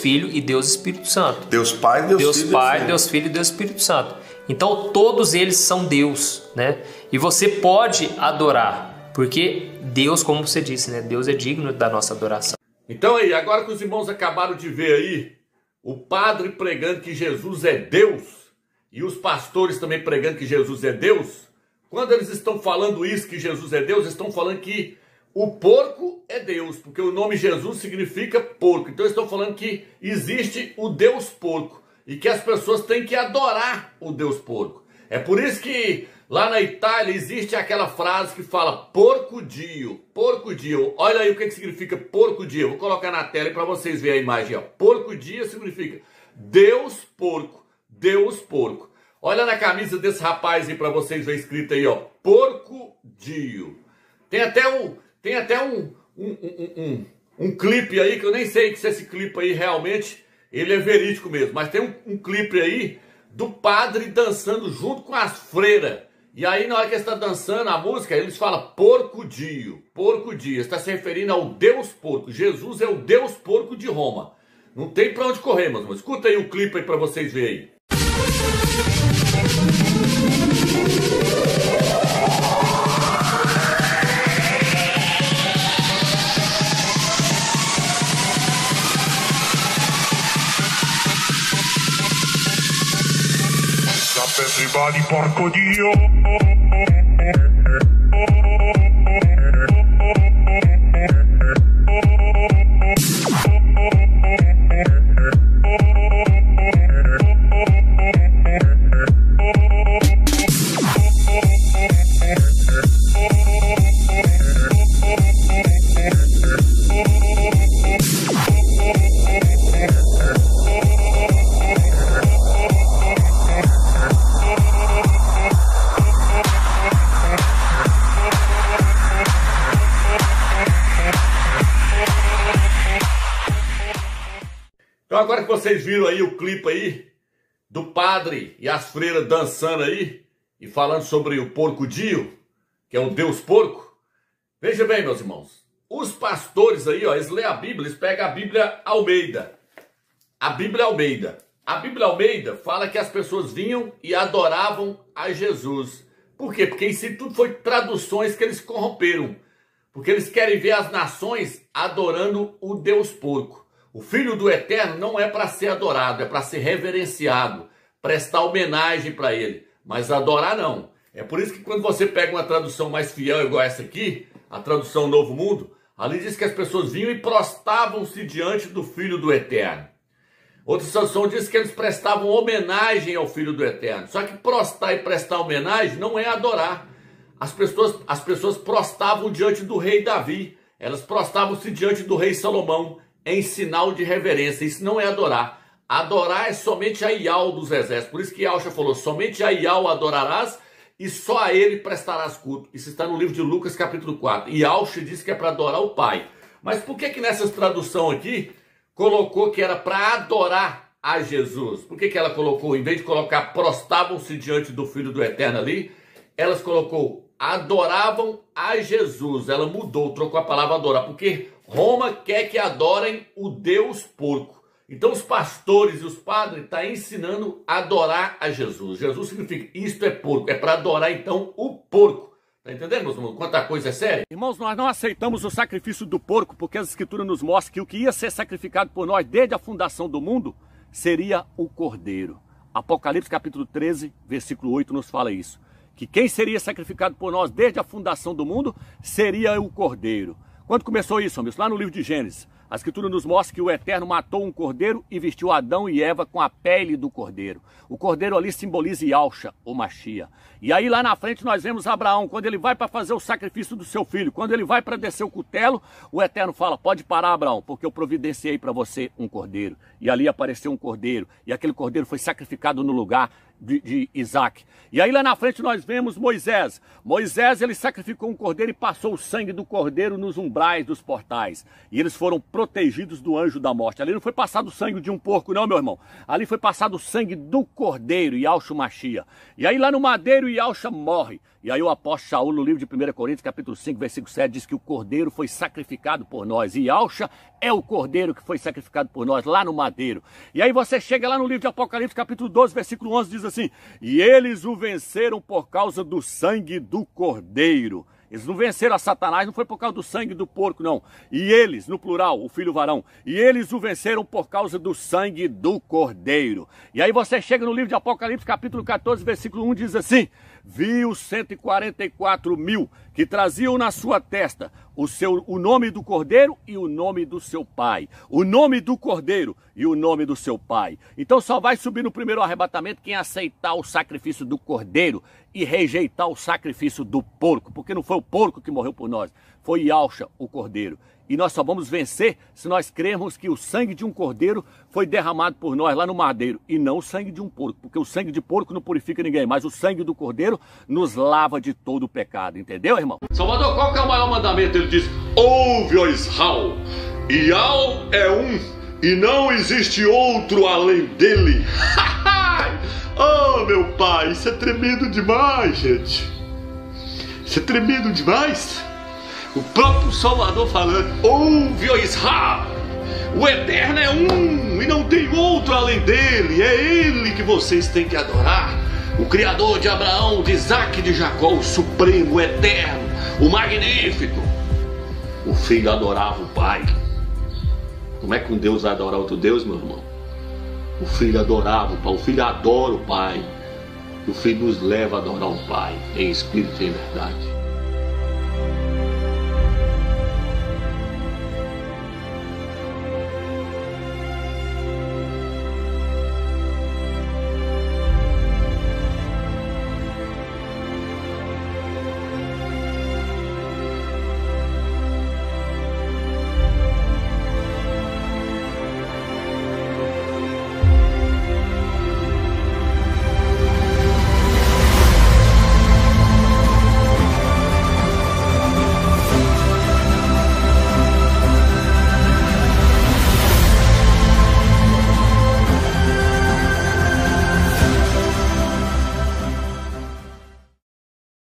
Filho e Deus Espírito Santo. Deus Pai, Deus Pai, Deus Filho e Deus Espírito Santo. Então, todos eles são Deus, né? E você pode adorar, porque Deus, como você disse, né? Deus é digno da nossa adoração. Então aí, agora que os irmãos acabaram de ver aí, o padre pregando que Jesus é Deus, e os pastores também pregando que Jesus é Deus, quando eles estão falando isso, que Jesus é Deus, estão falando que o porco é Deus, porque o nome Jesus significa porco. Então eles estão falando que existe o Deus porco e que as pessoas têm que adorar o Deus porco. É por isso que lá na Itália existe aquela frase que fala porco dio, porco dio. Olha aí o que significa porco dio. Vou colocar na tela para vocês verem a imagem. Ó. Porco dio significa Deus porco, Deus porco. Olha na camisa desse rapaz aí para vocês verem escrito aí, ó, porco dio. Tem até um clipe aí, que eu nem sei se esse clipe aí realmente ele é verídico mesmo, mas tem um clipe aí do padre dançando junto com as freiras. E aí na hora que ele está dançando a música, eles falam porco dio, porco dio. Está se referindo ao Deus porco. Jesus é o Deus porco de Roma. Não tem para onde correr, meus irmãos. Escuta aí o clipe aí para vocês verem aí. Everybody, porco dio. Então agora que vocês viram aí o clipe aí do padre e as freiras dançando aí e falando sobre o porco dio, que é o Deus porco, veja bem, meus irmãos, os pastores aí, ó, eles lêem a Bíblia, eles pegam a Bíblia Almeida. A Bíblia Almeida. A Bíblia Almeida fala que as pessoas vinham e adoravam a Jesus. Por quê? Porque isso tudo foi traduções que eles corromperam. Porque eles querem ver as nações adorando o Deus porco. O Filho do Eterno não é para ser adorado, é para ser reverenciado, prestar homenagem para ele, mas adorar não. É por isso que quando você pega uma tradução mais fiel igual essa aqui, a tradução Novo Mundo, ali diz que as pessoas vinham e prostravam-se diante do Filho do Eterno. Outra tradução diz que eles prestavam homenagem ao Filho do Eterno. Só que prostrar e prestar homenagem não é adorar. As pessoas prostravam diante do rei Davi, elas prostravam-se diante do rei Salomão, em sinal de reverência. Isso não é adorar. Adorar é somente a Iau dos exércitos. Por isso que Yahshua falou, somente a Iau adorarás e só a ele prestarás culto. Isso está no livro de Lucas capítulo 4. E Yahshua disse que é para adorar o Pai. Mas por que nessa tradução aqui colocou que era para adorar a Jesus? Por que ela colocou, em vez de colocar prostravam-se diante do Filho do Eterno ali, elas colocou adoravam a Jesus. Ela mudou, trocou a palavra adorar, porque Roma quer que adorem o Deus porco. Então os pastores e os padres estão ensinando a adorar a Jesus. Jesus significa, isto é porco, é para adorar então o porco. Tá entendendo, meus irmãos? Quanta coisa é séria? Irmãos, nós não aceitamos o sacrifício do porco porque as escrituras nos mostram que o que ia ser sacrificado por nós desde a fundação do mundo seria o cordeiro. Apocalipse capítulo 13, versículo 8 nos fala isso. Que quem seria sacrificado por nós desde a fundação do mundo seria o cordeiro. Quando começou isso, amigos? Lá no livro de Gênesis. A escritura nos mostra que o Eterno matou um cordeiro e vestiu Adão e Eva com a pele do cordeiro. O cordeiro ali simboliza Yahshua, ou Machia. E aí lá na frente nós vemos Abraão, quando ele vai para fazer o sacrifício do seu filho, quando ele vai para descer o cutelo, o Eterno fala, pode parar, Abraão, porque eu providenciei para você um cordeiro. E ali apareceu um cordeiro, e aquele cordeiro foi sacrificado no lugar de Isaac. E aí lá na frente nós vemos Moisés. Moisés, ele sacrificou um cordeiro e passou o sangue do cordeiro nos umbrais dos portais. E eles foram protegidos do anjo da morte. Ali não foi passado o sangue de um porco não, meu irmão. Ali foi passado o sangue do cordeiro, Yahshua Machia. E aí lá no madeiro, Yahshua morre. E aí o apóstolo Shaul, no livro de 1 Coríntios, capítulo 5, versículo 7, diz que o cordeiro foi sacrificado por nós. E Yahshua é o cordeiro que foi sacrificado por nós lá no madeiro. E aí você chega lá no livro de Apocalipse, capítulo 12, versículo 11, diz assim, e eles o venceram por causa do sangue do cordeiro. Eles não venceram a Satanás, não foi por causa do sangue do porco, não. E eles, no plural, o filho varão, e eles o venceram por causa do sangue do cordeiro. E aí você chega no livro de Apocalipse, capítulo 14, versículo 1, diz assim, viu 144 mil que traziam na sua testa o nome do cordeiro e o nome do seu pai. O nome do cordeiro e o nome do seu pai. Então só vai subir no primeiro arrebatamento quem aceitar o sacrifício do cordeiro e rejeitar o sacrifício do porco. Porque não foi o porco que morreu por nós, foi Yahshua, o cordeiro. E nós só vamos vencer se nós crermos que o sangue de um cordeiro foi derramado por nós lá no madeiro. E não o sangue de um porco, porque o sangue de porco não purifica ninguém, mas o sangue do cordeiro nos lava de todo o pecado. Entendeu, irmão? Salvador, qual que é o maior mandamento? Ele diz, ouve, ó Israel, Yahweh é um e não existe outro além dele. Oh, meu pai, isso é tremendo demais, gente. Isso é tremendo demais. O próprio Salvador falando, ouve, ó Israel, o Eterno é um e não tem outro além dele, é ele que vocês têm que adorar. O Criador de Abraão, de Isaac e de Jacó, o Supremo, o Eterno, o Magnífico. O filho adorava o pai. Como é que um Deus vai adorar outro Deus, meu irmão? O filho adorava o pai, o filho adora o pai. E o filho nos leva a adorar o pai, em espírito e em verdade.